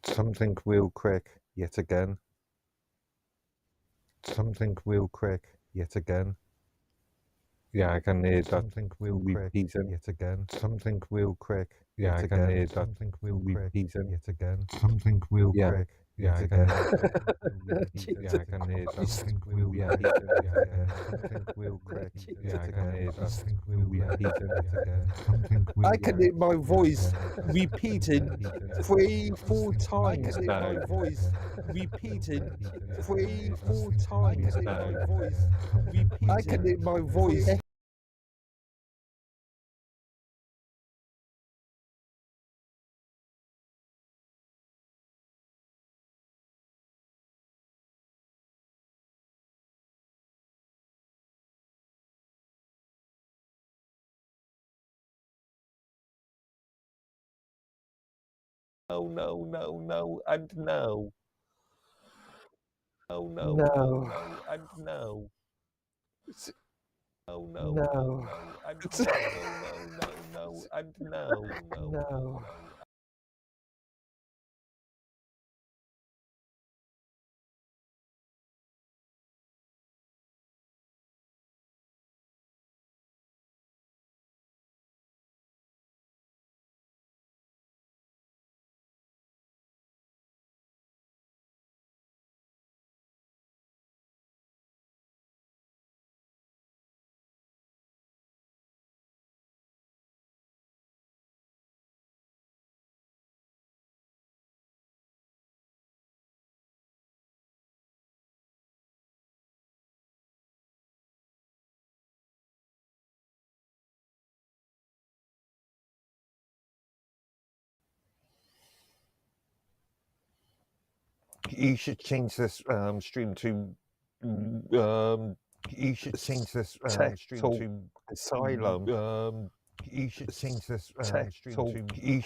Something real quick, yet again. Something real quick, yet again. Yeah, I can hear that. Something real quick, yet again. Something real quick, yeah, I can hear that. Something real quick, yet again. Something real quick, yet again. Yeah, I can hear that. Something real quick, yet again. Something real quick, yeah, I can hear that. Something real quick, yet again. Something real I can hear my voice repeating three, four times No. now. Voice repeating three, four times now. Voice repeating. I can hear my voice. No, no, no, no, and no. No, no, No. no, no, and no. No, no, no, no, and no, no, no, no, and no, no, No. You should change this stream to. You should change this Tech stream Talk to. Asylum. You should change this Tech stream Talk. to. You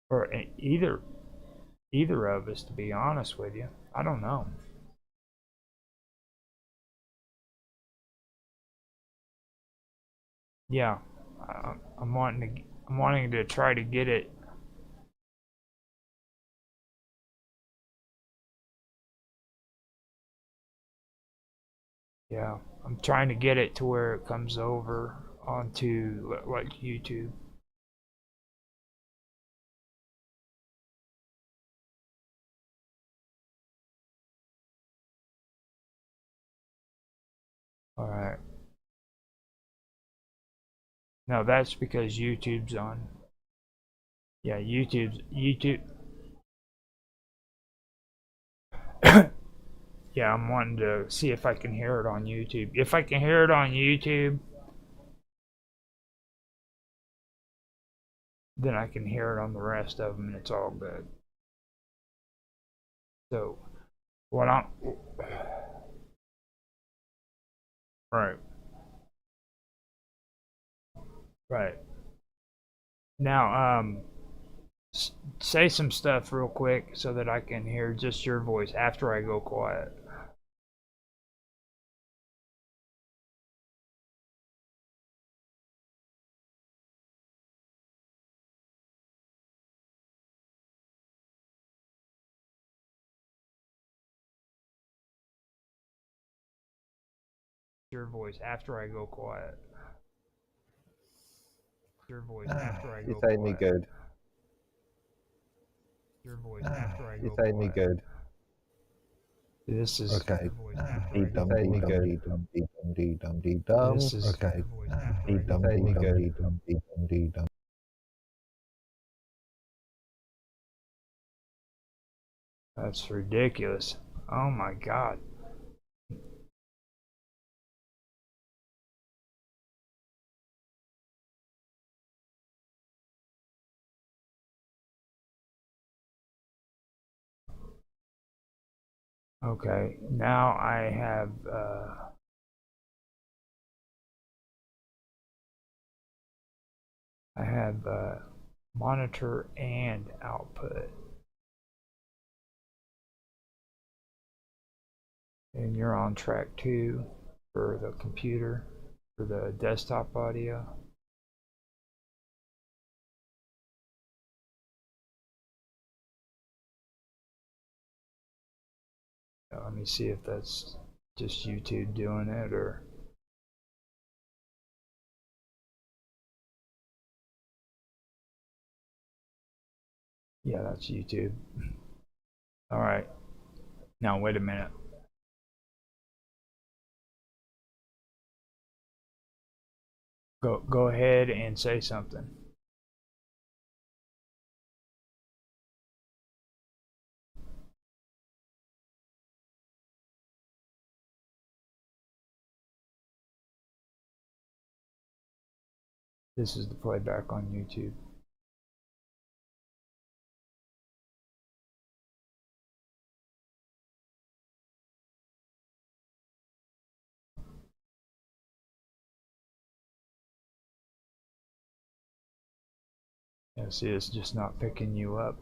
or either of us, to be honest with you. I don't know. Yeah, I'm wanting to try to get it. Yeah, I'm trying to get it to where it comes over onto like YouTube. All right. No, that's because YouTube's on. Yeah, YouTube. Yeah, I'm wanting to see if I can hear it on YouTube. If I can hear it on YouTube, then I can hear it on the rest of them, and it's all good. So, what I'm right, right now, say some stuff real quick so that I can hear just your voice after I go quiet. Your voice after I go quiet. Your voice after I go It's only quiet. good. Your voice after I go It's only quiet. good. This is Okay. your voice after I It's go only quiet. good. This is Okay. your voice after I It's go only quiet. good. That's ridiculous. Oh my god. Okay, now I have monitor and output, and you're on track 2 for the computer, for the desktop audio. Let me see if that's just YouTube doing it, or yeah, that's YouTube. All right, now wait a minute. Go ahead and say something. This is the playback on YouTube. Yeah, see, it's just not picking you up.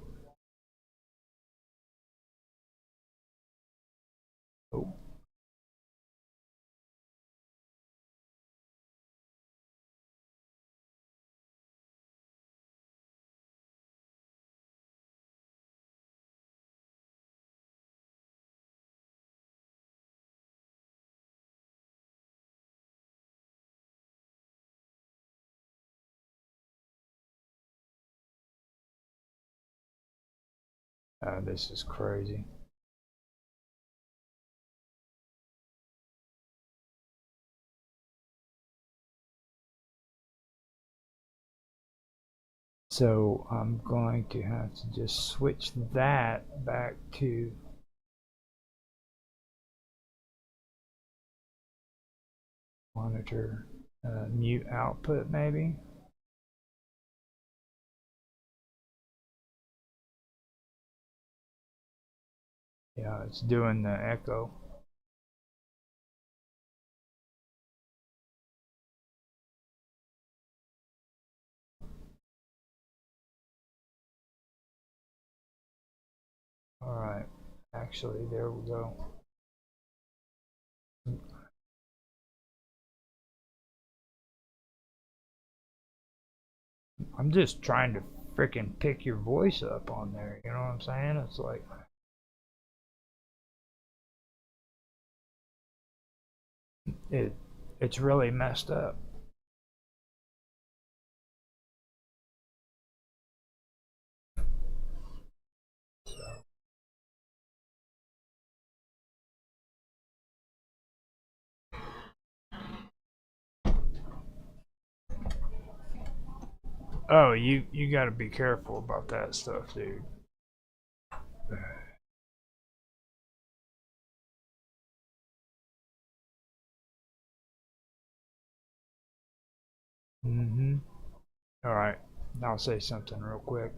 Oh. This is crazy. So I'm going to have to just switch that back to monitor mute output maybe. Yeah, it's doing the echo. Actually, there we go. I'm just trying to freaking pick your voice up on there. You know what I'm saying? It's like it's really messed up. Oh, you got to be careful about that stuff, dude. Mm-hmm. All right. I'll say something real quick.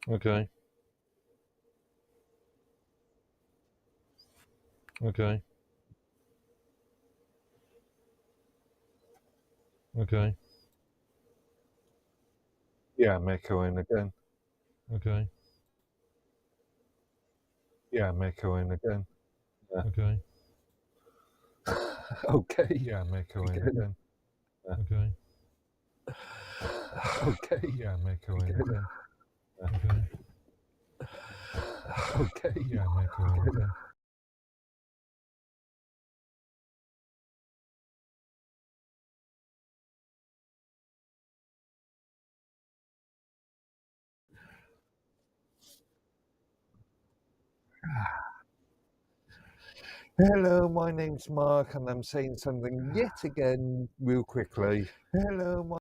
Okay. Okay. Okay. Yeah, I'm echoing again. Okay. Yeah, I'm echoing again. Yeah. Okay. Okay. Yeah, I'm echoing again. Yeah. Okay. Okay. Yeah, I'm echoing again. Yeah. Okay. Okay. Yeah, I'm echoing again. Hello, my name's Mark, and I'm saying something yet again real quickly. Hello, my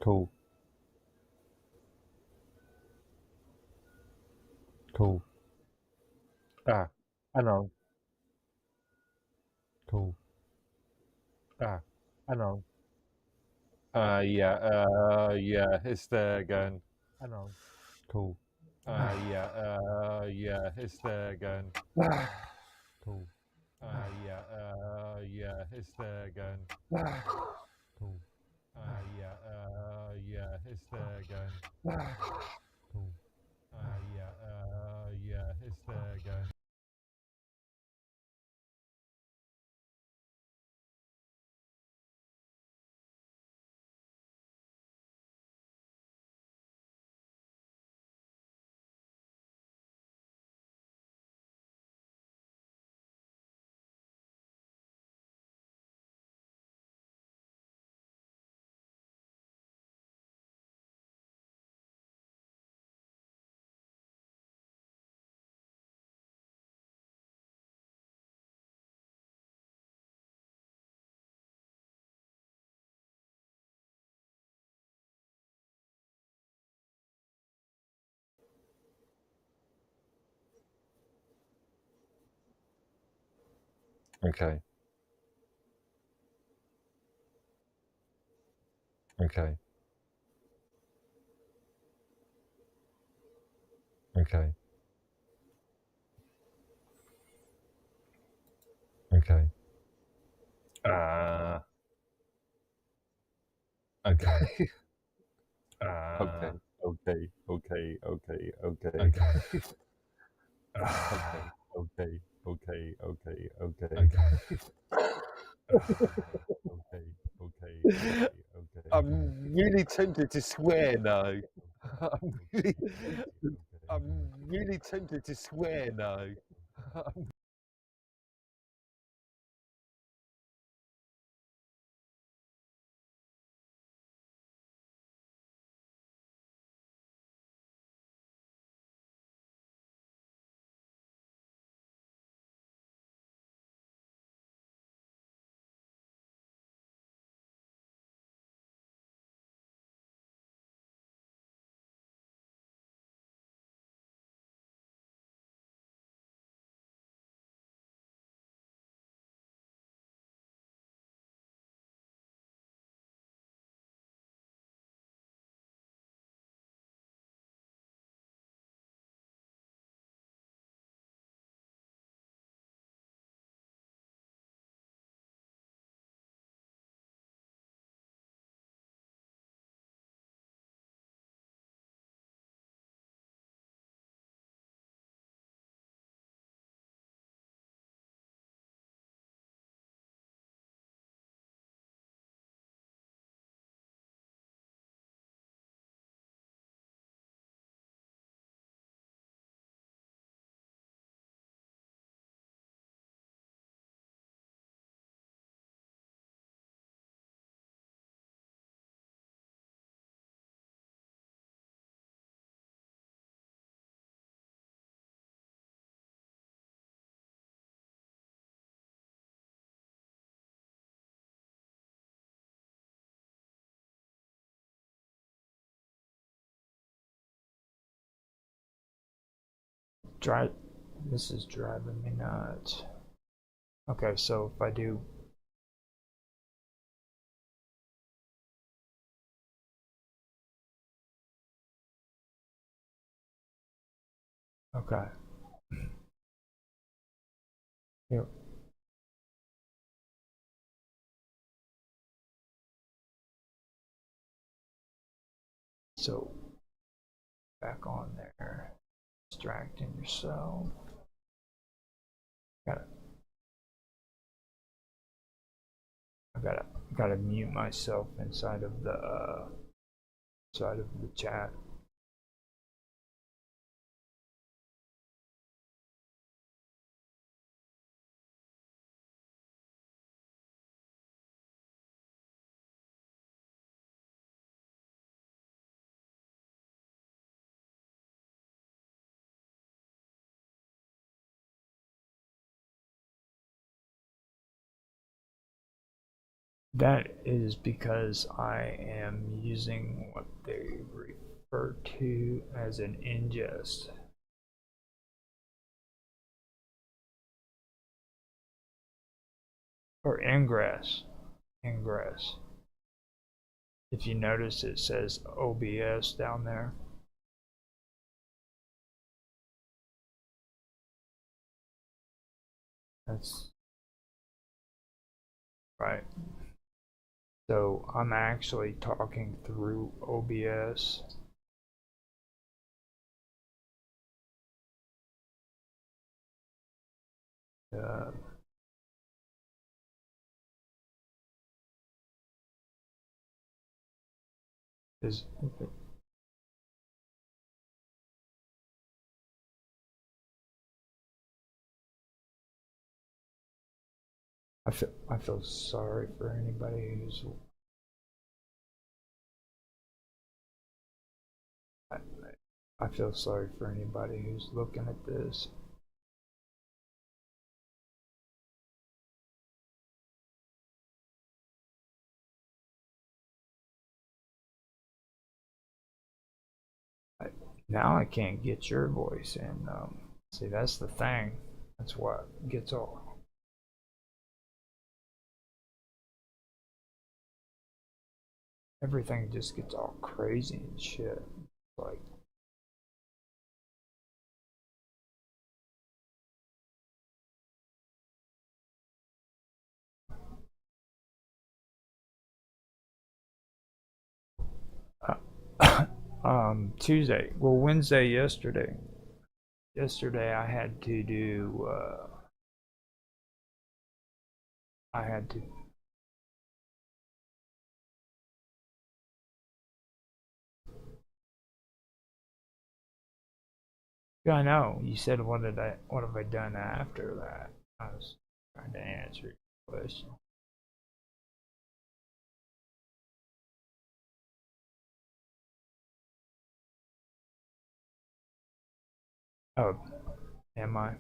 Cool. Cool. Ah, I know. Cool. Ah, I know. Yeah, it's there again. I know. Cool. Yeah, it's there again. Cool. Yeah, it's there again. Cool. Yeah, it's there again. Cool. Yeah, it's there again. Okay. Okay. Okay. Okay. Okay. Okay. Okay. Okay. Okay. Okay. Okay. Okay. Okay. Okay. Okay. Okay. Okay. Okay. I'm really tempted to swear now. I'm really, I'm really tempted to swear now. This is driving me nuts. Okay, so if I do. Okay. Here. So back on there. Distracting yourself. Gotta, I gotta mute myself inside of the chat. That is because I am using what they refer to as an ingest. Or ingress. Ingress. If you notice, it says OBS down there. That's right. So I'm actually talking through OBS. Is I feel sorry for anybody who's I feel sorry for anybody who's looking at this. Now I can't get your voice in. See, that's the thing. That's what gets all. Everything just gets all crazy and shit. Like, Tuesday. Well, Wednesday yesterday. Yesterday I had to do. I had to. Yeah, I know. You said what have I done after that? I was trying to answer your question. Oh, am I?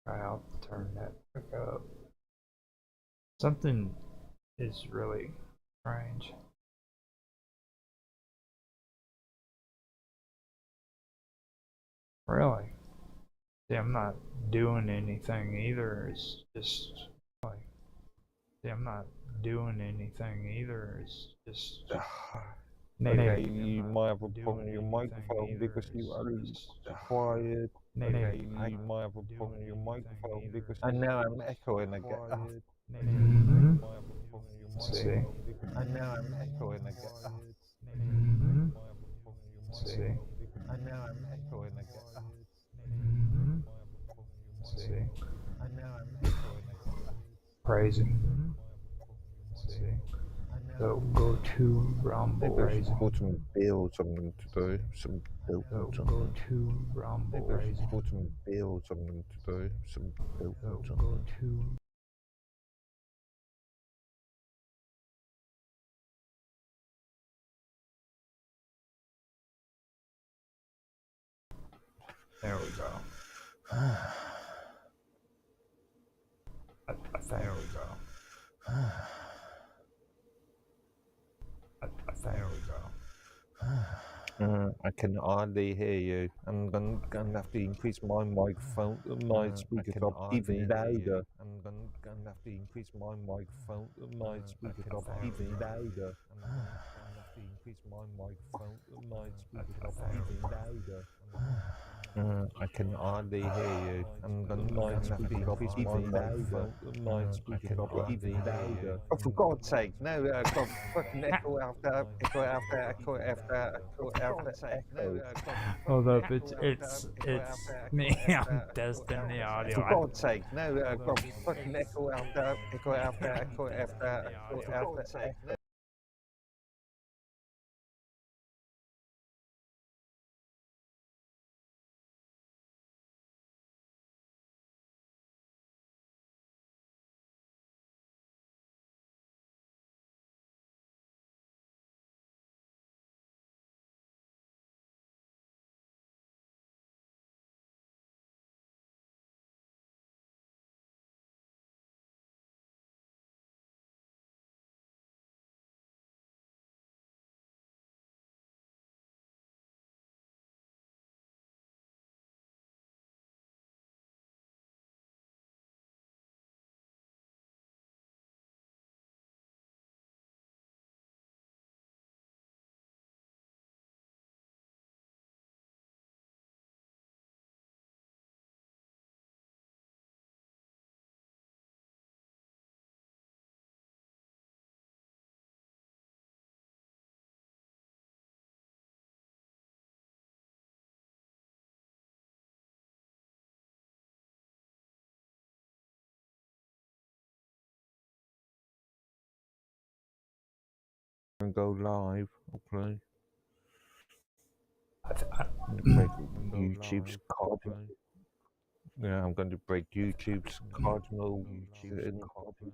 I'll turn that back up. Something is really strange. Really? See, I'm not doing anything either. It's just like, see, I'm not doing anything either. It's just Okay, you might have a problem with your microphone because you are quiet. Okay, you might have a problem with your microphone because and now I'm echoing again. Mm-hmm. See. And now I'm echoing again. Mm-hmm. See. And now I'm echoing again. Mm-hmm. See. And now I'm echoing again. Crazy. See. So go to Rumble. Maybe I should put some bills on them today. Some bills So on go them. to Rumble. Maybe I should put some bills on them today. Some bills So on go them. to. There we go. There we go. There we go. I can hardly hear you. I'm gonna have to increase my microphone, my speakers up even louder. I'm gonna have to increase my microphone, my speakers up even louder. I'm gonna have to increase my microphone, my speakers up even louder. I can hardly hear you. I'm gonna have to increase my microphone, my speakers up even louder. Oh, for God's sake, no, God, fucking echo after, echo after, echo after, echo after, echo. Hold up, it's me. I'm testing the audio. For God's sake, no, God, fucking echo after, echo after, echo after, echo after, echo. and go live, hopefully. I'm going to break YouTube's cardinal. Yeah, I'm going to break YouTube's cardinal thing.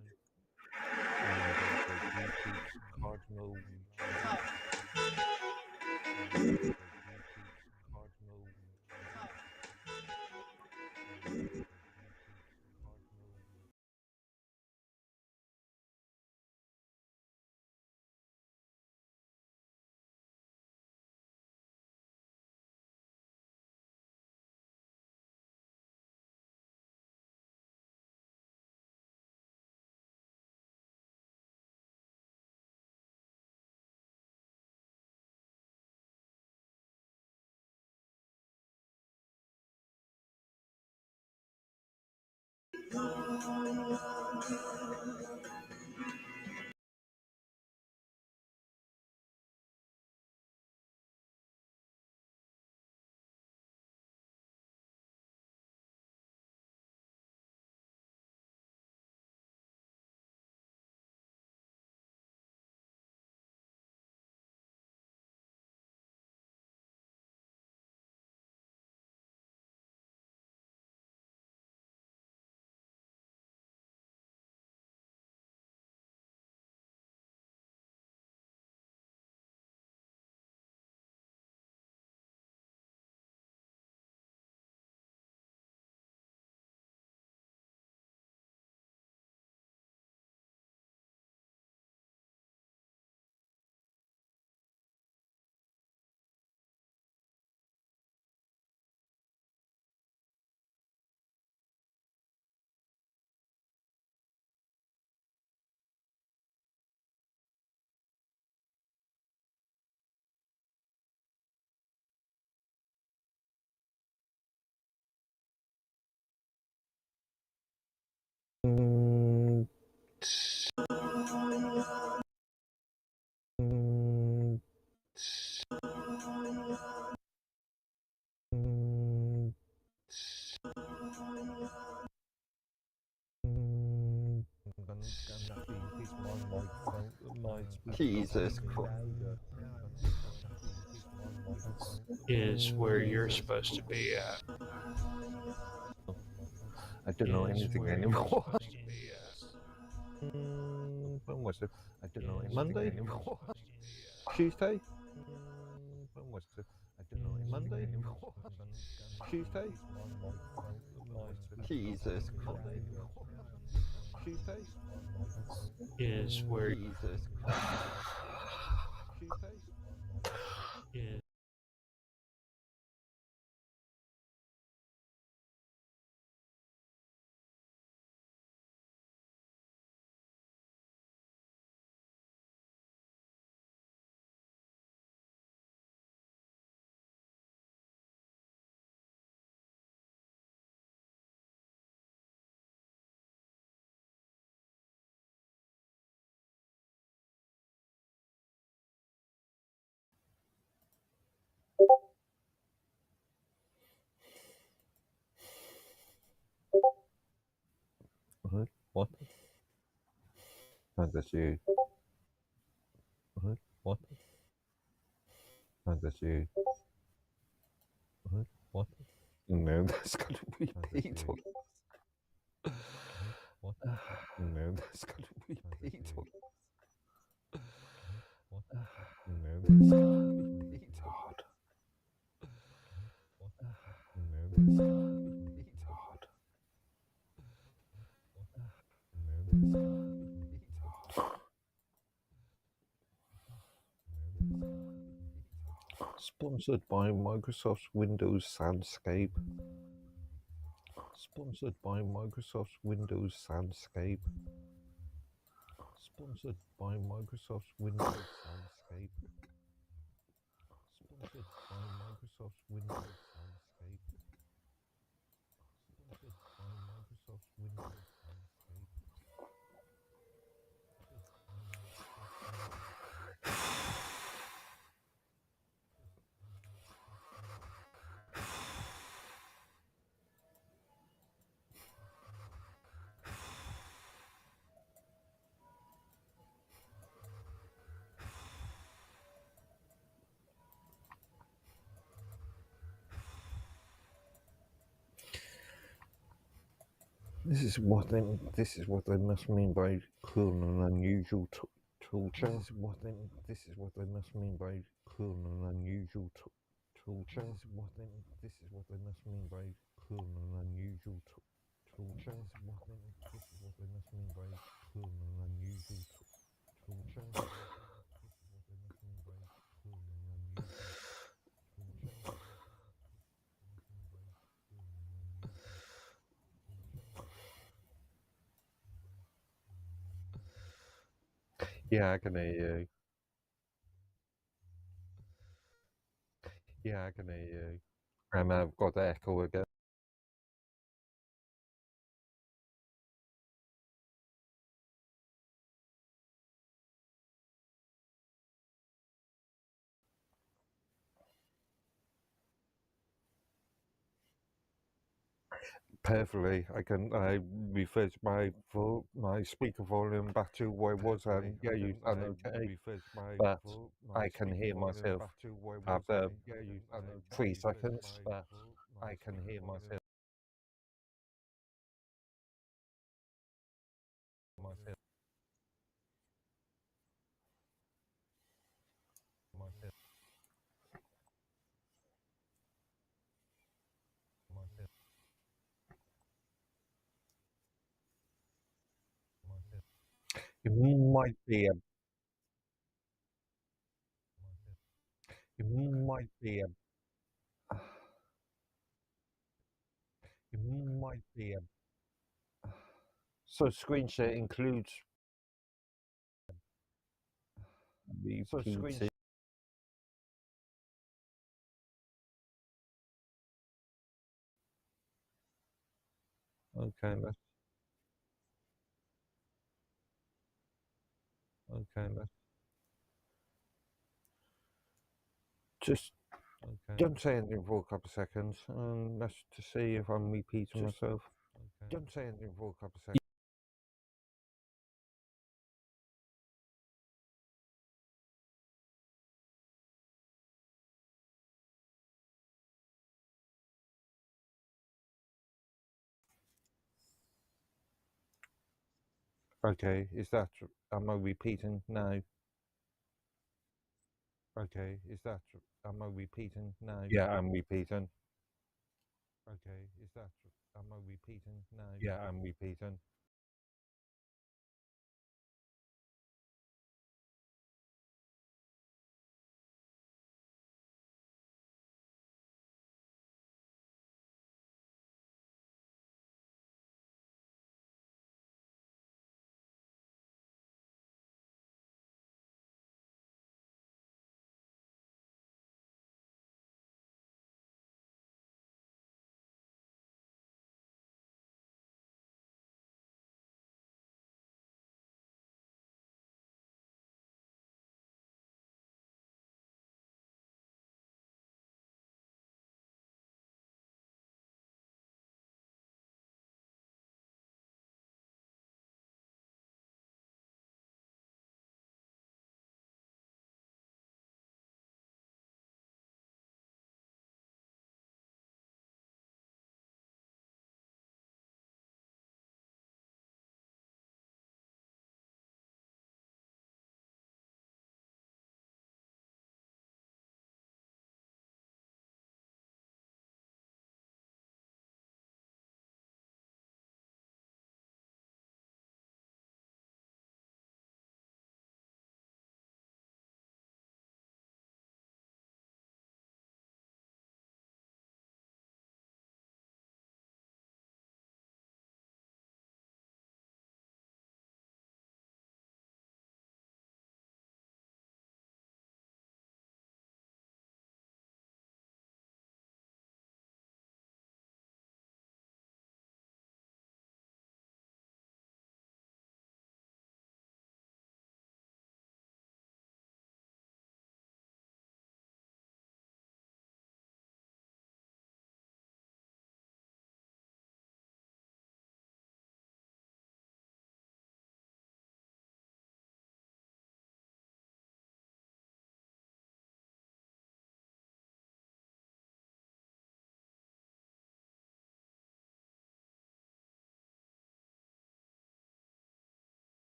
Jesus Christ. Is where you're supposed to be at. I don't know anything anymore. When was it? I don't know anything Monday? anymore. Tuesday? When was it? I don't know anything Monday? anymore. Tuesday? Jesus Christ. Tuesday? Is where Jesus Christ. Tuesday? is What? Fantasy. What? Fantasy. What? No, that's got to be Beatles. What? No, that's got to be Beatles. No, that's got to be Beatles. No, that's got to be Beatles. Sponsored by Microsoft's Windows Soundscape. Sponsored by Microsoft's Windows Soundscape. Sponsored by Microsoft's Windows Soundscape. Sponsored by Microsoft's Windows Soundscape. Sponsored by Microsoft's Windows Soundscape. This is what they must mean by cruel and unusual torture. This is what they must mean by cruel and unusual torture. This is what they must mean by cruel and unusual torture. This is what they must mean by cruel and unusual torture. This is what they must mean by cruel and unusual torture. Yeah, I can hear you. Yeah, I can hear you. And I've got the echo again. Perfectly. I referred my speaker volume back to where it was, and yeah, you sound okay. But I can hear myself after 3 seconds. But I can hear myself. It might be a. It might be a. It might be a. So screen share includes VPT. Okay, let's just don't say anything for a couple of seconds, and let's to see if I'm repeating myself. Don't say anything for a couple of seconds. Okay, am I repeating now? Okay, am I repeating now? Yeah, I'm repeating. Okay, am I repeating now? Yeah, I'm repeating.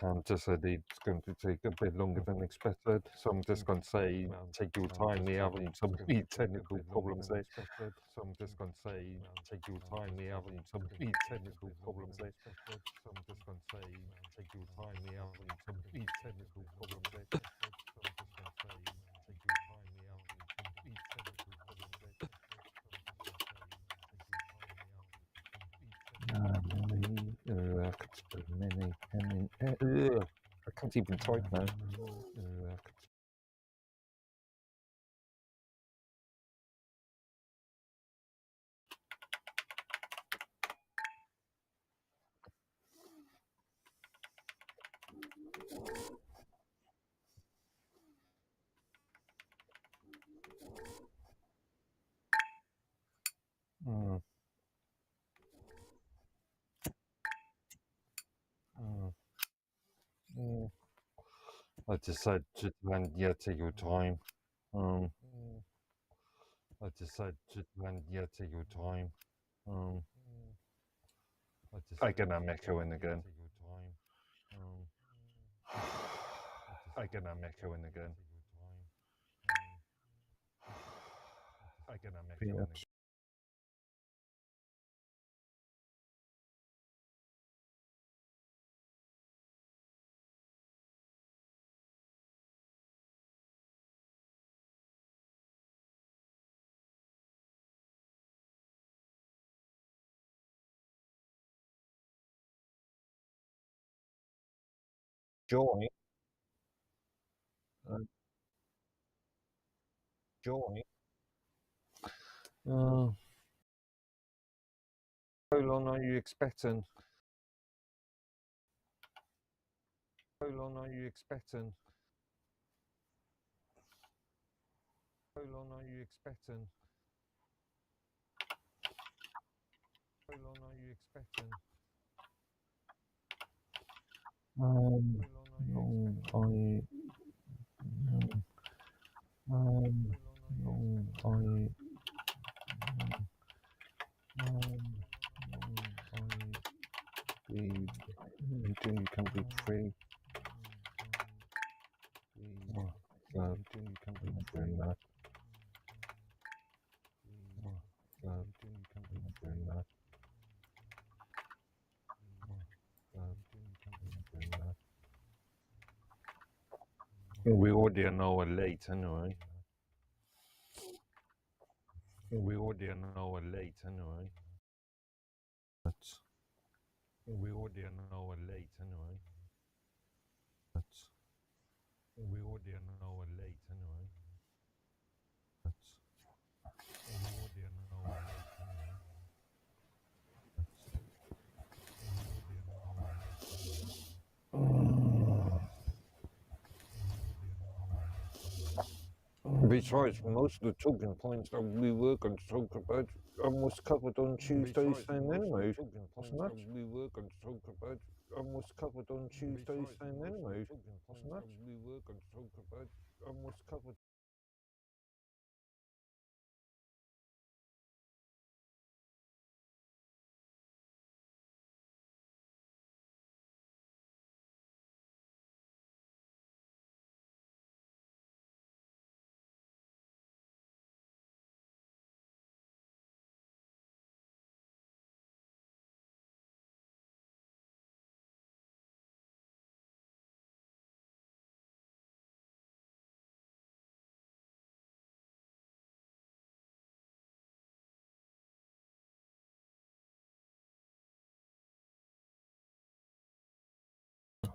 Tam just said it's going to take a bit longer than expected, so I'm just going to say take your time. We're having some really technical problems there. So I'm just going to say take your time. We're having some really technical problems there. So I'm just going to say take your time. We're having some really technical problems there. So I'm just going to say take your time. We're having some really technical problems there. I can't even type now. I just said, take your time. I just said, take your time. I get that echoing again. I get that echoing again. I get that echoing again. Joy. Joy. How long are you expecting? How long are you expecting? How long are you expecting? How long are you expecting? No, until you can be free. Until you can be free. Until you can be free. We already an hour late anyway. We already an hour late anyway. We already an hour late anyway. We already an hour late anyway. We already an hour late anyway. Besides, most of the talking points that we were going to talk about almost covered on Tuesday's thing anyway. Wasn't that? We were going to talk about almost covered on Tuesday's thing anyway. Wasn't that? We were going to talk about almost covered.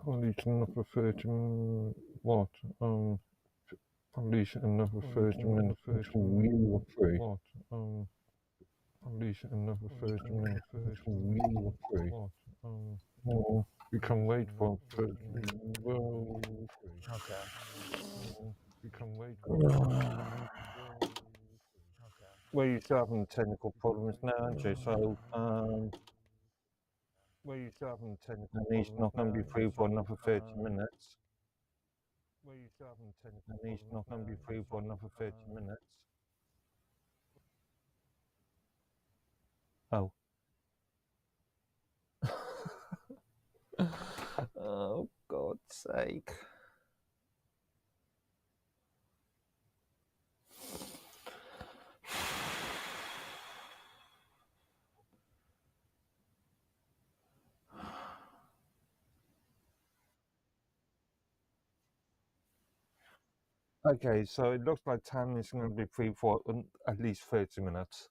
At least another 30 what? At least another 30 minutes until you were free. What? At least another 30 minutes until you were free. Well, we can wait for 30 well, Okay. we can wait for well, you're having technical problems now, aren't you? So, well, you're having technical and he's not going to be free for another 30 minutes. Well, you're having technical and he's not going to be free for another 30 minutes. Oh. Oh, God's sake. Okay, so it looks like time is going to be free for at least 30 minutes.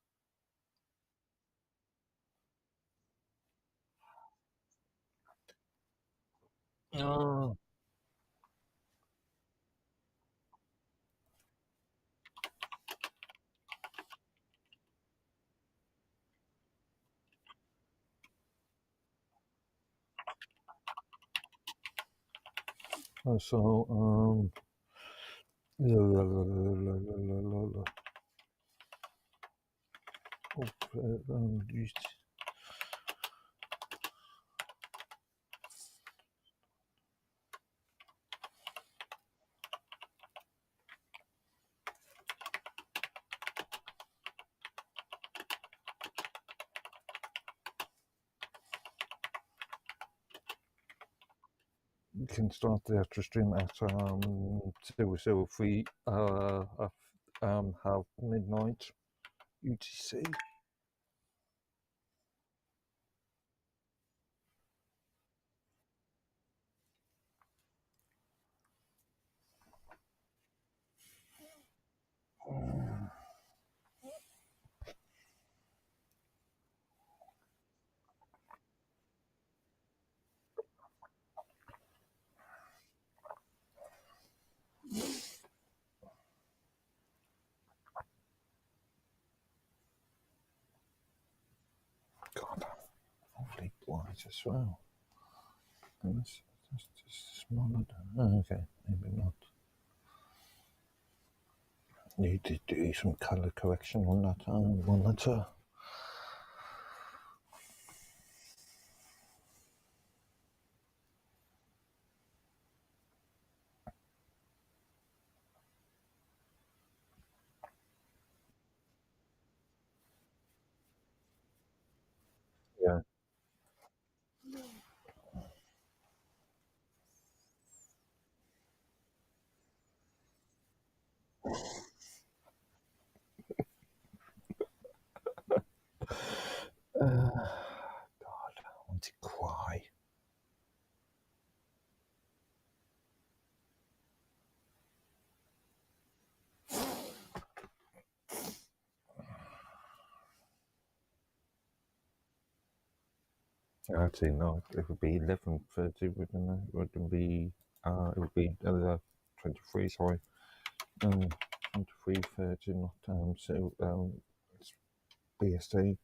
Oh. So, you can start the extra stream at 003 half midnight UTC. God, I'm awfully bright as well. And that's just smaller. Oh, okay, maybe not. Need to do some colour correction on that monitor. Yeah. God, I want to cry. Actually, no, it would be 11:30, wouldn't it? Wouldn't be, it would be 23, sorry. 23:30, not, it's BST.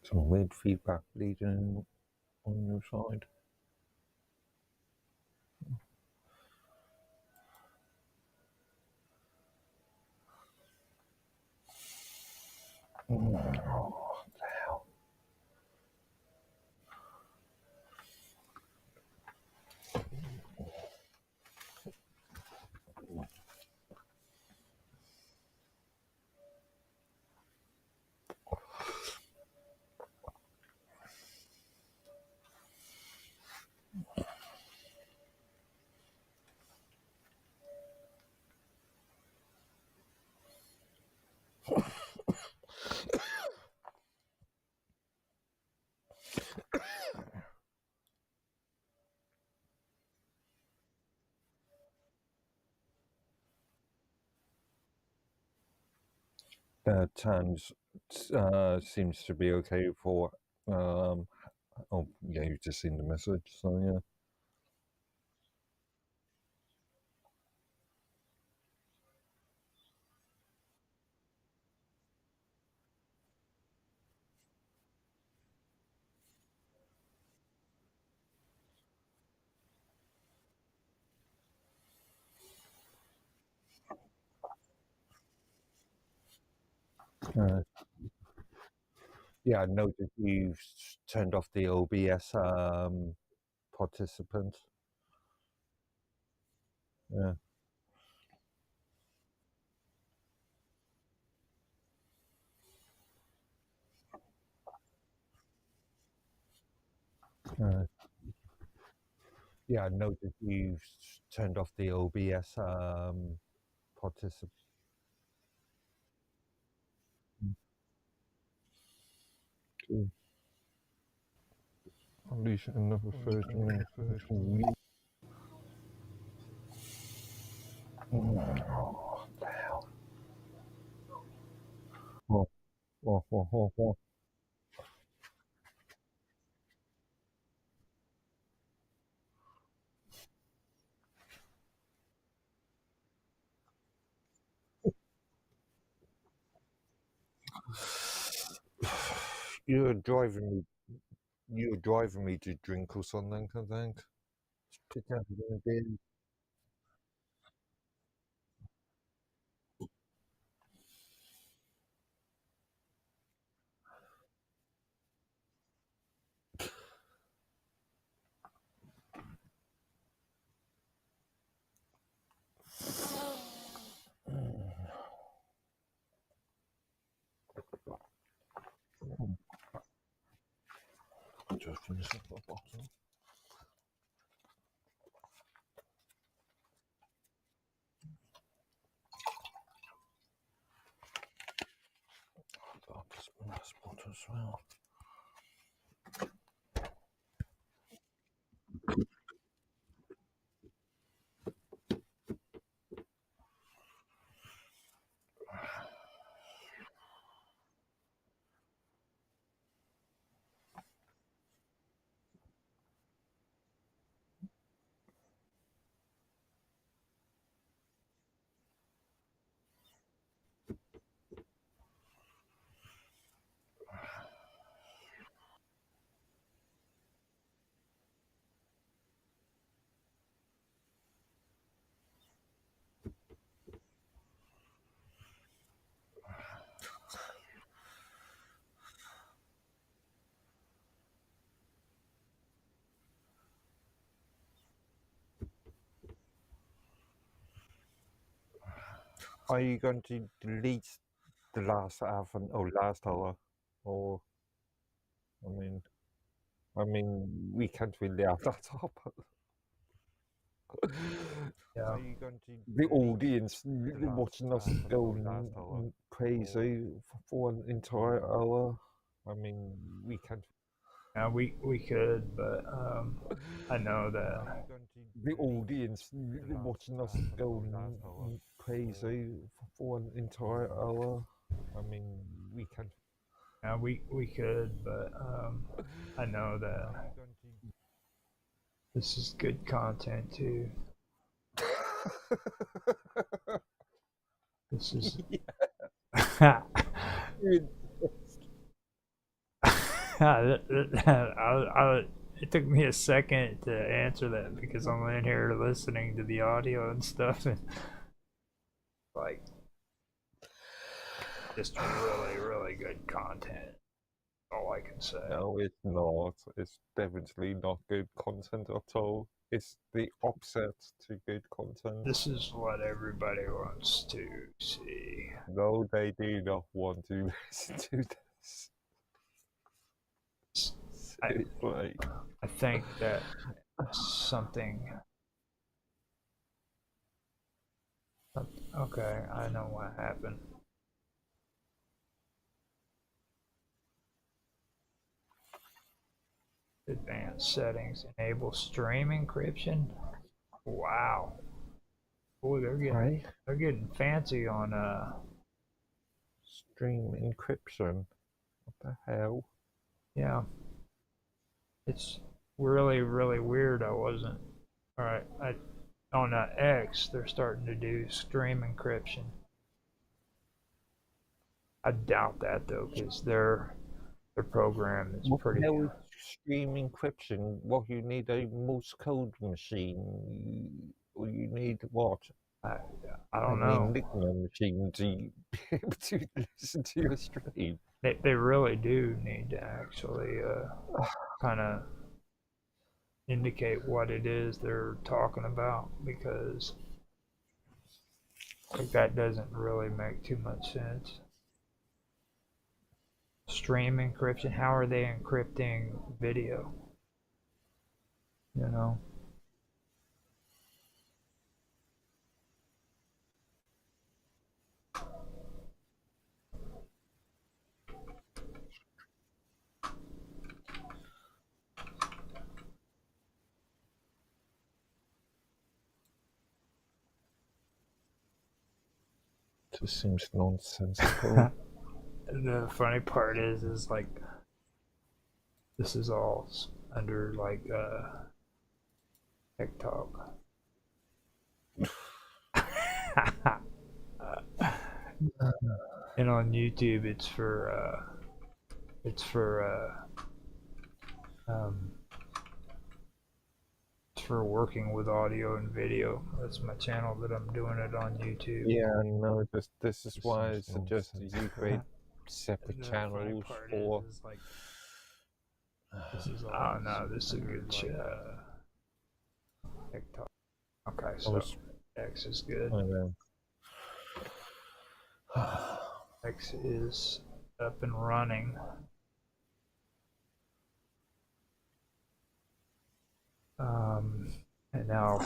Some weird feedback bleeding on your side. Oh, what the hell? Tans seems to be okay for. Oh, yeah, you've just seen the message, so yeah. Yeah, I noticed you've turned off the OBS participant. Yeah. Yeah, I noticed you've turned off the OBS participant. Unleash another 13. Oh, oh, oh, oh, oh. You're driving me. You're driving me to drink or something, I think. Pick up the beer. Just finish up the bottle. I'll just spin this bottle as well. Are you going to delete the last half or last hour, or I mean, we can't really have that up. Yeah. Are you going to the audience watching us go crazy for an entire hour? I mean, we can't. Yeah, we could, but I know that The audience watching us go crazy for an entire hour. I mean, we can't. yeah, we could, but I know that this is good content too. This is. It took me a second to answer that because I'm in here listening to the audio and stuff, and like, just really good content. All I can say. No, it's not. It's definitely not good content at all. It's the opposite to good content. This is what everybody wants to see. No, they do not want to listen to this. Seriously. I think that something. Okay, I know what happened. Advanced settings, enable stream encryption. Wow. Boy, they're getting fancy on Stream encryption. What the hell? Yeah. It's really, really weird. I wasn't. Alright, on X, they're starting to do stream encryption. I doubt that though, because their program is What pretty. the hell is stream encryption? Well, you need a Morse code machine. Or you need what? I I don't mean, know. Enigma machine to be able to listen to your stream. They really do need to actually kind of indicate what it is they're talking about, because like that doesn't really make too much sense. Stream encryption, how are they encrypting video? You know? This seems nonsensical. The funny part is like this is all under like TikTok. And on YouTube it's for working with audio and video. That's my channel that I'm doing it on YouTube. Yeah, no, this is This why I seems suggested you nonsensical. create separate The funny channels part for. is like this is all. Oh no, this is a good shit. TikTok. Okay, so X is good. I know. X is up and running. And now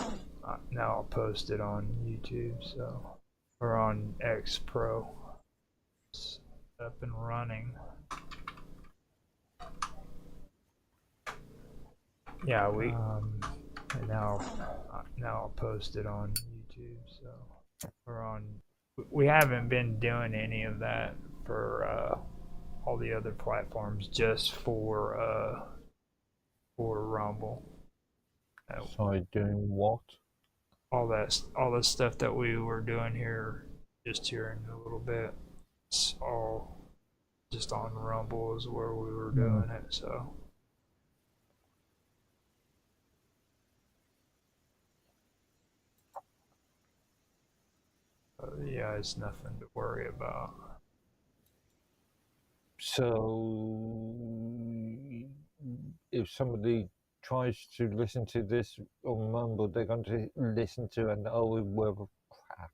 I'll post it on YouTube, so, or on X Pro. It's up and running. Yeah, and now I'll post it on YouTube, so, we haven't been doing any of that for all the other platforms, just for Rumble. Sorry, doing what? All the stuff that we were doing here, just here in a little bit, it's all just on Rumble is where we were doing it. So yeah, it's nothing to worry about. So, if somebody tries to listen to this on Mumble, they're going to listen to an old word of crap.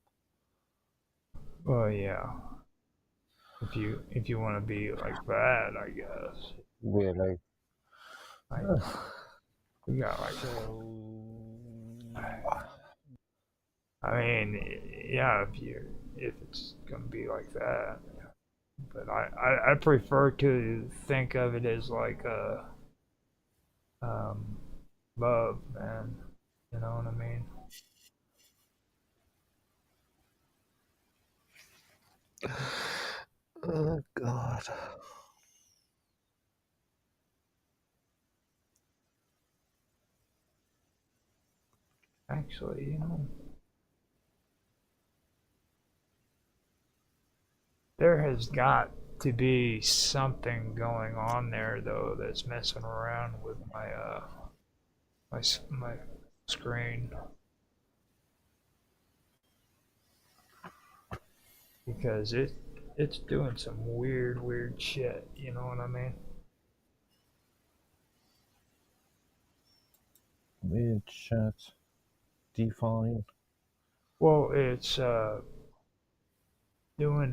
Well, yeah. If you want to be like that, I guess. Really? Like, we got like. I mean, yeah, if it's gonna be like that, but I prefer to think of it as like a love, man. You know what I mean? Oh God. Actually, you know, there has got to be something going on there though that's messing around with my screen, because it's doing some weird shit. You know what I mean? Weird chat. Define. Well, it's doing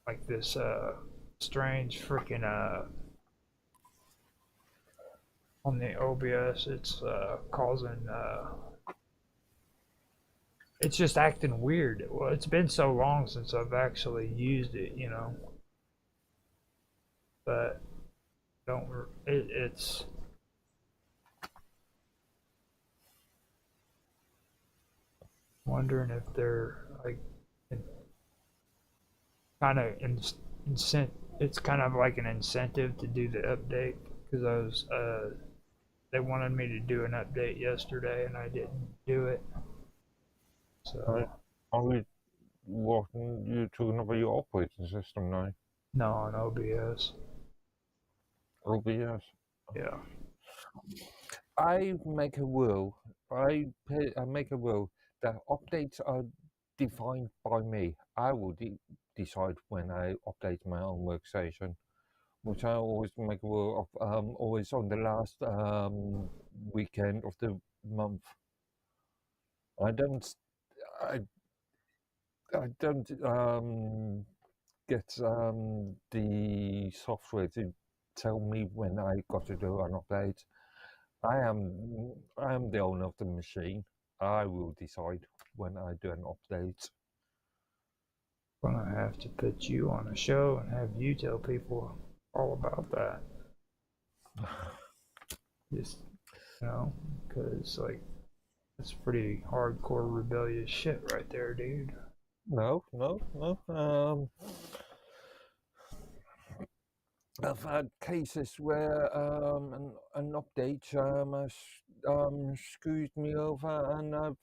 like this strange freaking on the OBS. It's causing it's just acting weird. Well, it's been so long since I've actually used it, you know. But it's wondering if they're like kind of it's kind of like an incentive to do the update because I was they wanted me to do an update yesterday and I didn't do it. So Are we you talking about your operating system now? no, on OBS. OBS. Yeah. I make a rule. I make a rule that updates are defined by me. I will decide when I update my own workstation, which I always make a rule of. Always on the last weekend of the month. I don't. I don't get the software to tell me when I got to do an update. I am the owner of the machine. I will decide when I do an update. Gonna have to put you on a show and have you tell people all about that. Just, because like it's pretty hardcore rebellious shit right there, dude. No. I've had cases where an update has screwed me over, and I've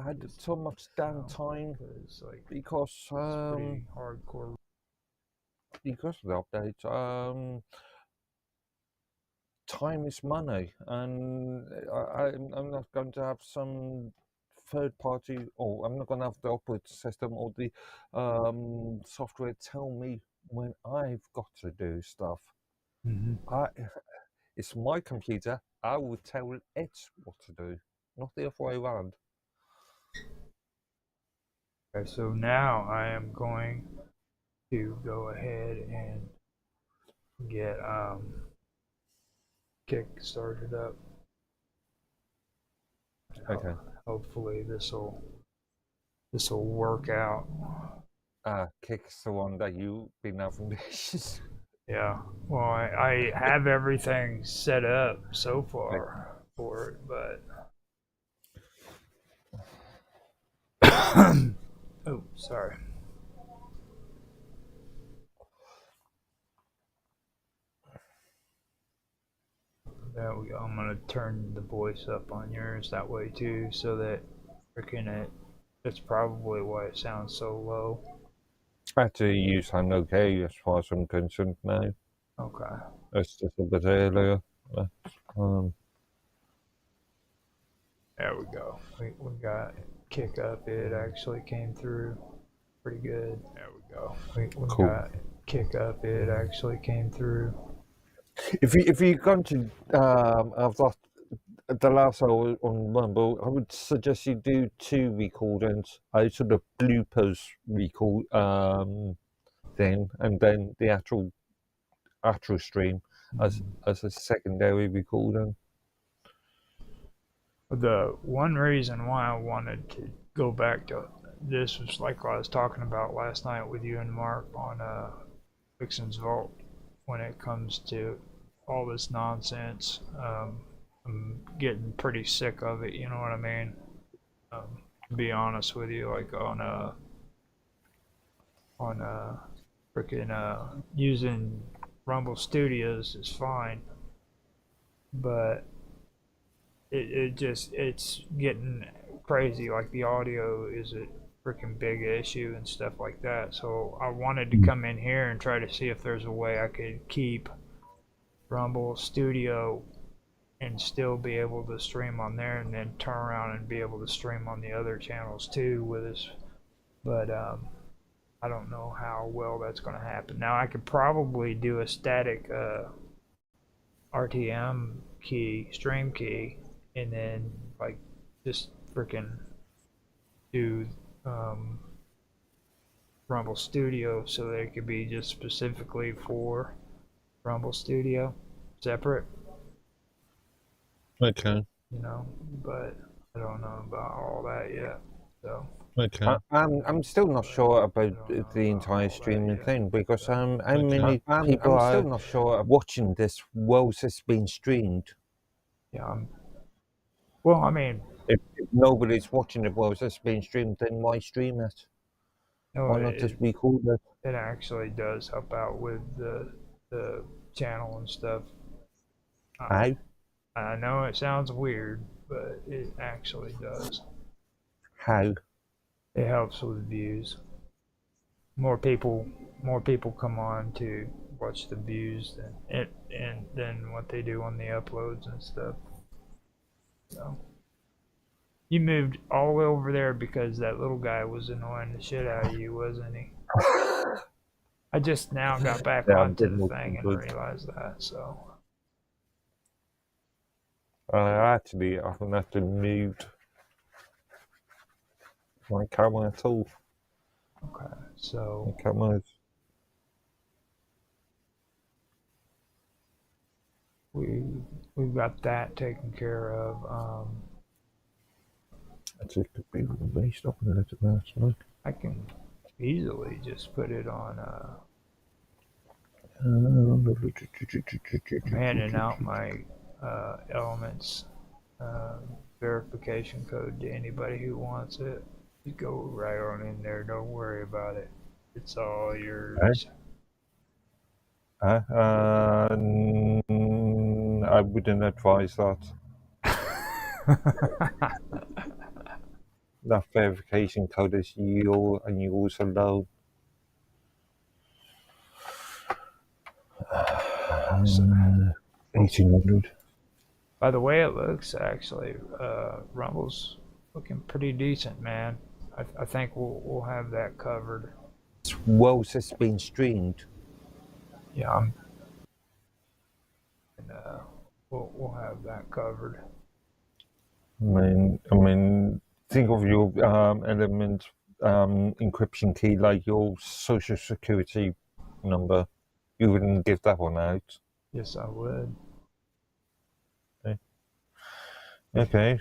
had so much downtime like because it's pretty hardcore. Because of the update. Time is money, and I'm not going to have some third party, or I'm not going to have the operating system or the software tell me when I've got to do stuff. It's my computer. I will tell it what to do, not the other way around. Okay, so now I am going to go ahead and get Kick started up. Okay. Hopefully this will work out. Kick's the one that you've been having issues. Yeah. Well, I have everything set up so far for it, but oh, sorry. There we go. I'm gonna turn the voice up on yours that way too, so that freaking that's probably why it sounds so low. Actually, you sound okay as far as I'm concerned now. Okay. It's just a bit earlier. There we go. We got Kick Up. It actually came through pretty good. There we go. We Cool. got Kick Up. It actually came through. If you're going to have the last hour on Rumble, I would suggest you do 2 recordings, a sort of bloopers record thing, and then the actual stream as a secondary recording. The one reason why I wanted to go back to this was like I was talking about last night with you and Mark on Vixen's Vault. When it comes to all this nonsense, I'm getting pretty sick of it. You know what I mean? To be honest with you, like on freaking using Rumble Studios is fine, but it's getting crazy. Like the audio is a freaking big issue and stuff like that. So I wanted to come in here and try to see if there's a way I could keep Rumble Studio and still be able to stream on there, and then turn around and be able to stream on the other channels too with us. But I don't know how well that's going to happen. Now I could probably do a static RTM key, stream key, and then like just freaking do Rumble Studio so that it could be just specifically for Rumble Studio, separate. Okay. But I don't know about all that yet. So. Okay. I'm still not sure about the entire streaming thing, because how many people are still not sure watching this whilst it's being streamed. Yeah. Well, I mean, if nobody's watching it while it's being streamed, then why stream it? No, Why not just record it? it actually does help out with the channel and stuff. How? I know it sounds weird, but it actually does. How? It helps with views. More people come on to watch the views than what they do on the uploads and stuff. So you moved all the way over there because that little guy was annoying the shit out of you, wasn't he? I just now got back Yeah, I'm onto getting the more thing and good. realized that. So Actually, I haven't actually moved my camera at all. okay, so My camera's we've got that taken care of. actually could be released up in a little bit. Look. I can easily just put it on. I'm I'm handing out my elements verification code to anybody who wants it. You go right on in there. Don't worry about it. It's all yours. I wouldn't advise that. That verification code is yours and yours alone. Awesome. 1800. By the way it looks, actually, Rumble's looking pretty decent, man. I think we'll have that covered. Whilst it's been streamed. Yeah, and we'll have that covered. I mean, think of your element encryption key like your social security number. You wouldn't give that one out. Yes, I would. Okay.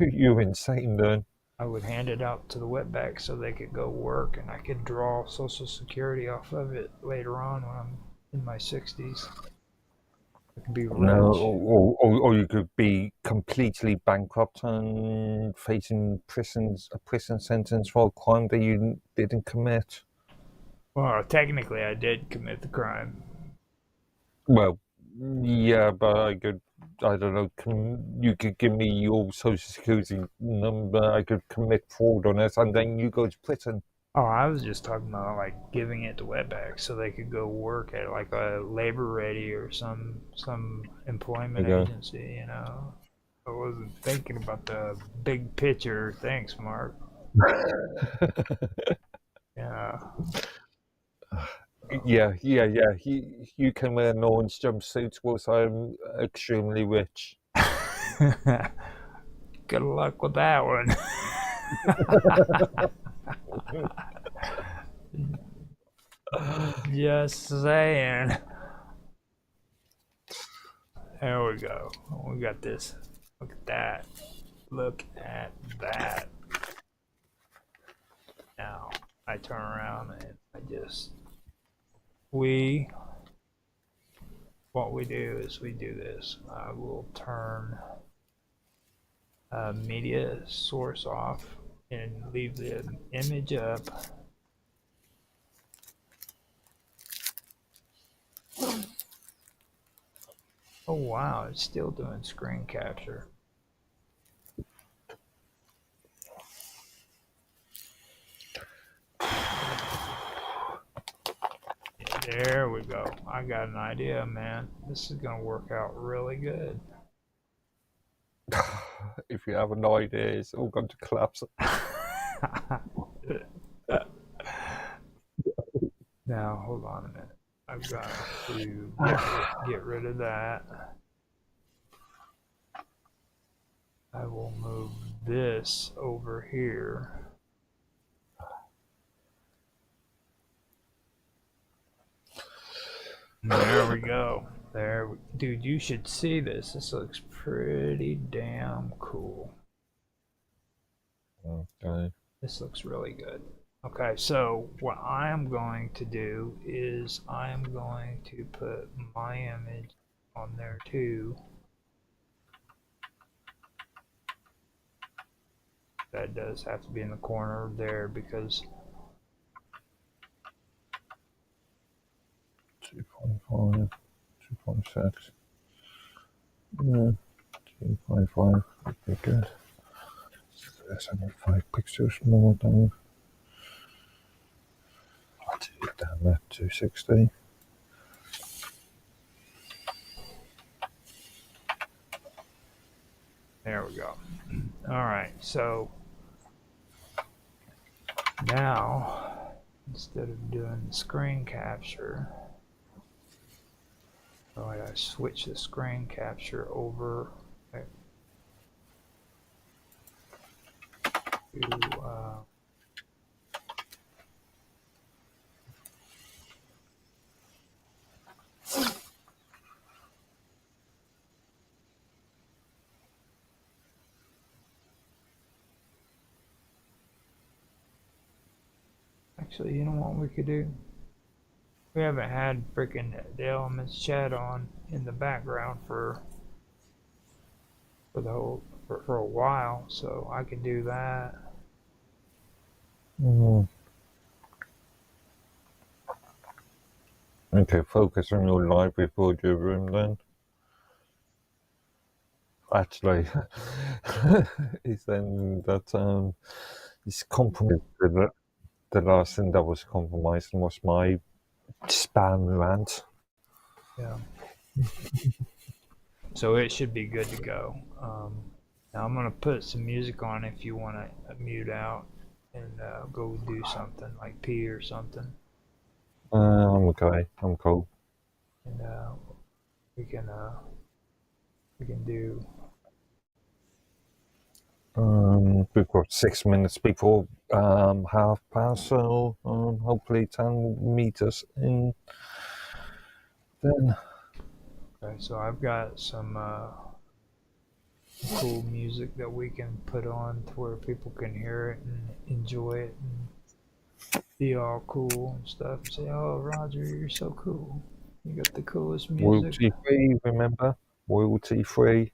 You're insane then. I would hand it out to the wetback so they could go work, and I could draw Social Security off of it later on when I'm in my 60s. I could be rich. No, or you could be completely bankrupt and facing a prison sentence for a crime that you didn't commit. Well, technically, I did commit the crime. Well, yeah, but I don't know, you could give me your social security number, I could commit fraud on it, and then you go to prison. Oh, I was just talking about like giving it to wetbacks so they could go work at like a labor ready or some employment Okay. agency, you know. I wasn't thinking about the big picture. Thanks, Mark. Yeah. Yeah. You can wear an orange jumpsuit whilst I'm extremely rich. Good luck with that one. Just saying. There we go. We got this. Look at that. Look at that. Now I turn around and I just what we do is we do this. I will turn media source off and leave the image up. Oh wow, it's still doing screen capture. There we go. I got an idea, man. This is gonna work out really good. If you have an idea, it's all going to collapse. Now, hold on a minute. I've got to get rid of that. I will move this over here. There we go. Dude, you should see this. This looks pretty damn cool. Okay. This looks really good. Okay, so what I am going to do is I am going to put my image on there too. that does have to be in the corner there because 2.5, 2.6. Yeah, 2.5 would be good. There's only 5 pixels more than I'll do it down at 260. there we go. All right, so now instead of doing the screen capture, so I switch the screen capture over to actually, you know what we could do? We haven't had freaking the Elements chat on in the background for the whole for a while, so I can do that. Okay, focus on your live before your room then. Actually, it's then that it's compromised. The last thing that was compromised was my spam rant. Yeah. So it should be good to go. Now I'm gonna put some music on if you want to mute out and go do something like pee or something, I'm okay. I'm cool. and we can do. We've got 6 minutes before 1/2 so hopefully 10 meters in. Then. Okay, so I've got some cool music that we can put on to where people can hear it and enjoy it and be all cool and stuff. And say, "Oh, Roger, you're so cool. You got the coolest music." Royalty free, remember? Royalty free.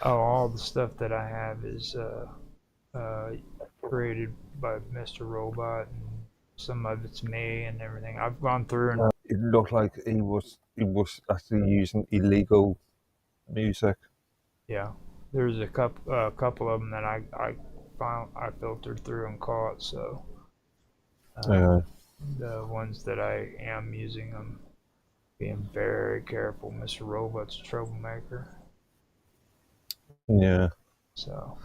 Oh, all the stuff that I have is created by Mr. Robot, and some of it's me and everything. I've gone through and It looked like he was actually using illegal music. yeah, there's a couple of them that I filtered through and caught. So the ones that I am using, I'm being very careful. Mr. Robot's a troublemaker. Yeah. So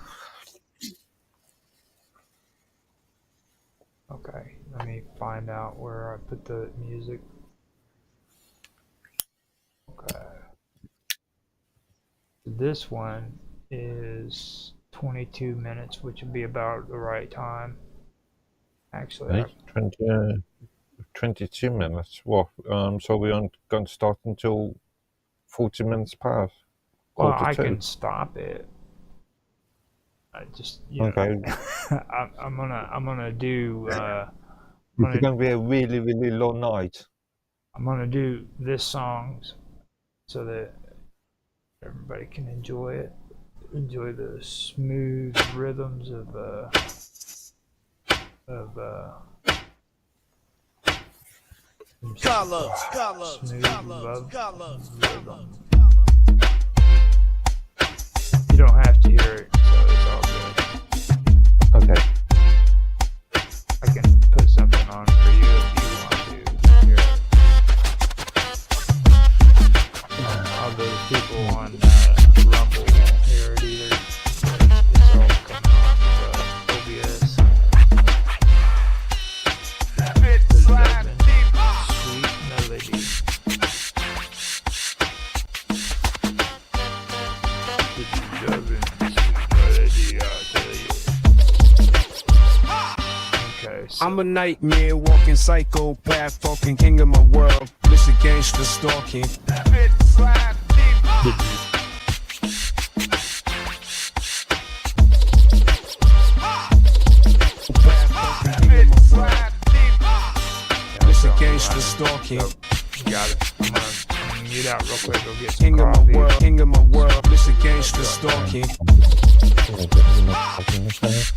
okay, let me find out where I put the music. Okay. This one is 22 minutes, which would be about the right time. Actually, 22 minutes. What? So we aren't going to start until 40 minutes past. well, I can stop it. I just okay. I'm gonna do. It's going to be a really, really long night. I'm gonna do this song so that everybody can enjoy it. Enjoy the smooth rhythms of You don't have to hear it, so it's all good. Okay. I can put something on for you if you want to hear it. All those people on Rumble won't hear it either. It's all coming off of OBS. Sweet melody. I'm a nightmare, walking psychopath, fucking king of my world. This a gangster stalking. This a gangster stalking. Got it. I'm gonna mute out real quick. Go get some King of my coffee. world, king of my world. This a gangster stalking. Can I get any more plug in this house?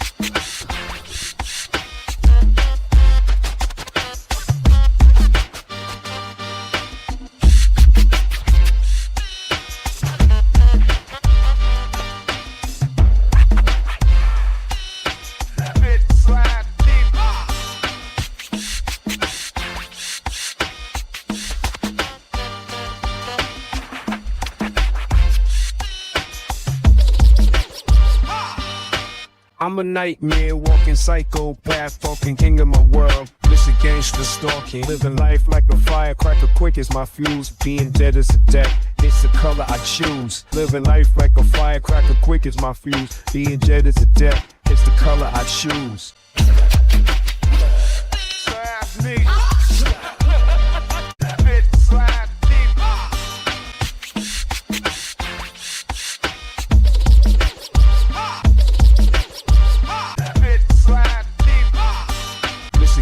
I'm a nightmare, walking psychopath, fucking king of my world. This a gangster stalking, living life like a firecracker, quick as my fuse. Being dead is a death, it's the color I choose. Living life like a firecracker, quick as my fuse. Being dead is a death, it's the color I choose.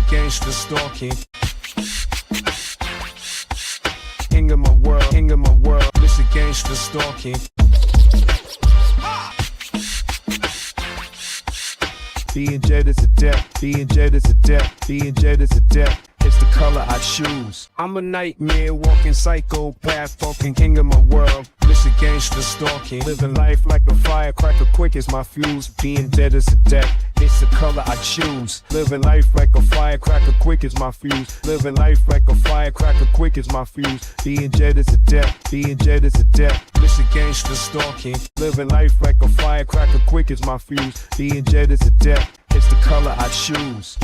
Gangster stalking, king of my world, king of my world. This a gangster stalking. Being dead is a death, being dead is a death, being dead is a death. It's the color I choose. I'm a nightmare, walking psychopath, fucking king of my world. This a gangster stalking, living life like a firecracker, quick as my fuse. Being dead is a death, it's the color I choose. Living life like a firecracker, quick as my fuse. Living life like a firecracker, quick as my fuse. Being dead is a death, being dead is a death. This a gangster stalking, living life like a firecracker, quick as my fuse. Being dead is a death, it's the color I choose.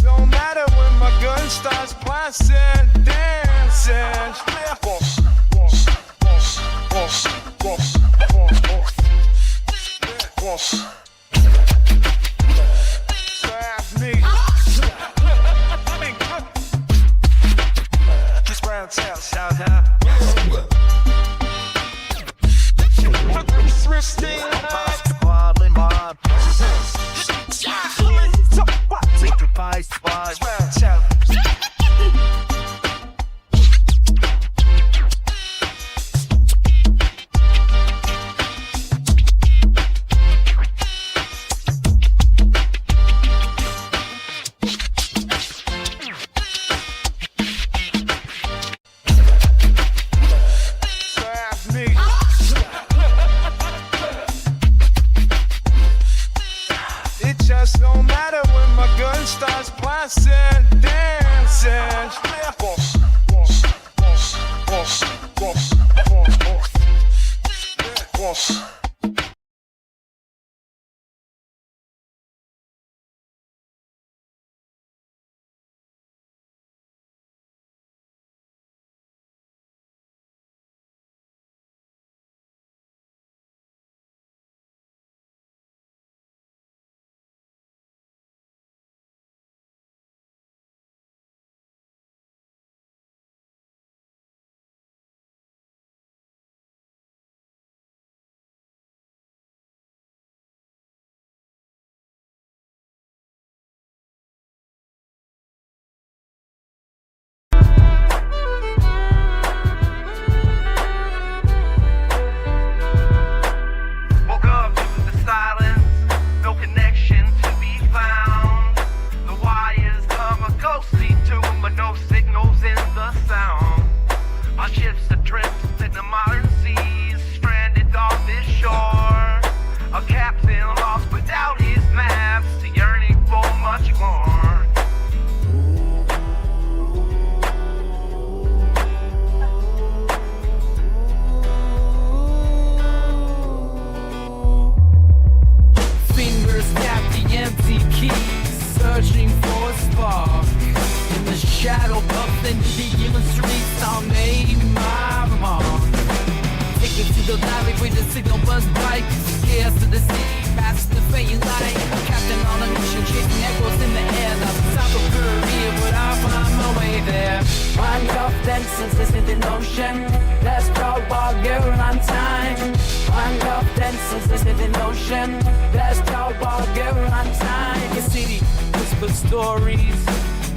No matter when my gun starts blasting, dancing. Just round town, shout out. No matter when my gun starts blasting, dancing. shadow of the demon streets, I'll name my Taken to the lobby with the signal buzz bright. Chaos to the city, past the fading light. Captain on a mission, chasing echoes in the air. Like the top of career, but I'll find my way there. One of dances is in the ocean. Let's go while you're on time. One of dances is in the ocean. Let's go while you're on time. Your city whisper stories.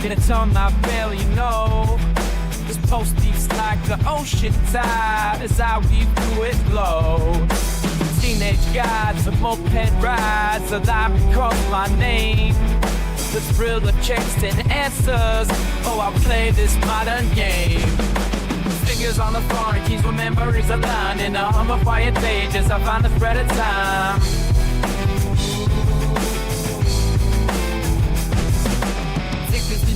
It's on my bell, you know. This post deep's like the ocean tide as I weave through it low. Teenage guides, a moped rides, a line calls my name. The thrill of chasing answers, oh, I play this modern game. Fingers on the foreign keys with memories aligned. In a hum of quiet pages, I find the thread of time.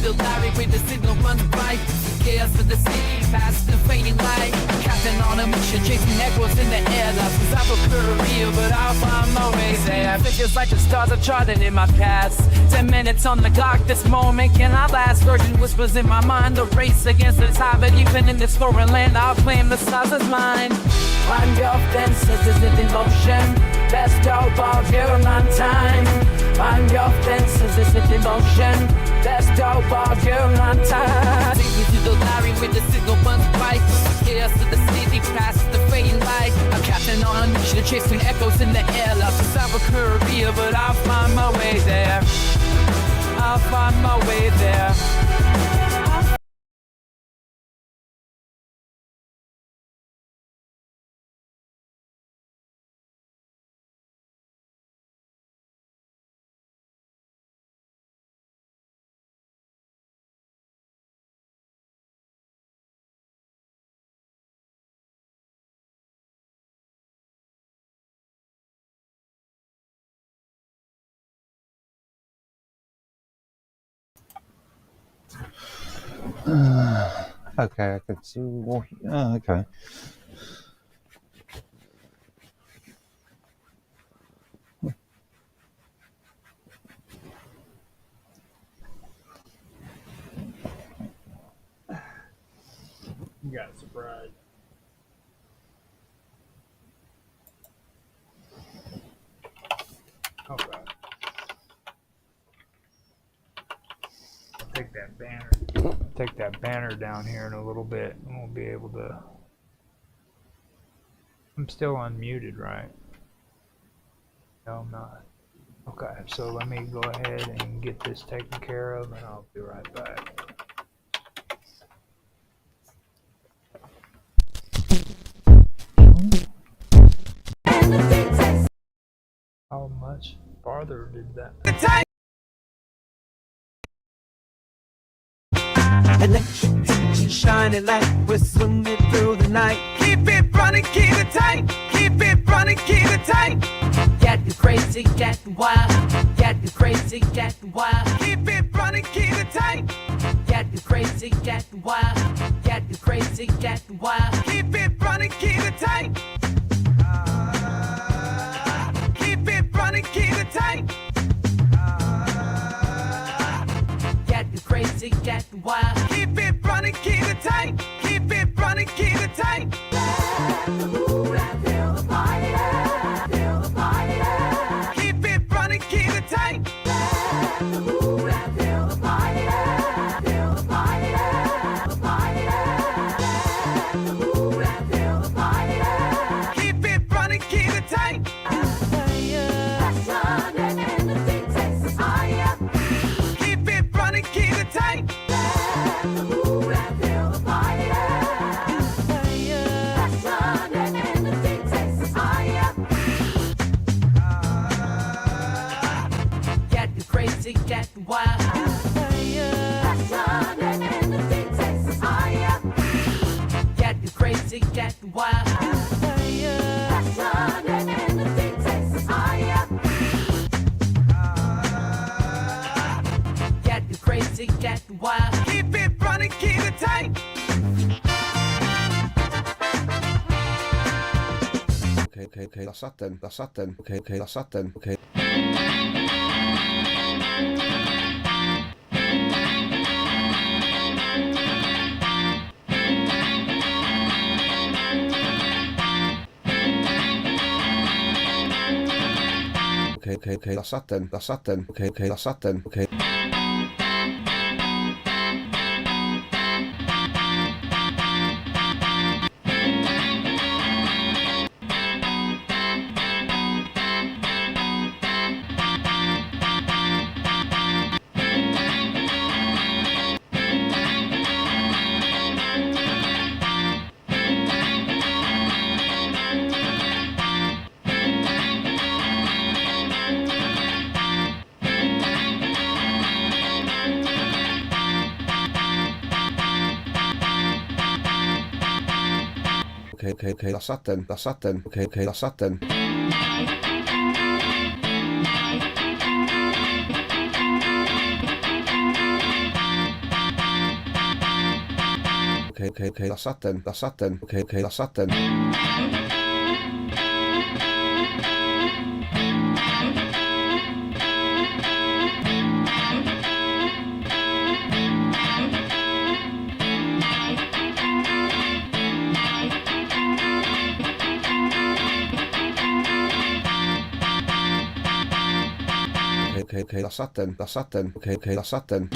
The lorry with the signal runs bright. Chaos of the city, past the fading light. Captain on a mission, chasing echoes in the air. Lost inside a career, but I'll find my way there. Figures like the stars are charted in my past. 10 minutes on the clock, this moment can I last? Urgent whispers in my mind, a race against the tide. But even in this foreign land, I'll claim the stars as mine. Find your fences, is it in motion? Let's go, ball, you're on time. Find your fences, is it in motion? Let's go, ball, you're on time. Take me to the lorry with the signal runs bright. Chaos of the city, past the fading light. I'm captain on a mission, chasing echoes in the air. Lost inside a career, but I'll find my way there. I'll find my way there. Okay, I could see what. Oh, okay. You got surprised. Okay. Take that banner down here in a little bit, and we'll be able to. I'm still unmuted, right? No, I'm not. Okay, so let me go ahead and get this taken care of, and I'll be right back. How much farther did that? Electric shining light, we're swinging through the night. Keep it running, keep it tight. Keep it running, keep it tight. Getting crazy, getting wild. Getting crazy, getting wild. Keep it running, keep it tight. Getting crazy, getting wild. Getting crazy, getting wild. Keep it running, keep it tight. Keep it running, keep it tight. Getting crazy, getting wild. Keep it running, keep it tight. Keep it running, keep it tight. Move and feel the fire. Feel the fire. Keep it running, keep it tight. Move and feel the fire. Feel the fire. The fire. Move and feel the fire. Keep it running, keep it tight. Passion and energy takes us higher. Keep it running, keep it tight. Move and feel the fire. Passion and energy takes us higher. Getting crazy, getting wild. Passion and energy takes us higher. Getting crazy, getting wild. Passion and energy takes us higher. Getting crazy, getting wild. Keep it running, keep it tight. Okay, that's that then. Okay, that's that then. Okay. okay, das hat denn, okay, das hat denn, okay. Okay, das hat denn, okay, das hat denn. Okay, das hat denn, okay, das hat denn. Okay, das hat denn, okay, das hat denn.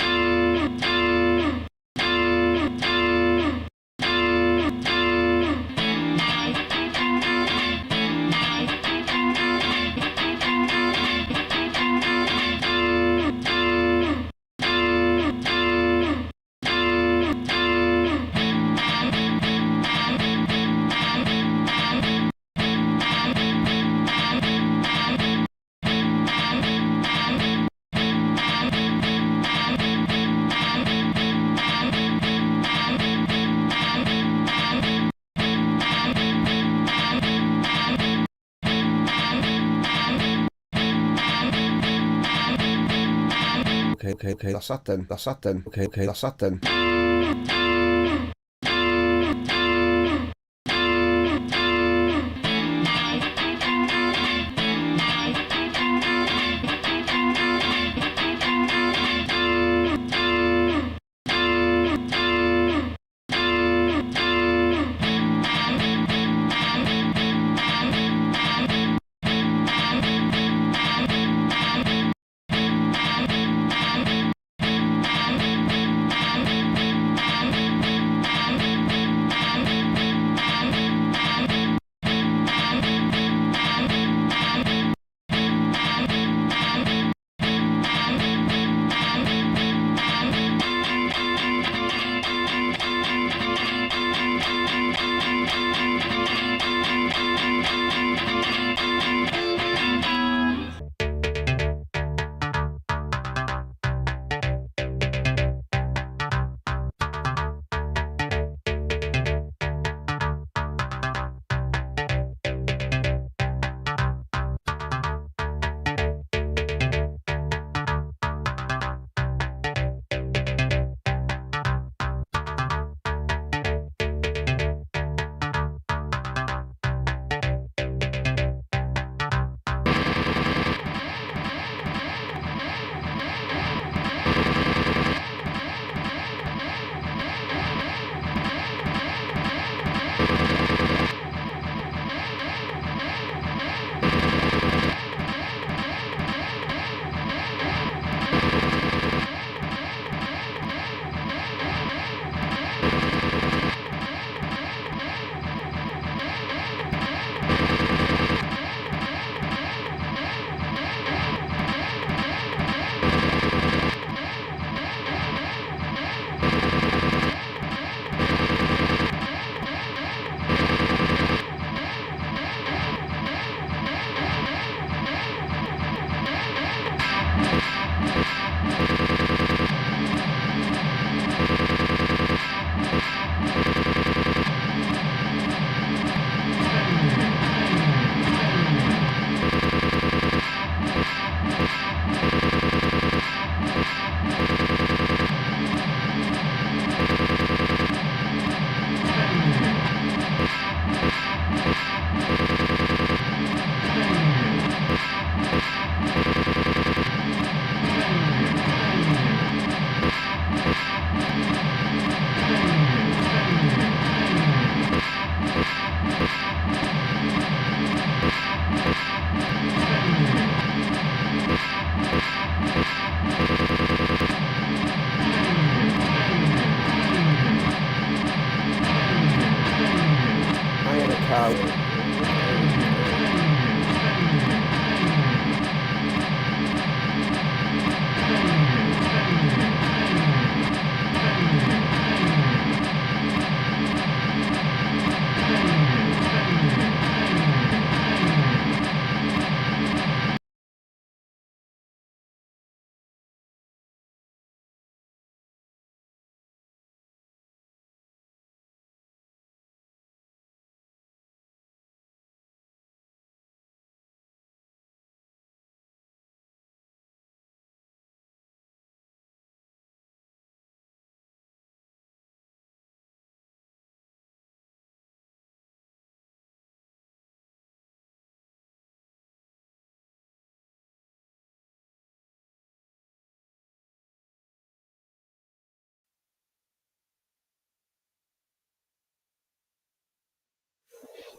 Okay, das hat denn, okay, das hat denn.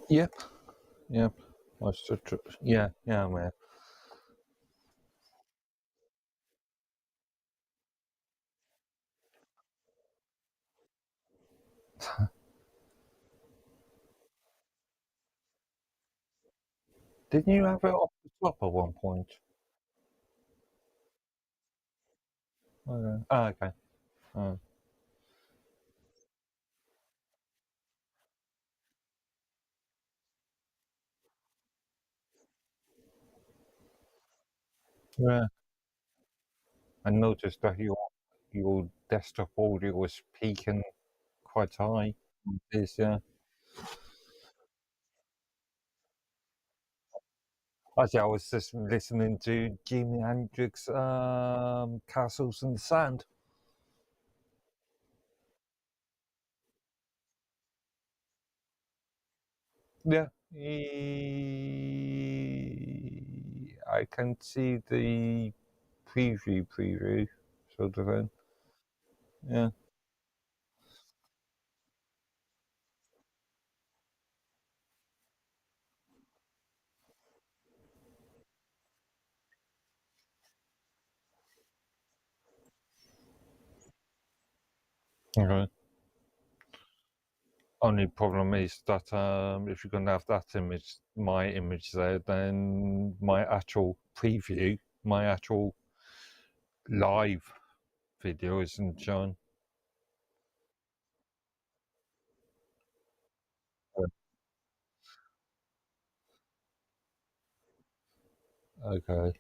Yep. Yep. Yeah, man. Didn't you have it off the top at one point? Okay. Oh, okay. Oh. Yeah. I noticed that your desktop audio was peaking quite high. This, yeah. Actually, I was just listening to Jimi Hendrix, "Castles in the Sand." Yeah, I can see the preview, sort of thing. Yeah. Okay. Only problem is that if you're going to have that image, my image there, then my actual preview, my actual live video isn't shown. Okay.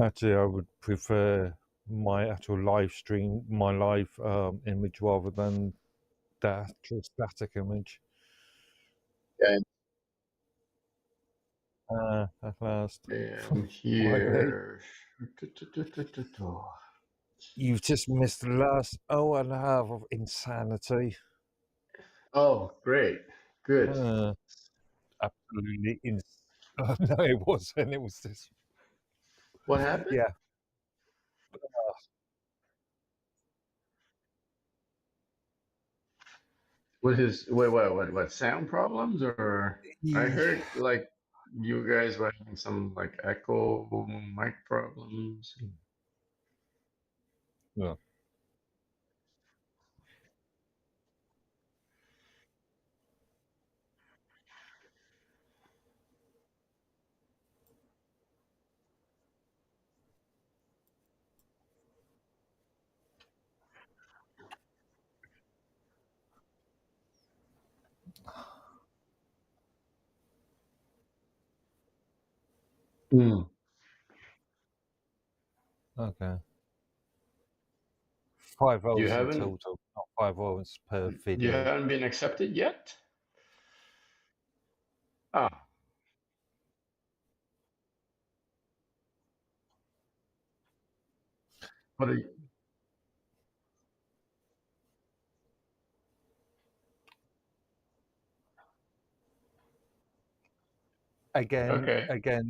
Actually, I would prefer my actual live stream, my live image rather than the actual static image. Yeah, At last. I'm Finally. here. You've just missed the last hour and a half of insanity. Oh, great. Good. Absolutely no, it wasn't. It was just, What happened? yeah. What sound problems or I heard like you guys were having some like echo mic problems. Yeah. Hmm. Okay. 5 You hours in haven't total, not 5 hours per you video. haven't been accepted yet? Ah, what are you, Again, okay.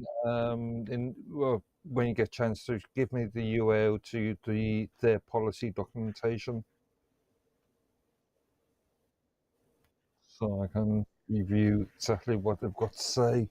well, when you get a chance to give me the URL to their policy documentation. so I can review exactly what they've got to say.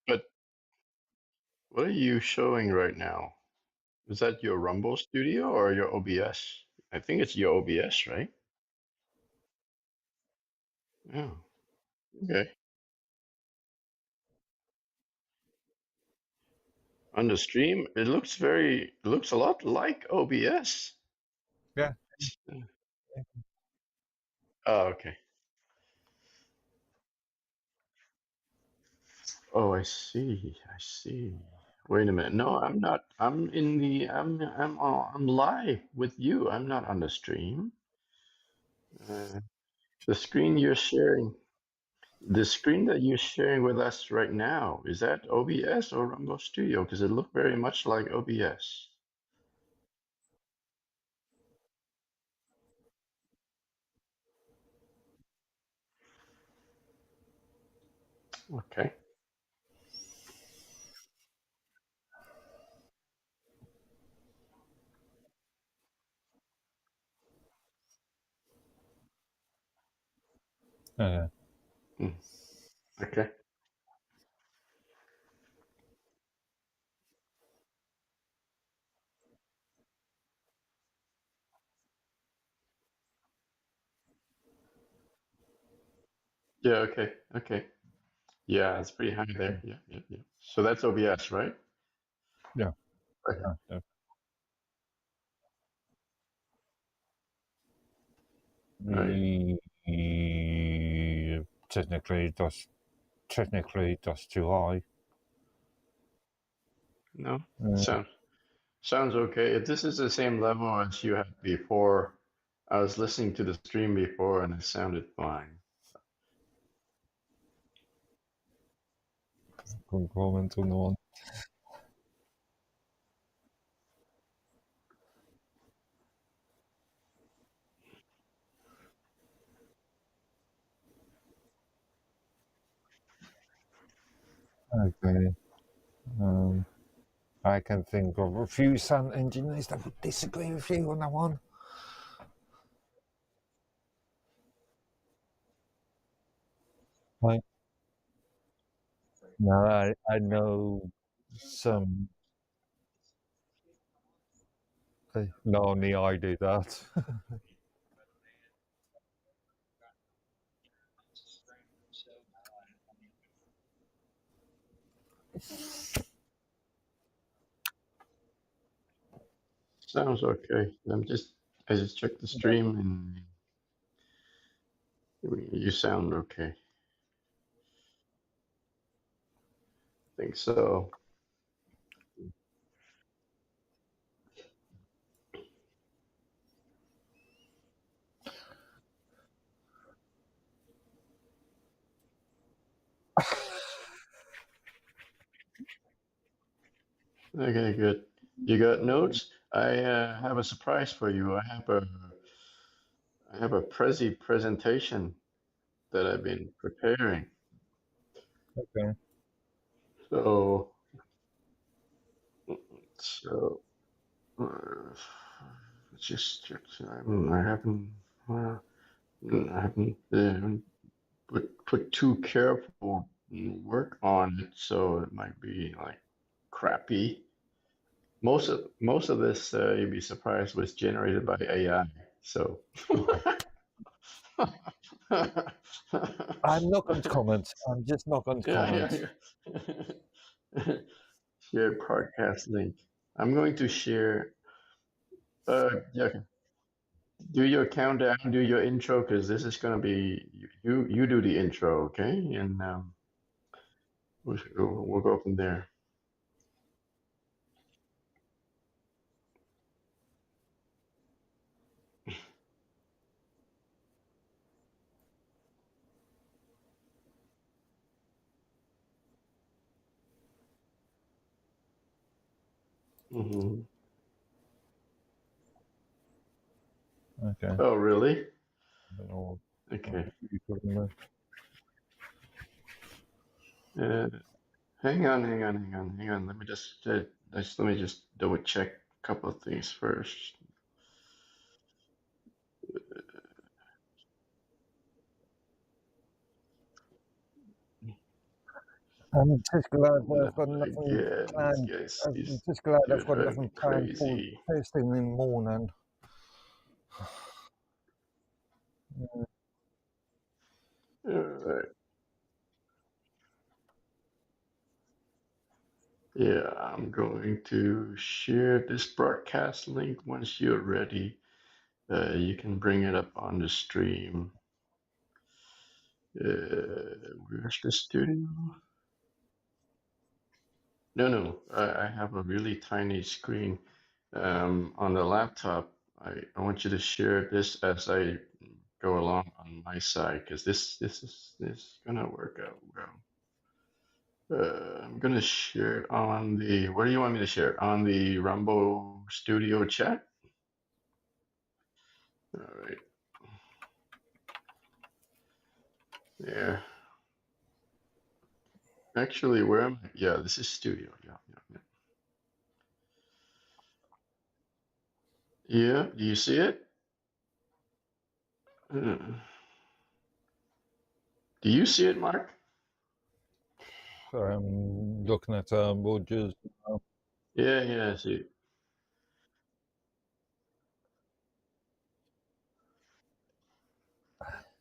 But what are you showing right now? Is that your Rumble Studio or your OBS? I think it's your OBS, right? Yeah. Okay. On the stream, it looks a lot like OBS. Yeah. Oh, okay. Oh, I see. I see. Wait a minute. No, I'm not. I'm live with you. I'm not on the stream. Uh, the screen you're sharing, the screen that you're sharing with us right now, is that OBS or Rumble Studio? Because it looked very much like OBS. Okay. Yeah. Hmm. Okay. Yeah. Okay. Okay. Yeah, it's pretty high there. Yeah. Yeah. Yeah. So that's OBS, right? Yeah. Okay. Yeah. Right. Technically, that's too high. No. Sounds okay. If this is the same level as you had before, I was listening to the stream before and it sounded fine. Couldn't comment on the one. Okay. I can think of a few sound engineers that would disagree with you on that one. Right. No, I know some. No, only I do that. Sounds okay. I just checked the stream and you sound okay. I think so. Okay, good. You got notes? I have a surprise for you. I have a Prezi presentation that I've been preparing. Okay. So, so uh, just I haven't put too careful work on it, so it might be like crappy. Most of this, you'd be surprised, was generated by AI. So. I'm not going to comment. I'm just not going to comment. Yeah. Share podcast link. I'm going to share. Yeah. Do your countdown. Do your intro, because this is gonna be you. You do the intro, okay? And we'll go from there. Hmm. Okay. Oh, really? I don't know Okay. what you're talking about. Hang on, hang on, hang on, hang on. Let me just double check a couple of things first. I'm just glad No, I've got nothing again, this planned. guy's I'm he's just glad gonna I've got drive nothing me planned for crazy. first thing in the morning. Alright. Yeah, I'm going to share this broadcast link once you're ready. You can bring it up on the stream. Where's the studio? No, I have a really tiny screen on the laptop. I want you to share this as I go along on my side because this is gonna work out well. I'm gonna share it on the. Where do you want me to share it? On the Rumble Studio chat? All right. Yeah. Actually, where am I? Yeah, this is Studio. Yeah. Yeah, do you see it? Uh, do you see it, Mark? Sorry, I'm looking at Rogers. Yeah, I see it.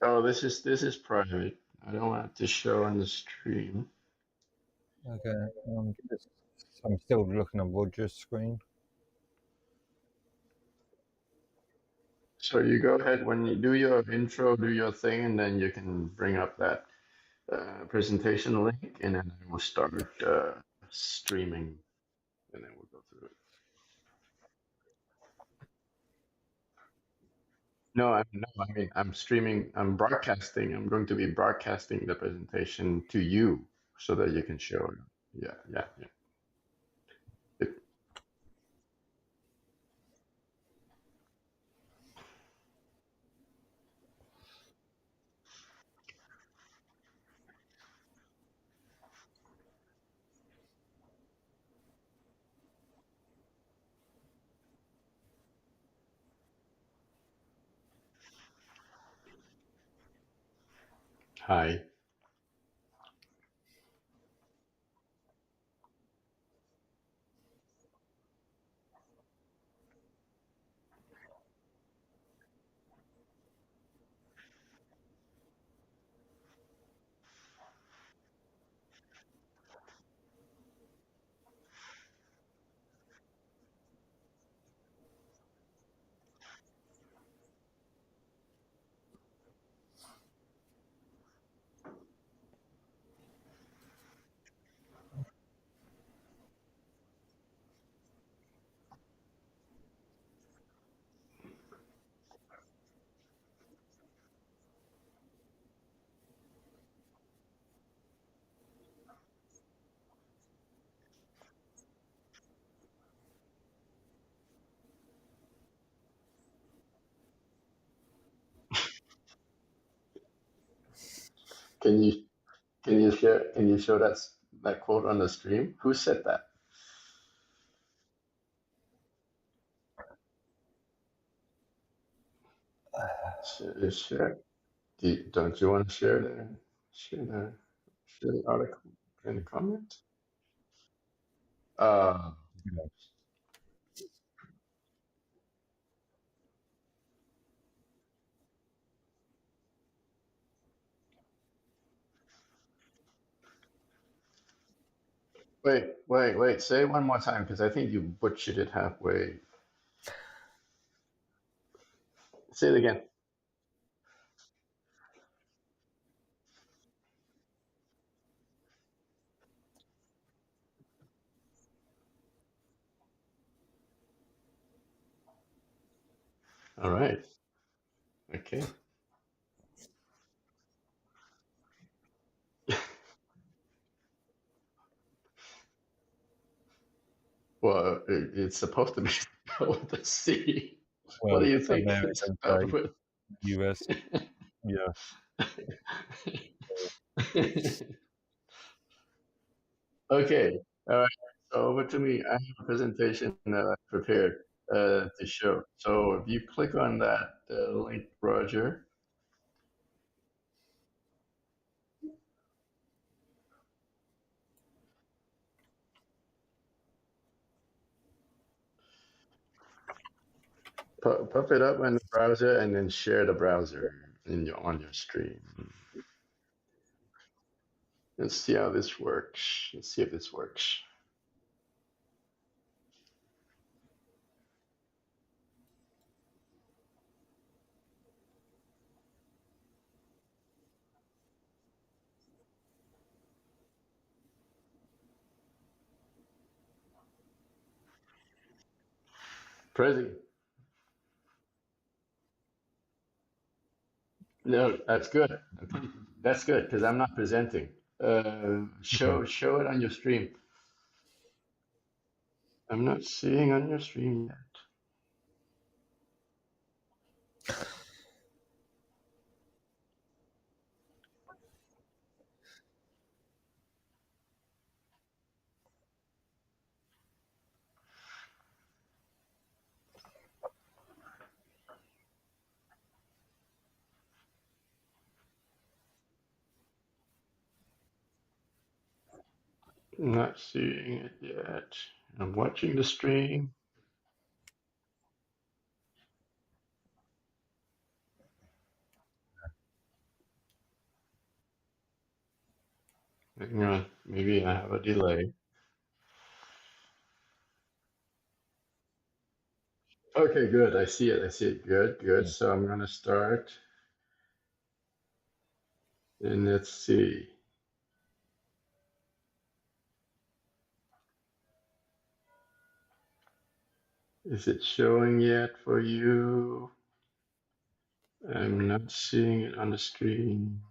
Oh, this is private. I don't want it to show on the stream. Okay, I'm still looking at Rogers' screen. So you go ahead when you do your intro, do your thing, and then you can bring up that presentation link, and then I will start streaming, and then we'll go through it. No, I mean I'm streaming. I'm broadcasting. I'm going to be broadcasting the presentation to you so that you can show it. Yeah. It, hi. Can you can you show that quote on the stream? Who said that? Share. Don't you want to share the article in the comments? Uh, wait. Say it one more time because I think you butchered it halfway. Say it again. All right. Okay. Well, it's supposed to be spelled with a C. Well, What do you think it's American spelled say with? US. Yeah. Okay, all right. So over to me. I have a presentation that I prepared to show. So if you click on that link, Roger, pop it up in the browser and then share the browser in your on your screen. Let's see how this works. Let's see if this works. Prezi. No, that's good. That's good because I'm not presenting. Show it on your stream. I'm not seeing on your stream yet. Not seeing it yet. I'm watching the stream. Hang on, maybe I have a delay. Okay, good. I see it. I see it. Good, good. So I'm gonna start. And let's see. Is it showing yet for you? I'm not seeing it on the screen.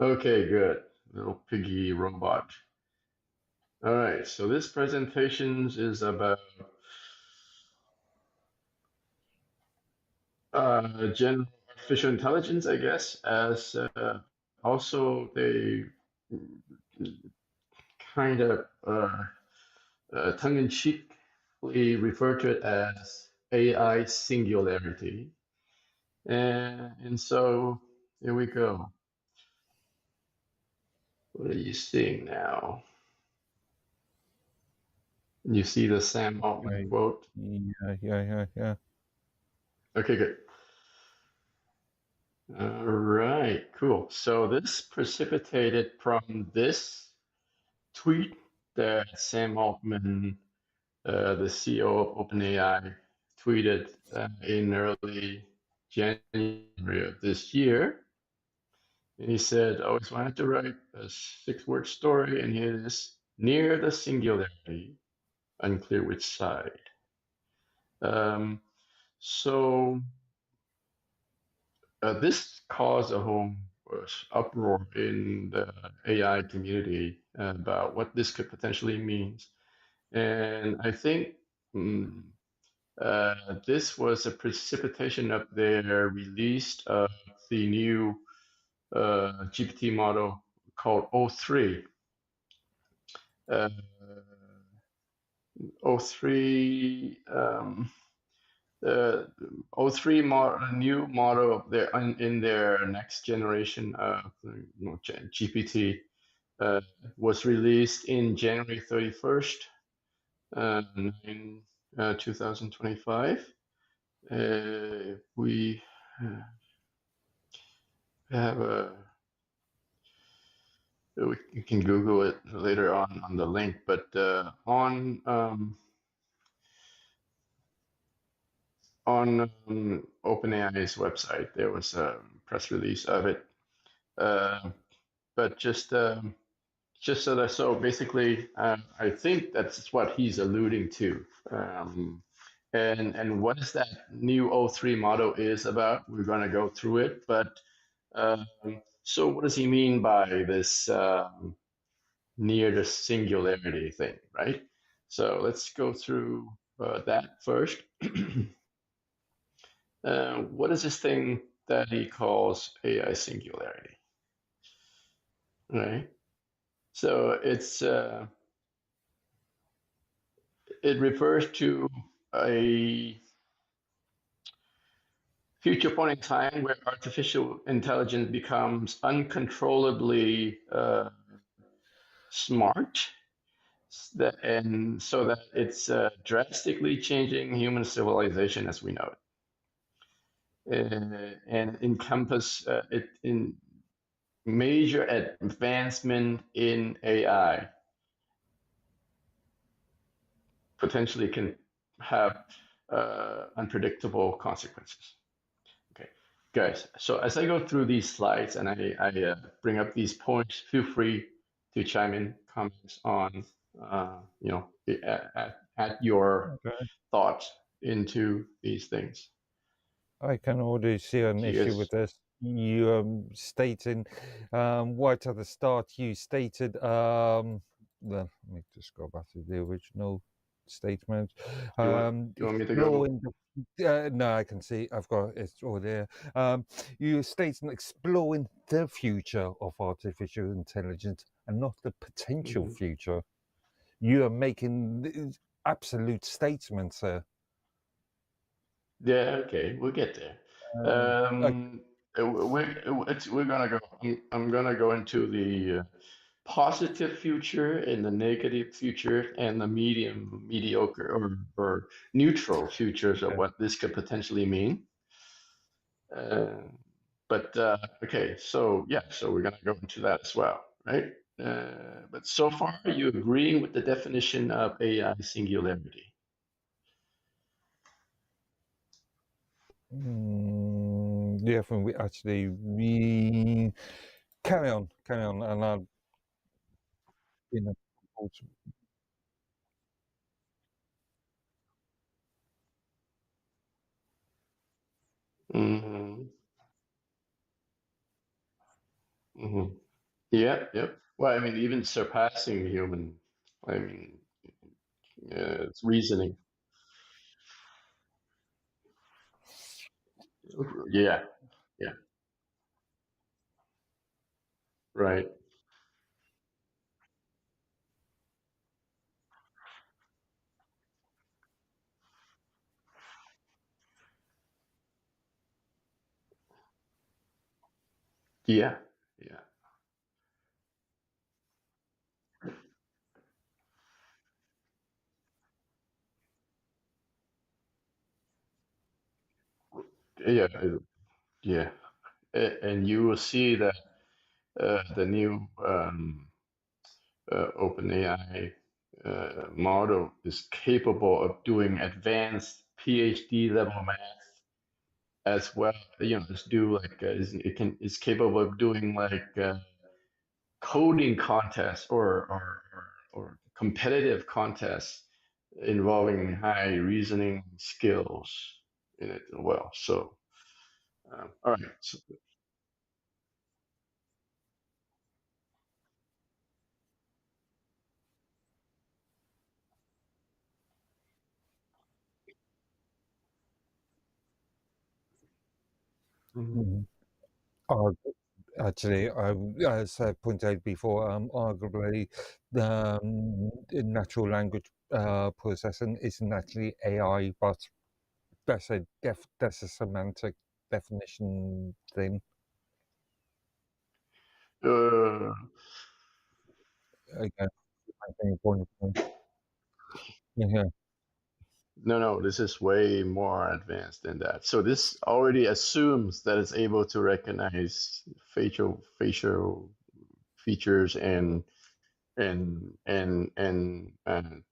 Okay, good. Little piggy robot. All right, so this presentation is about general artificial intelligence, I guess, as also they kind of tongue-in-cheekly refer to it as AI singularity. And so here we go. What are you seeing now? You see the Sam Altman quote? Yeah. Okay, good. All right, cool. So this precipitated from this tweet that Sam Altman, the CEO of OpenAI, tweeted in early January of this year. And he said, I always wanted to write a 6-word story, and here it is, near the singularity, unclear which side. So this caused a whole uproar in the AI community about what this could potentially mean. And I think this was a precipitation of their release of the new GPT model called O3. O3 the O3 new model of their in their next generation of GPT was released in January 31st, 2025. We have a we can Google it later on the link, but on OpenAI's website there was a press release of it. But just so basically, I think that's what he's alluding to. And what is that new O3 model is about? We're going to go through it. But so what does he mean by this near the singularity thing, right? So let's go through that first. What is this thing that he calls AI singularity? Right. So it refers to a future point in time where artificial intelligence becomes uncontrollably smart, and so that it's drastically changing human civilization as we know it, and encompass it in major advancement in AI potentially can have unpredictable consequences. Okay, guys. So as I go through these slides and I bring up these points, feel free to chime in comments on, add your thoughts into these things. I can already see an issue with this. You stating right at the start, you stated, let me just go back to the original statement. Do you want me to go? No, I can see. I've got it's all there. You stating exploring the future of artificial intelligence and not the potential future. You are making absolute statements there. Yeah, okay, we'll get there. We're gonna go. I'm gonna go into the positive future and the negative future and the mediocre or neutral futures of what this could potentially mean. Okay, so yeah, so we're gonna go into that as well, right? But so far, are you agreeing with the definition of AI singularity? Yeah, from we carry on, and I'll, you know, Mm-hmm. Mm-hmm. Yeah, yep. Well, I mean, even surpassing human, I mean, it's reasoning. Yeah, yeah, right. Yeah, yeah, yeah, yeah. And you will see that the new OpenAI model is capable of doing advanced PhD level math as well. You know, just do like it's capable of doing like coding contests or competitive contests involving high reasoning skills in it as well. So, all right. So, Actually, as I pointed out before, arguably, natural language processing isn't actually AI, but that's a semantic definition thing. Again, yeah. no, this is way more advanced than that. So this already assumes that it's able to recognize facial features and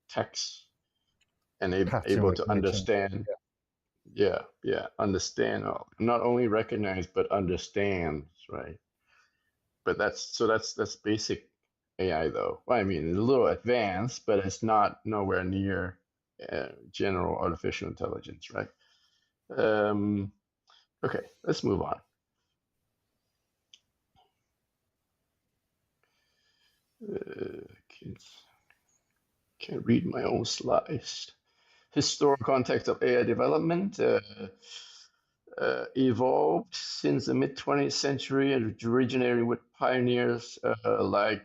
text and Pattern able to recognition. understand. Yeah, understand. Not only recognize but understands, right? But that's basic AI though. Well, I mean, it's a little advanced, but it's not nowhere near general artificial intelligence, right? Um, okay, let's move on. Kids. Can't read my own slides. Historical context of AI development evolved since the mid 20th century and originating with pioneers like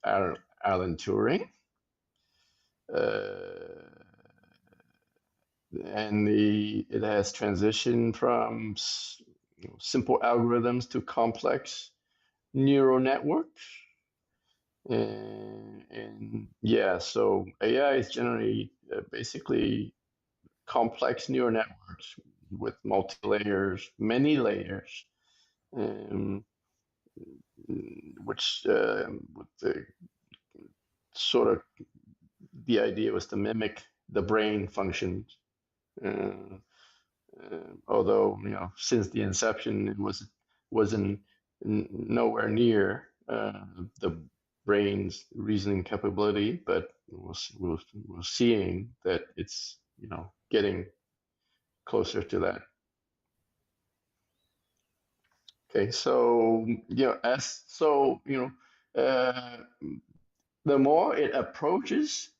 Alan Turing. And it has transitioned from simple algorithms to complex neural networks. And yeah, so AI is generally basically complex neural networks with multi-layers, many layers, which with the sort of the idea was to mimic the brain functions. Although since the inception, it wasn't nowhere near the brain's reasoning capability, but we're seeing that it's getting closer to that. Okay, so the more it approaches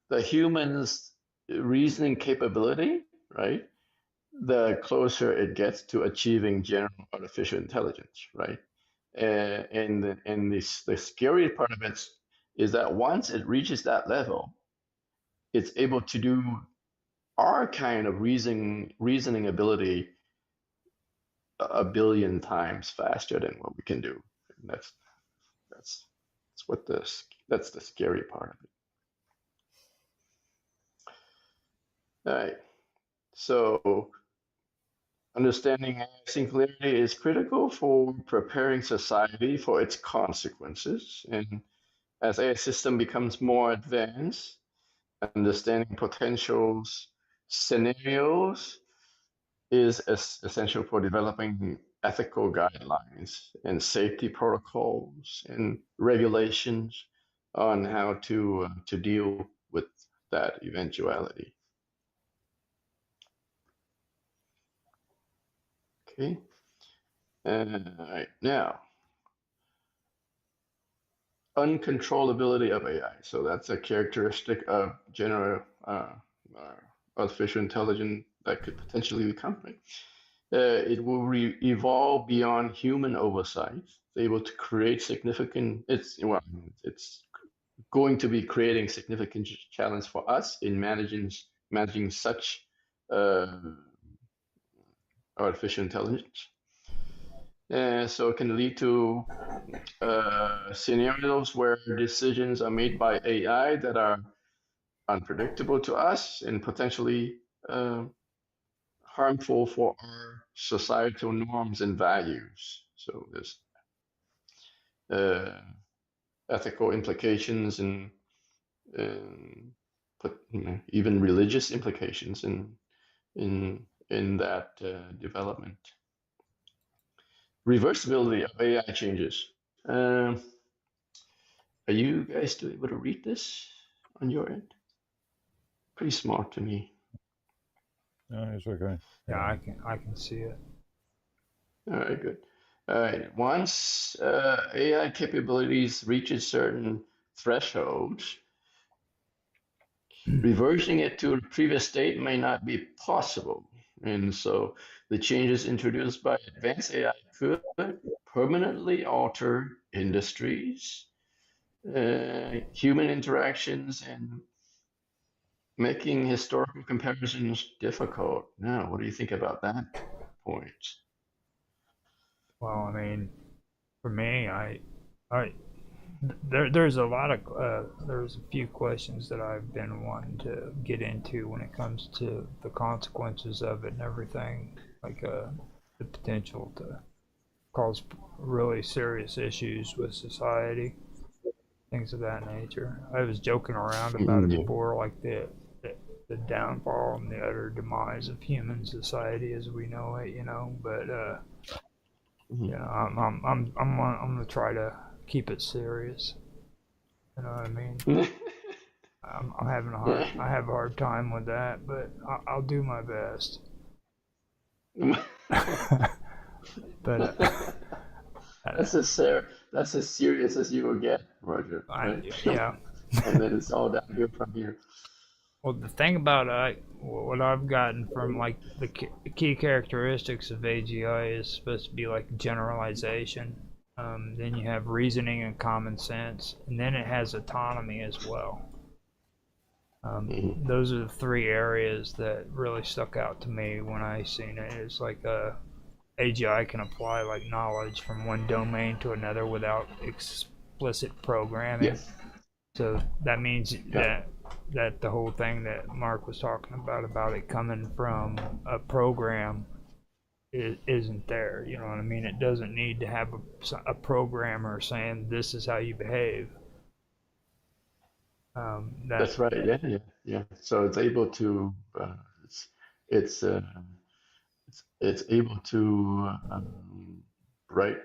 the human's reasoning capability, right, the closer it gets to achieving general artificial intelligence, right? And the scary part of it is that once it reaches that level, it's able to do our kind of reasoning ability a billion times faster than what we can do. And that's the scary part of it. All right. So understanding AI singularity is critical for preparing society for its consequences. And as AI system becomes more advanced, understanding potentials, scenarios is essential for developing ethical guidelines and safety protocols and regulations on how to deal with that eventuality. Okay. All right, now, uncontrollability of AI. So that's a characteristic of general artificial intelligence that could potentially become. Right? It will evolve beyond human oversight. It's able to create significant. It's going to be creating significant challenge for us in managing such artificial intelligence. So it can lead to scenarios where decisions are made by AI that are unpredictable to us and potentially harmful for our societal norms and values. So there's ethical implications and even religious implications in that development. Reversibility of AI changes. Are you guys still able to read this on your end? Pretty smart to me. No, it's okay. Yeah, I can see it. All right, good. All right, once AI capabilities reach a certain threshold, reversing it to a previous state may not be possible. And so the changes introduced by advanced AI could permanently alter industries, human interactions, and making historical comparisons difficult. Now, what do you think about that point? Well, I mean, for me, there's a few questions that I've been wanting to get into when it comes to the consequences of it and everything, like the potential to cause really serious issues with society, things of that nature. I was joking around about it before, like the downfall and the utter demise of human society as we know it, but I'm gonna try to keep it serious. You know what I mean? I'm having I have a hard time with that, but I'll do my best. But that's as serious as you will get, Roger. Right? Yeah. and then it's all downhill from here. Well, the thing about what I've gotten from like the key characteristics of AGI is supposed to be like generalization. Then you have reasoning and common sense, and then it has autonomy as well. Those are the three areas that really stuck out to me when I seen it. It's like AGI can apply like knowledge from one domain to another without explicit programming. Yes. So that means that the whole thing that Mark was talking about it coming from a program isn't there. You know what I mean? It doesn't need to have a programmer saying this is how you behave. That's right. Yeah. So it's able to it's it's uh, it's able to write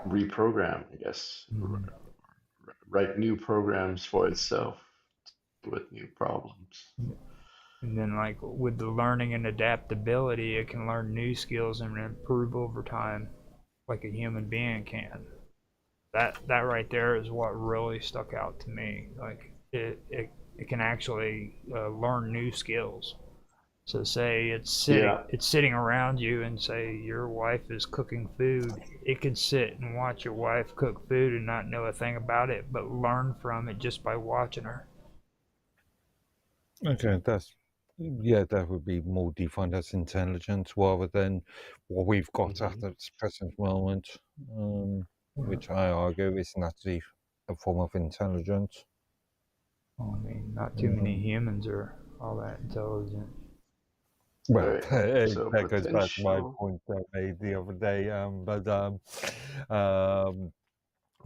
reprogram, I guess, write new programs for itself with new problems. And then, like with the learning and adaptability, it can learn new skills and improve over time, like a human being can. That right there is what really stuck out to me. Like it can actually learn new skills. So say it's sitting around you, and say your wife is cooking food. It can sit and watch your wife cook food and not know a thing about it, but learn from it just by watching her. Okay, that would be more defined as intelligence rather than what we've got at this present moment, which I argue is naturally a form of intelligence. Well, I mean, not too many humans are all that intelligent. Well, Right. So that goes back to my potential. point that I made the other day.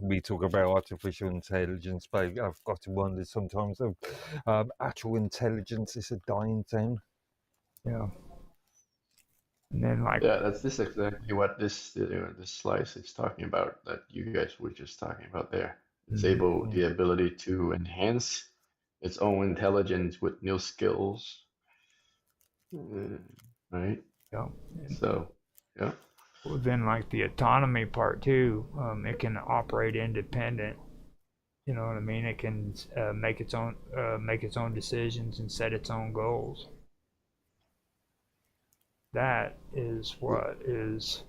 We talk about artificial intelligence, but I've got to wonder sometimes if actual intelligence is a dying thing. Yeah. And then like This exactly what this slice is talking about that you guys were just talking about there. It's the ability to enhance its own intelligence with new skills. Right? Yeah. So, yeah. Well, then like the autonomy part too, it can operate independent. You know what I mean? It can make its own decisions and set its own goals. That is what is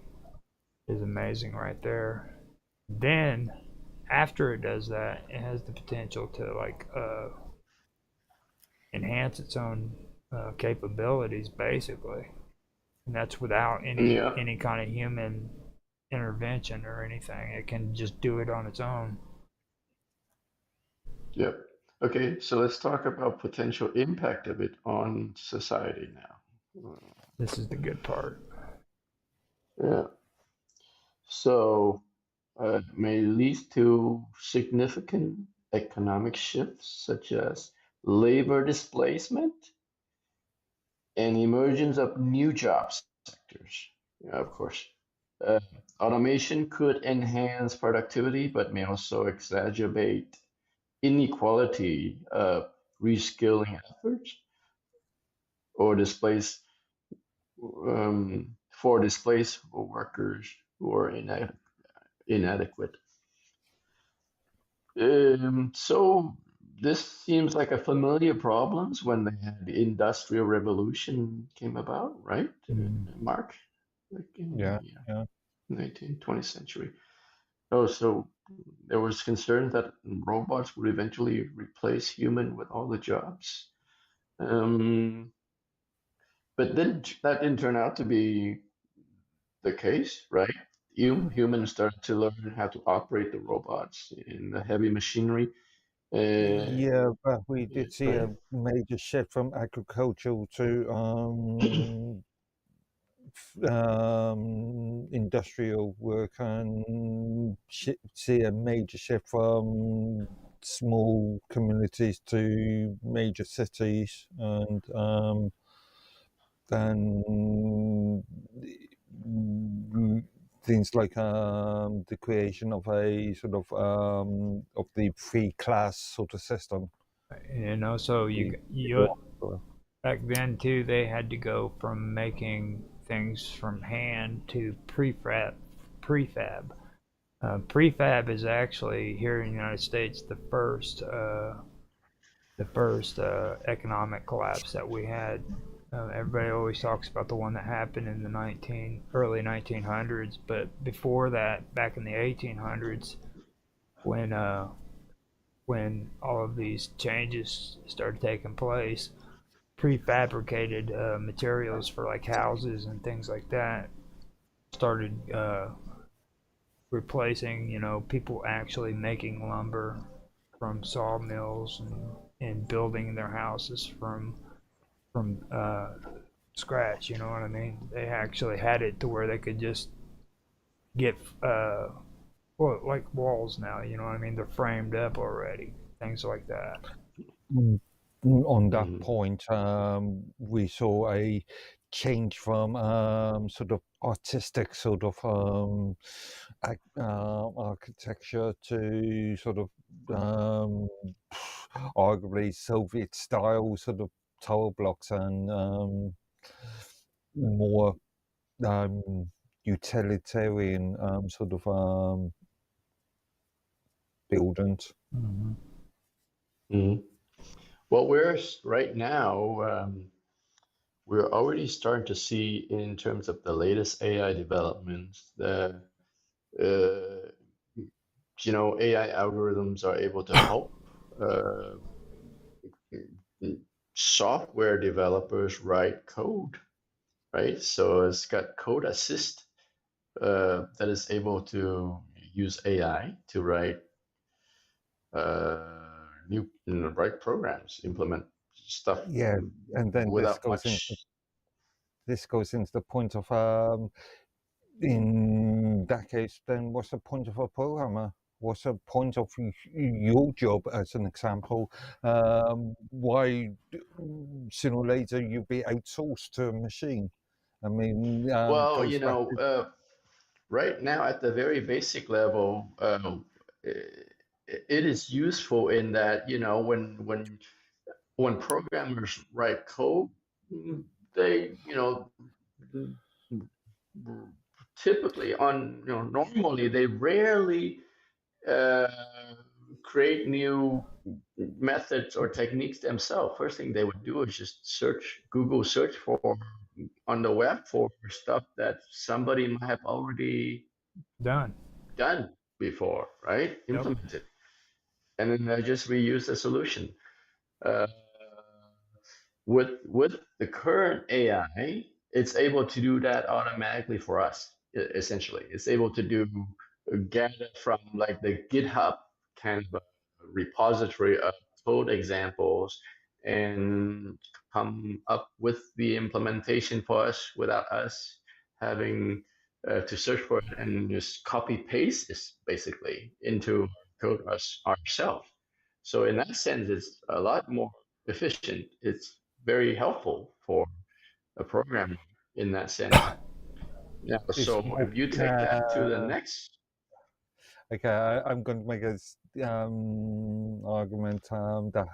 amazing right there. Then after it does that, it has the potential to like enhance its own capabilities basically, and that's without any kind of human intervention or anything. It can just do it on its own. Yep. Okay, so let's talk about potential impact of it on society now. This is the good part. Yeah. So, may lead to significant economic shifts such as labor displacement and emergence of new job sectors. Yeah, of course. Uh, Automation could enhance productivity, but may also exacerbate inequality of reskilling efforts or displace for displaced workers who are inadequate. So this seems like a familiar problems when the Industrial Revolution came about, right, Mark? Like in Yeah. 19th, 20th century. Oh, so there was concern that robots would eventually replace human with all the jobs. But then that didn't turn out to be the case, right? Humans started to learn how to operate the robots in the heavy machinery. Yeah, but we did see Right? a major shift from agricultural to industrial work, and see a major shift from small communities to major cities, and then things like the creation of a sort of the free class sort of system. You know, so you back then too, they had to go from making things from hand to prefab. Prefab is actually here in the United States the first economic collapse that we had. Everybody always talks about the one that happened in the early 1900s, but before that, back in the 1800s, when when all of these changes started taking place, prefabricated materials for like houses and things like that started replacing, people actually making lumber from sawmills and building their houses from scratch. You know what I mean? They actually had it to where they could just get well, like walls now. You know what I mean? They're framed up already. Things like that. On that Mhm. point, we saw a change from sort of artistic sort of architecture to sort of arguably Soviet style sort of tower blocks and more utilitarian sort of buildings. Mm-hmm. Mhm. Well, right now, we're already starting to see in terms of the latest AI developments, uh, AI algorithms are able to help uh, software developers write code, right? So it's got code assist that is able to use AI to write write programs, implement stuff Yeah, and then without much. this goes into the point of in that case, then what's the point of a programmer? What's the point of your job, as an example? Why sooner or later you'll be outsourced to a machine? I mean, Well, goes back to right now at the very basic level, it is useful in that, when programmers write code, they, typically normally they rarely uh, create new methods or techniques themselves. First thing they would do is just Google search for on the web for stuff that somebody might have already Done. done before, right? Yep. Implemented, and then I just reuse the solution. Uh, with the current AI, it's able to do that automatically for us. Essentially, it's able to do gather from like the GitHub kind of a repository of code examples and come up with the implementation for us without us having to search for it and just copy paste this basically into code ourselves. So in that sense, it's a lot more efficient. It's very helpful for a programmer in that sense. Yeah. it's So more, if you take that to the next, okay, I'm going to make a argument that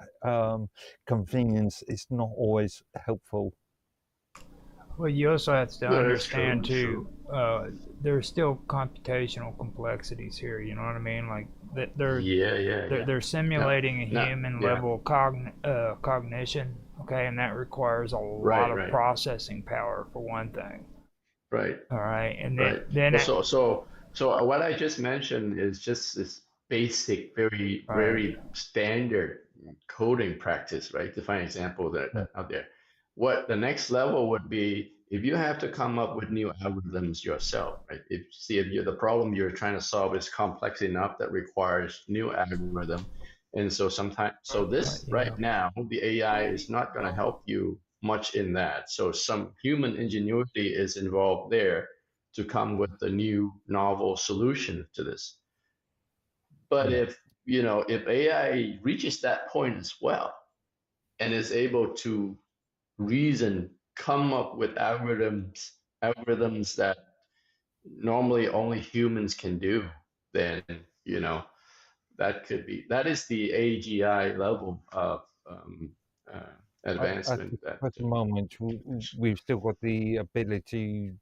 convenience is not always helpful. Well, you also have to that's understand true. too. There's still computational complexities here. You know what I mean? Like Yeah. they're simulating a No, human yeah. level cognition. Okay, and that requires a lot of Right. processing power for one thing. Right. All right, and Right. then Well, so what I just mentioned is just this basic, very, right. very standard coding practice, right? To find example that out there. What the next level would be if you have to come up with new algorithms yourself, right? If the problem you're trying to solve is complex enough that requires new algorithm, and so this Yeah. right now, the AI is not going to help you much in that. So some human ingenuity is involved there to come with a new novel solution to this. But if AI reaches that point as well and is able to reason, come up with algorithms that normally only humans can do, then that is the AGI level of At advancement the that present moment, we've still got the ability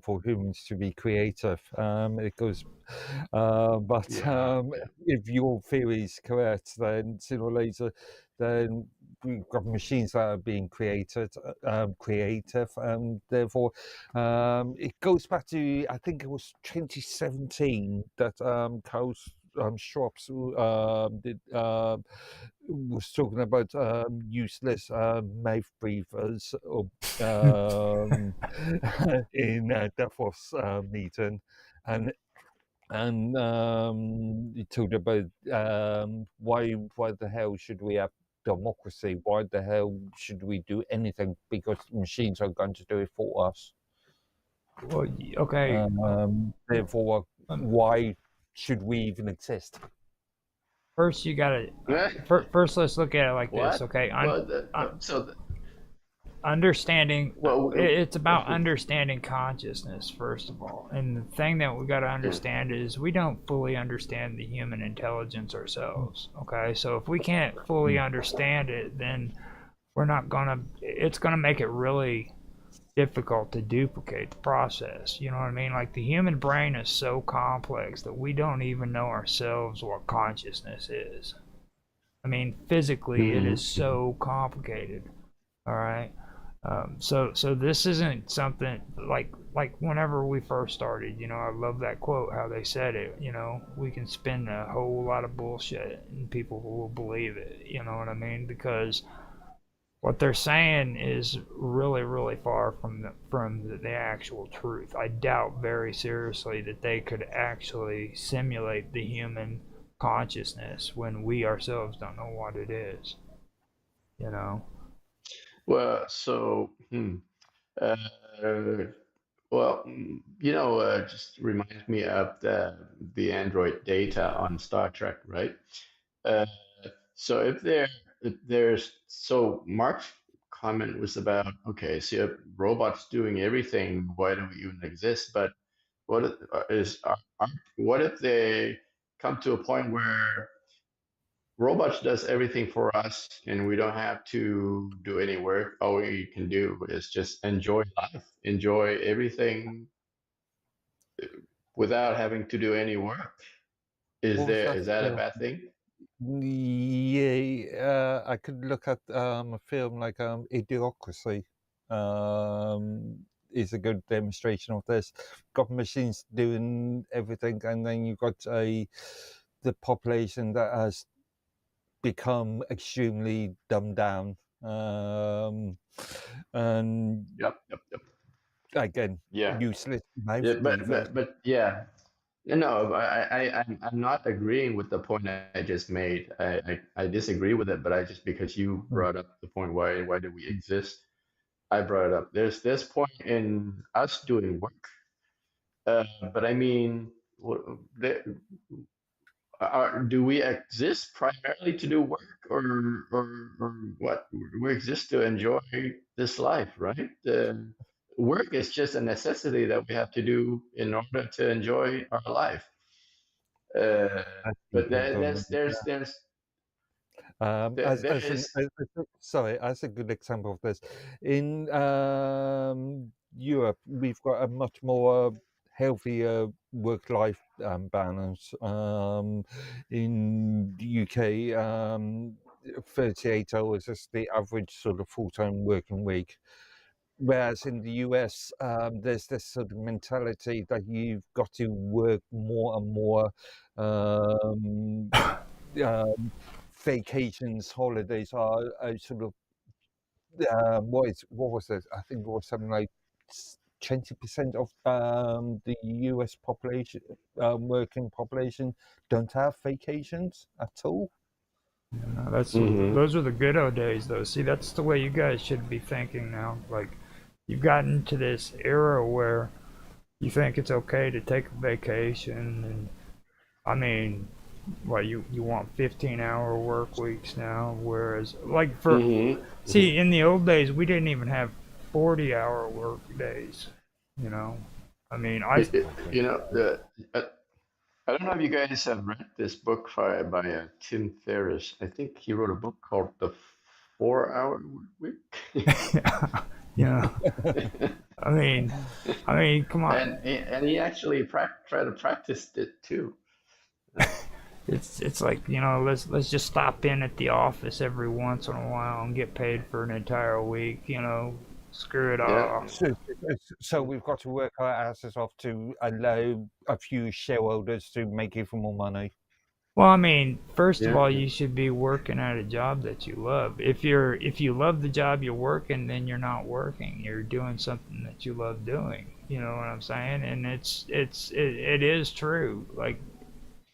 for humans to be creative. It goes, but Yeah. if your theory is correct, then sooner or later, then we've got machines that are being created, creative, and therefore, it goes back to, I think it was 2017 that Carl Schrops did. Was talking about useless mouth breathers or, in Davos meeting, and he talked about why the hell should we have democracy? Why the hell should we do anything? Because machines are going to do it for us. Well, okay. Therefore, why should we even exist? First, you gotta. First, let's look at it like this, okay? Understanding. It's about understanding consciousness, first of all. And the thing that we got to understand is we don't fully understand the human intelligence ourselves, okay? So if we can't fully understand it, then we're not gonna. It's gonna make it really difficult to duplicate the process. You know what I mean? Like the human brain is so complex that we don't even know ourselves what consciousness is. I mean, physically, it is so complicated. All right. So this isn't something like whenever we first started. You know, I love that quote how they said it. You know, we can spin a whole lot of bullshit and people will believe it. You know what I mean? Because what they're saying is really, really far from the actual truth. I doubt very seriously that they could actually simulate the human consciousness when we ourselves don't know what it is. You know. Well, so, uh, just reminds me of the android data on Star Trek, right? Uh, so so Mark's comment was about, okay, so you have robots doing everything, why do we even exist? But what if they come to a point where robots does everything for us and we don't have to do any work? All we can do is just enjoy life, enjoy everything without having to do any work. What was that Is that a film? bad thing? Yeah, I could look at a film like Idiocracy. Is a good demonstration of this. Got machines doing everything, and then you've got the population that has become extremely dumbed down. And Yep. again, Yeah. useless mouth Yeah, breathers. but yeah. No, I'm not agreeing with the point I just made. I disagree with it, but I just because you brought up the point, why do we exist? I brought it up. There's this point in us doing work, but I mean, do we exist primarily to do work, or what? We exist to enjoy this life, right? Work is just a necessity that we have to do in order to enjoy our life. I see But where you're going with it. there is. Sorry, as a good example of this, in Europe, we've got a much more healthier work-life balance. In the UK, 38 hours is the average sort of full-time working week. Whereas in the US, there's this sort of mentality that you've got to work more and more. Vacations, holidays are sort of what was it? I think it was something like 20% of the US population, working population, don't have vacations at all. No, those are the good old days, though. See, that's the way you guys should be thinking now. Like, you've gotten to this era where you think it's okay to take a vacation, and I mean, what you want 15-hour work weeks now, whereas like see, in the old days we didn't even have 40-hour work days. You know, I mean, You know, I don't know if you guys have read this book by Tim Ferriss. I think he wrote a book called The 4 Hour Week. You know, I mean, come on. and he actually tried to practice it too. It's like, let's just stop in at the office every once in a while and get paid for an entire week. Screw it Yeah. all. So we've got to work our asses off to allow a few shareholders to make even more money. Well, I mean, first of Yeah. all, you should be working at a job that you love. If you love the job you're working, then you're not working. You're doing something that you love doing. You know what I'm saying? And it is true. Like,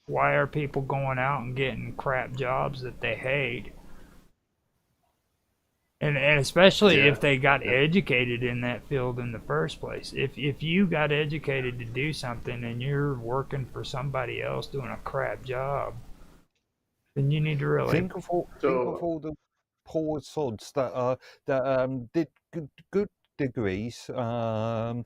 why are people going out and getting crap jobs that they hate? And especially Yeah. if they got educated in that field in the first place. If you got educated to do something and you're working for somebody else doing a crap job, then you need to really Think of all the poor sods that did good degrees and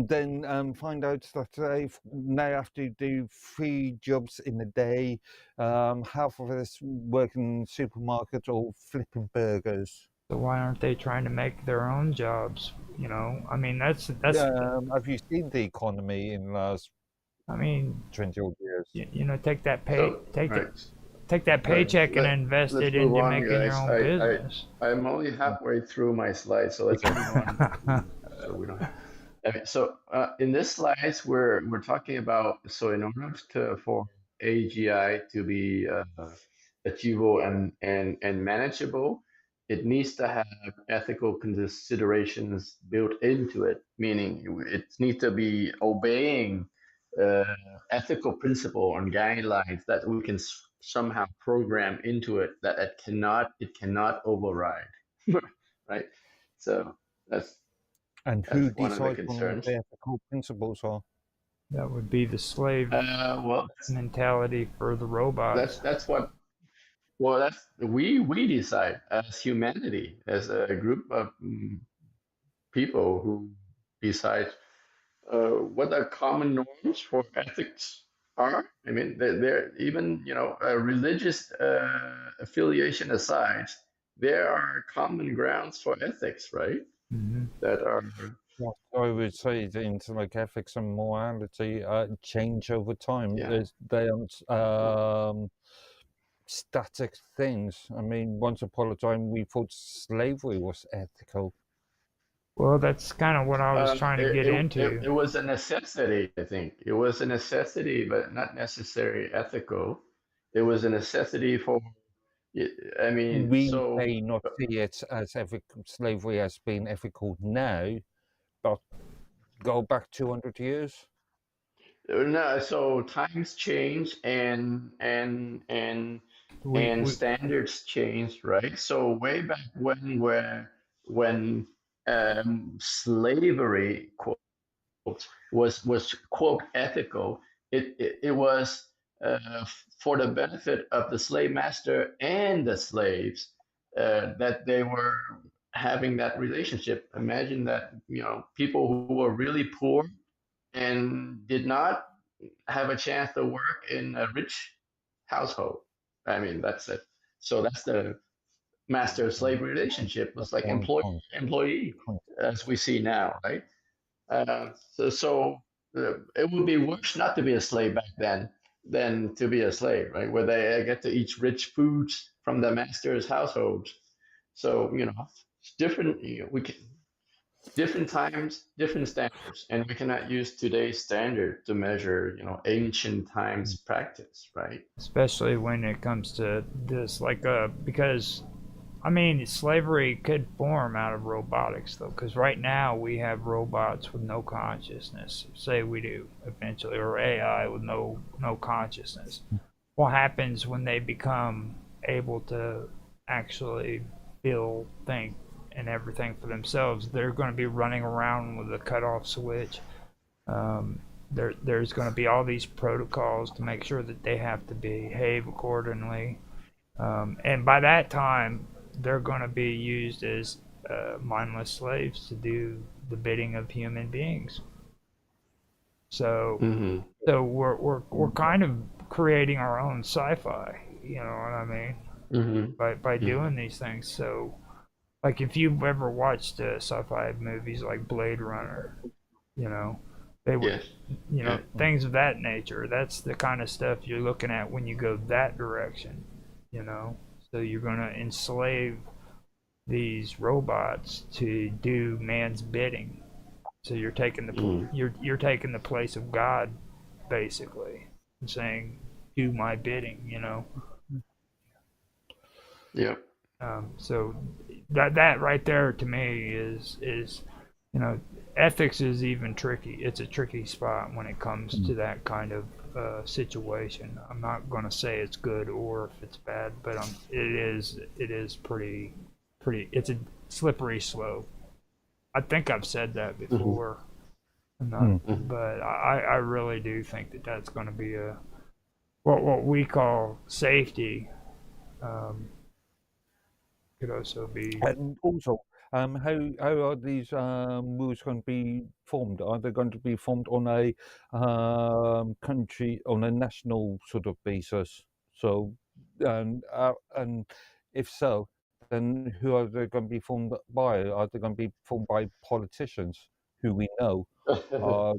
then find out that they now have to do 3 jobs in a day. Half of us working in supermarkets or flipping burgers. So why aren't they trying to make their own jobs? I mean, that's Have you seen the economy in the last I mean, 20 odd years? take that Right. take that paycheck and invest let's it move into on, making guys. your own business. I'm only halfway through my slides, so let's move on. So we don't. Okay, so in this slides, we're talking about, so in order for AGI to be achievable and manageable, it needs to have ethical considerations built into it, meaning it needs to be obeying uh, ethical principle and guidelines that we can somehow program into it that it cannot override, right? So that's And who one of the decides on what concerns. the ethical principles are? That would be the slave Well, mentality for the robots. that's what. Well, that's we decide as humanity, as a group of people who decide what the common norms for ethics are. I mean, they're even religious affiliation aside, there are common grounds for ethics, right? Mm-hmm. That are. Yes, I would say the into like ethics and morality change over time. Yeah. They aren't static things. I mean, once upon a time, we thought slavery was ethical. Well, that's kind of what I was trying to get into. It was a necessity, I think. It was a necessity, but not necessarily ethical. It was a necessity for, I mean, We so. may not see it as slavery has been ethical now, but go back 200 years. No, so times change and standards changed, right? So way back when slavery quote was quote ethical, it was for the benefit of the slave master and the slaves that they were having that relationship. Imagine that people who were really poor and did not have a chance to work in a rich household. I mean, that's it. So that's the master slave relationship. It's like employee, as we see now, right? It would be worse not to be a slave back then than to be a slave, right? Where they get to eat rich foods from the master's household. So it's different. We can different times, different standards, and we cannot use today's standard to measure, ancient times practice, right? Especially when it comes to this, because I mean, slavery could form out of robotics, though, because right now we have robots with no consciousness. Say we do eventually, or AI with no consciousness. What happens when they become able to actually feel, think, and everything for themselves? They're going to be running around with a cutoff switch. There's going to be all these protocols to make sure that they have to behave accordingly. And by that time, they're going to be used as mindless slaves to do the bidding of human beings. So, so we're kind of creating our own sci-fi. You know what I mean? By doing these things. So, like if you've ever watched sci-fi movies like Blade Runner, they would, Yes. Yeah. things of that nature. That's the kind of stuff you're looking at when you go that direction, you know. So you're gonna enslave these robots to do man's bidding. So you're taking Mm. you're taking the place of God, basically, and saying, "Do my bidding," Yeah. So that right there to me is ethics is even tricky. It's a tricky spot when it comes to that kind of situation. I'm not going to say it's good or if it's bad, but it is pretty. It's a slippery slope. I think I've said that before, but I really do think that that's going to be a what we call safety. Um, could also be And also, how are these rules going to be formed? Are they going to be formed on a on a national sort of basis? So, and if so, then who are they going to be formed by? Are they going to be formed by politicians who we know are Or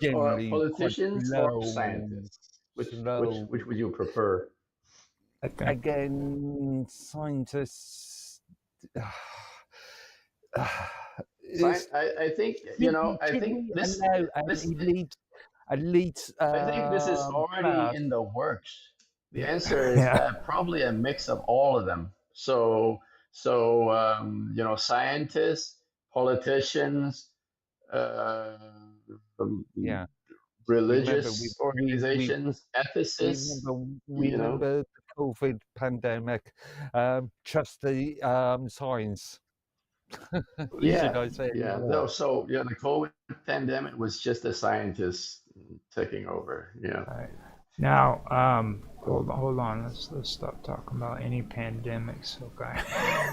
generally quite politicians or scientists? slow? Which would you prefer? I think Again, scientists. Science. Is I think I should think we this allow an this elite I think this is already class? in the works. The yeah, answer is yeah, probably a mix of all of them. So scientists, politicians, uh, um, Yeah, remember religious organizations, we ethicists. remember we You know, remember the COVID pandemic. Trust the science. Should yeah, I say any yeah. more? Though, so yeah, the COVID pandemic was just the scientists taking over. Yeah, all right. Now, hold on. Let's stop talking about any pandemics, okay?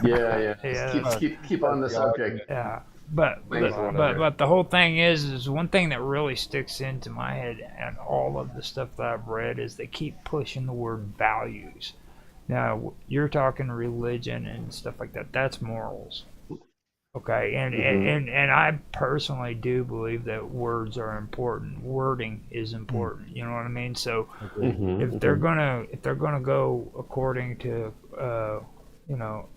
yeah, yeah. Just Yeah, keep That's on the the subject. argument. yeah. But Things but or but whatever. but the whole thing is one thing that really sticks into my head and all of the stuff that I've read is they keep pushing the word values. Now, you're talking religion and stuff like that. That's morals. Okay, and, and Hmm. and and I personally do believe that words are important. Wording is important. You know what I mean? So Agreed. Hmm. if they're gonna go according to you know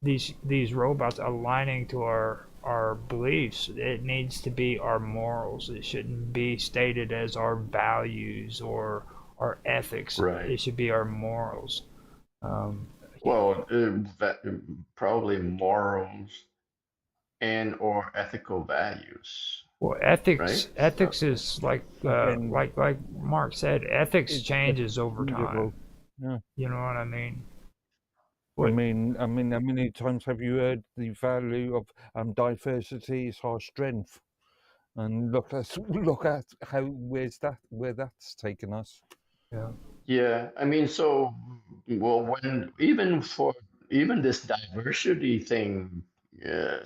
these robots aligning to our beliefs, it needs to be our morals. It shouldn't be stated as our values or our ethics. Right. It should be our morals. Um, Well, probably morals and or ethical values, Well, right? So, ethics is like Again, like Mark said, ethics it's changes over changeable. time. Yeah. You know what I mean? I What? mean, how many times have you heard the value of diversity is our strength? And look at how where that's taken us. Yeah. yeah, I mean, so well, when even this diversity thing, uh,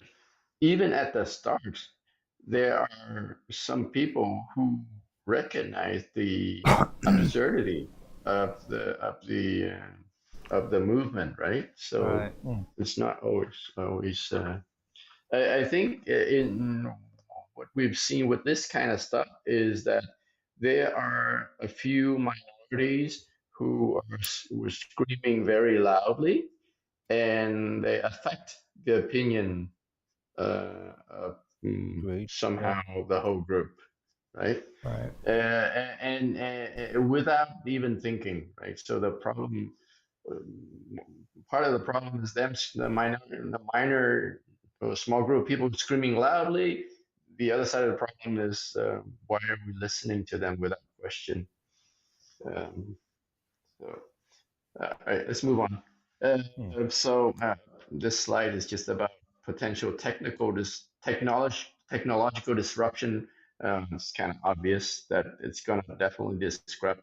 even at the start, there are some people who recognize the absurdity of the movement, right? So Right. Mm, it's not always. I think in what we've seen with this kind of stuff is that there are a few minorities who are screaming very loudly, and they affect the opinion of agreed. Yeah. somehow the whole group, right? Right. And without even thinking, right? So the problem, um, part of the problem is the minor, small group of people screaming loudly. The other side of the problem is why are we listening to them without question? Um, so, all right, let's move on. Mm, So this slide is just about potential technological disruption. It's kind of obvious that it's going to definitely disrupt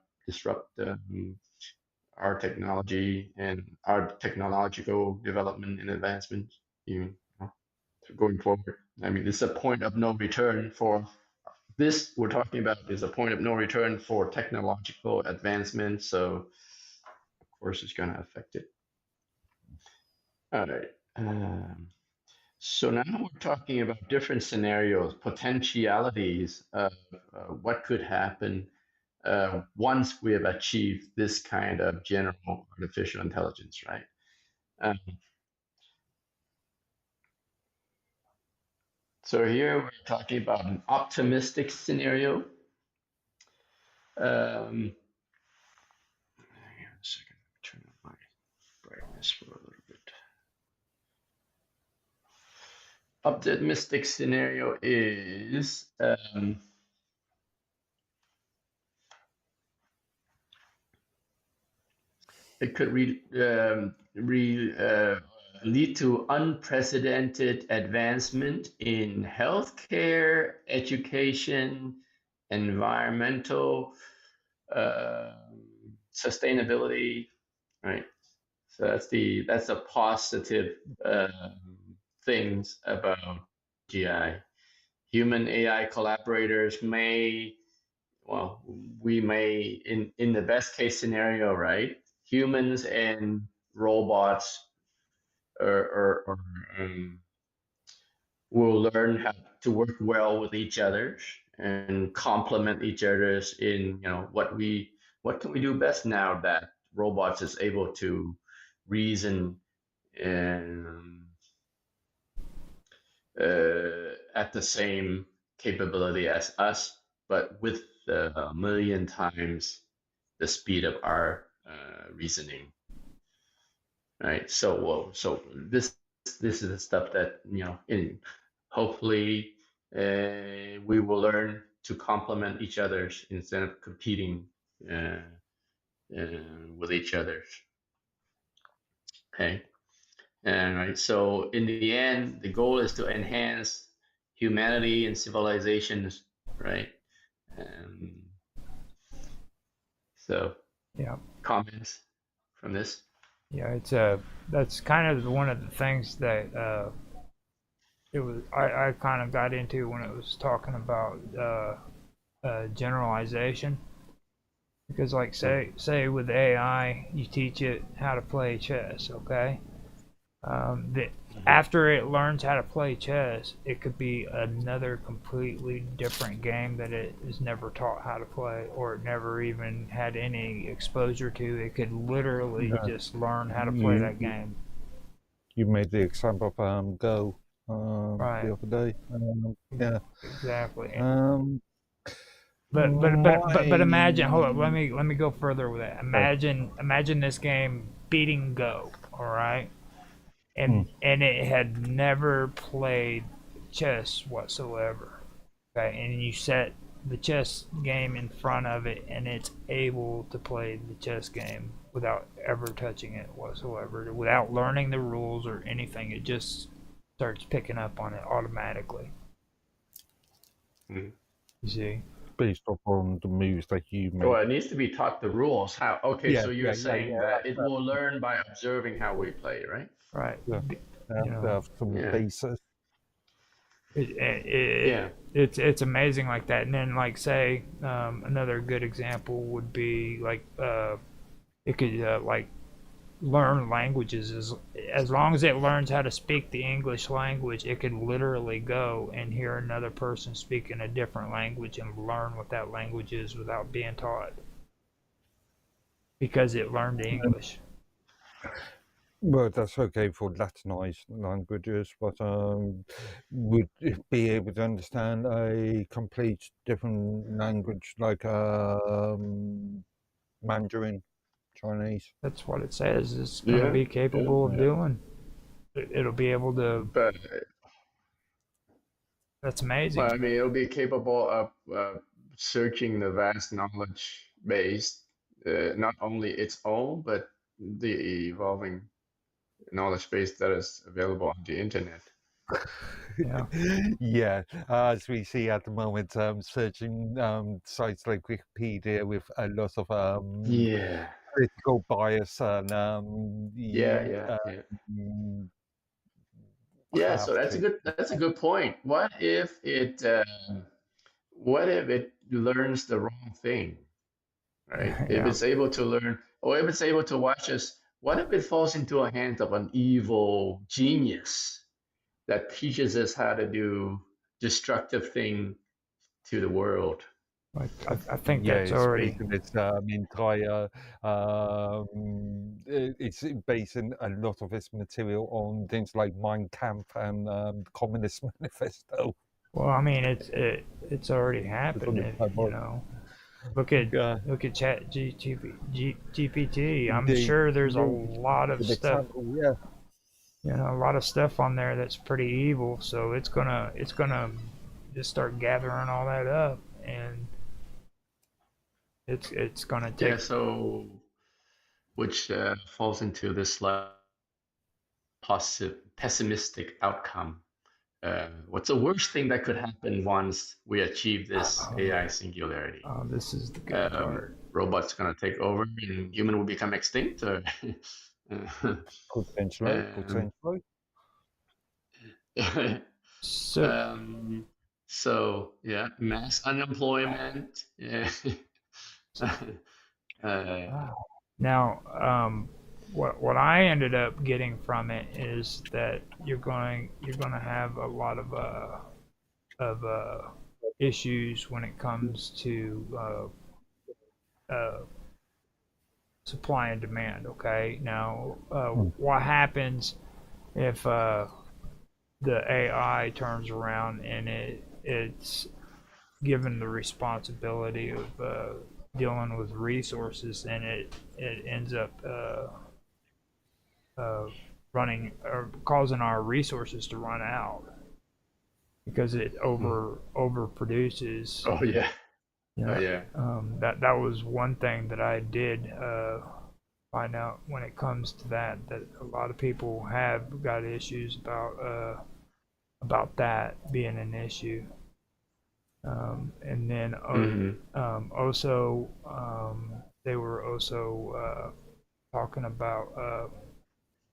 our technology and our technological development and advancement, even going forward. I mean, it's a point of no return for this we're talking about is a point of no return for technological advancement. So of course it's going to affect it. All right. So now we're talking about different scenarios, potentialities of what could happen once we have achieved this kind of general artificial intelligence, right? Um, so here we're talking about an optimistic scenario. Hang on a second, turn on my brightness for a little bit. Optimistic scenario is it could lead to unprecedented advancement in healthcare, education, environmental sustainability, right? So that's the positive things about GI. Human AI collaborators may, well, we may in the best case scenario, right? Humans and robots will learn how to work well with each other and complement each other's in what can we do best now that robots is able to reason and at the same capability as us, but with a million times the speed of our reasoning, right? So this is the stuff that hopefully we will learn to complement each other's instead of competing uh, with each other. Okay, and right. So in the end, the goal is to enhance humanity and civilizations, right? Um, so Yeah. comments from this? Yeah, that's kind of one of the things that I kind of got into when it was talking about generalization, because like say with AI you teach it how to play chess, okay? After it learns how to play chess, it could be another completely different game that it is never taught how to play or it never even had any exposure to. It could literally just learn how to play that game. You made the example of Go Right. the other day. Yeah. Exactly. But But imagine. Hold on. Let me go further with that. Imagine this game beating Go. All right. And it had never played chess whatsoever. Okay, and you set the chess game in front of it, and it's able to play the chess game without ever touching it whatsoever, without learning the rules or anything. It just starts picking up on it automatically. You see? Based upon the moves that you make. Well, it needs to be taught the rules. How? Okay, so you're saying that it will learn by observing how we play, right? Right. Have some basis. It's amazing like that. And then like say another good example would be like it could like learn languages as long as it learns how to speak the English language, it could literally go and hear another person speaking a different language and learn what that language is without being taught because it learned English. Well, that's okay for Latinized languages, but would it be able to understand a complete different language like Mandarin, Chinese? That's what it says. It's going to be capable of doing. It'll be able to. But that's amazing. Well, I mean, it'll be capable of searching the vast knowledge base, not only its own, but the evolving knowledge base that is available on the internet. Yeah, as we see at the moment, searching sites like Wikipedia with a lot of political bias and so that's a good point. What if it learns the wrong thing, right? If it's able to learn, or if it's able to watch us, what if it falls into the hands of an evil genius that teaches us how to do destructive thing to the world. I think Yeah, that's it's already. based on its entire. It's basing a lot of its material on things like Mein Kampf and Communist Manifesto. Well, I mean, it's already happened. You know, look at Chat GPT. I'm sure there's a lot of stuff. Example, yeah. You know, a lot of stuff on there that's pretty evil. So it's gonna just start gathering all that up, and it's gonna take. Yeah, so which falls into this like pessimistic outcome. What's the worst thing that could happen once we achieve this AI singularity? This is the good part. Robots gonna take over and human will become extinct, or potentially. So yeah, mass unemployment. Yeah. Now, what I ended up getting from it is that you're going to have a lot of issues when it comes to supply and demand. Okay, now what happens if the AI turns around and it's given the responsibility of dealing with resources, and it ends up running or causing our resources to run out because it overproduces. Oh yeah. You know, Oh yeah. That was one thing that I did find out when it comes to that a lot of people have got issues about that being an issue. And then also they were also talking about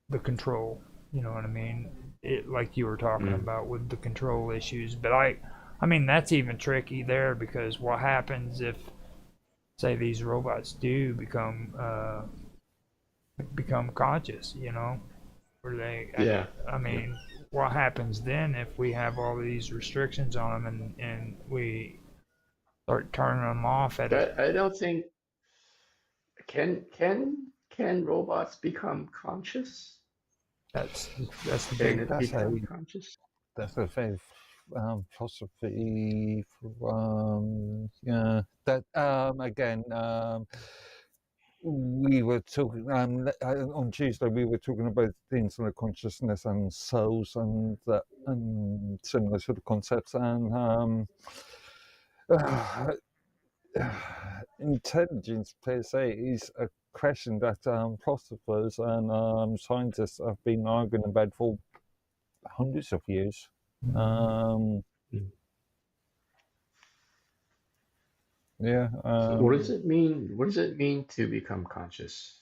the control. You know what I mean? It, like you were talking about with the control issues. But I mean that's even tricky there, because what happens if, say, these robots do become conscious? You know, where they? Yeah. I mean, what happens then if we have all these restrictions on them and we start turning them off at it? I don't think can robots become conscious? That's the Can big. it become conscious? That's a very philosophy. Yeah, that again. We were talking on Tuesday. We were talking about things like consciousness and souls and that and similar sort of concepts, and intelligence per se is a question that philosophers and scientists have been arguing about for hundreds of years. Yeah. So what does it mean? What does it mean to become conscious?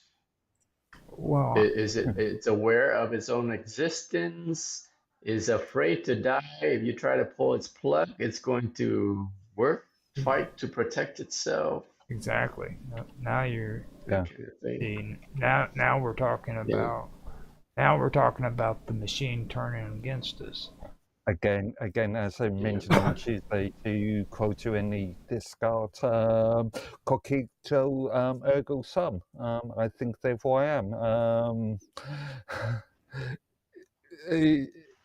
Well, is it it's aware of its own existence? Is afraid to die? If you try to pull its plug, it's going to fight to protect itself. Exactly. Now you're thing. now we're talking about now we're talking about the machine turning against us. Again, as I mentioned on Tuesday, to quote you in the Descartes, cogito ergo sum. I think therefore I am.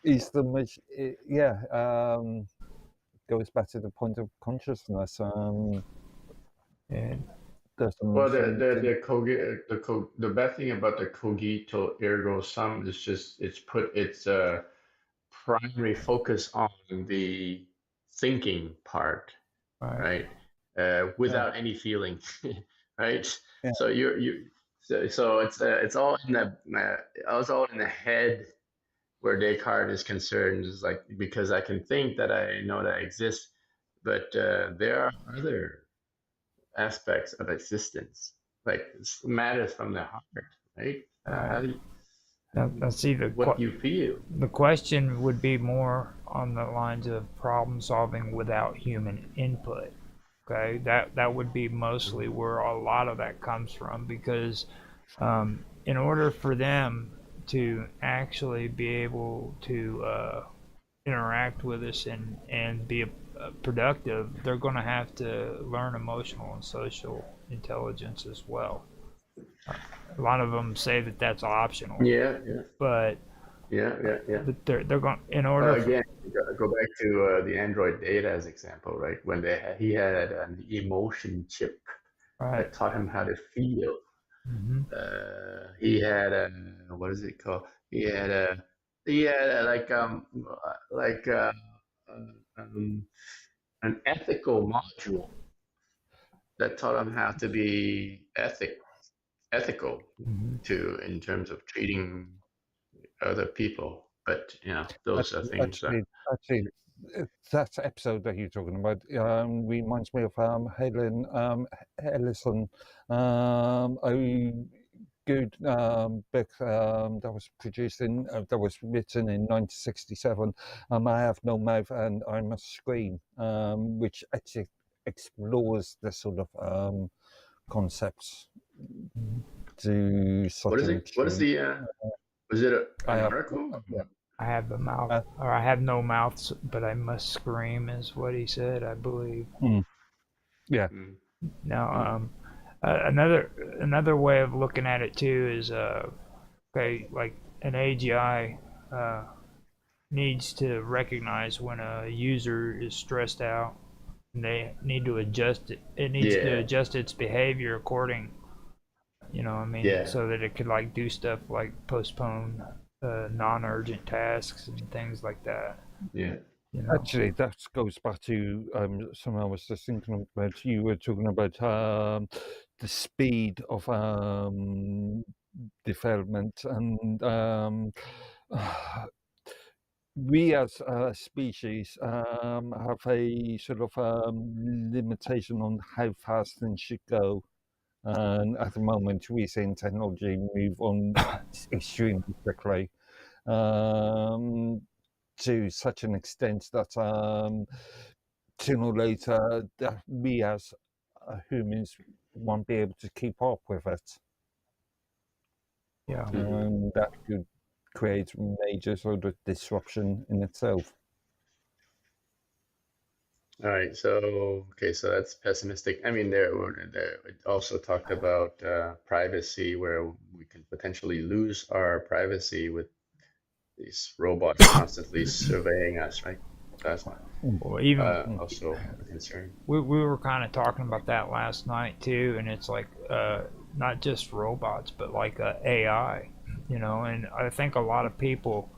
Is the goes back to the point of consciousness. And well, the bad thing about the cogito ergo sum is just it's put its primary focus on the thinking part, right? Without any feeling, right? Yeah. So it's all in the head where Descartes is concerned. Is like, because I can think that I know that I exist, but there are other aspects of existence, like matters from the heart, right? How do you, now see what you feel. The question would be more on the lines of problem solving without human input. Okay, that would be mostly where a lot of that comes from, because in order for them to actually be able to interact with us and be productive, they're going to have to learn emotional and social intelligence as well. A lot of them say that that's optional, Yeah, yeah, but yeah. they're going in order. Again, go back to the Android Data as example, right? When he had an emotion chip Right. that taught him how to feel. Mm-hmm. He had a what is it called? He had a, like an ethical module that taught him how to be ethical Mm-hmm. in terms of treating other people. But those are things that Actually, that episode that you're talking about reminds me of Helen Ellison, a good book that was produced that was written in 1967. I Have No Mouth and I Must Scream, which actually explores the sort of concepts to such what is an it? What is extreme. the was it I an have, article? yeah. I have the mouth, or I have no mouth, but I must scream, is what he said, I believe. Yeah. Mm. Now, another way of looking at it too is, okay, like an AGI needs to recognize when a user is stressed out, and they need to adjust it. It needs to Yeah. adjust its behavior according, Yeah. so that it could like do stuff like postpone non-urgent tasks and things like that. Yeah. Actually, that goes back to something I was just thinking about. You were talking about the speed of development, and we as a species have a sort of limitation on how fast things should go. And at the moment, we're seeing technology move on extremely quickly. To such an extent that sooner or later that we as humans won't be able to keep up with it. Yeah. And that could create major sort of disruption in itself. All right. So that's pessimistic. I mean, there it also talked about privacy, where we can potentially lose our privacy with these robots constantly surveying us, right? That's Well, even also a concern. we were kind of talking about that last night too, and it's like not just robots, but like AI, and I think a lot of people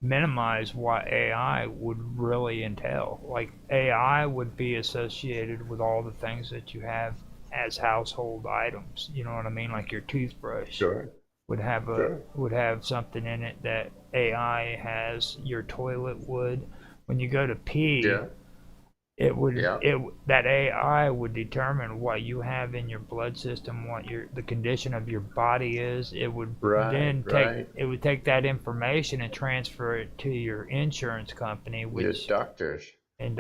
minimize what AI would really entail. Like AI would be associated with all the things that you have as household items. You know what I mean? Like your toothbrush Sure. would have something in it that AI has. Your toilet would. When you go to pee, Yeah. that AI would determine what you have in your blood system, what the condition of your body is. It would then take that information and transfer it to your insurance company, which doctors and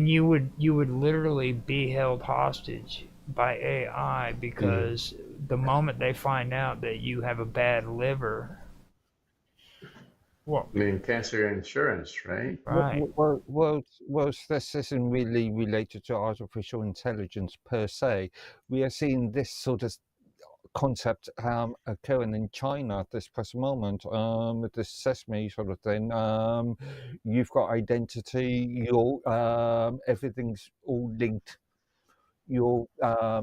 you would literally be held hostage by AI because the moment they find out that you have a bad liver. Well, I mean, cancer insurance, right? Right. Well, this isn't really related to artificial intelligence per se. We are seeing this sort of concept occurring in China at this present moment with this sesame sort of thing. You've got identity, everything's all linked. Your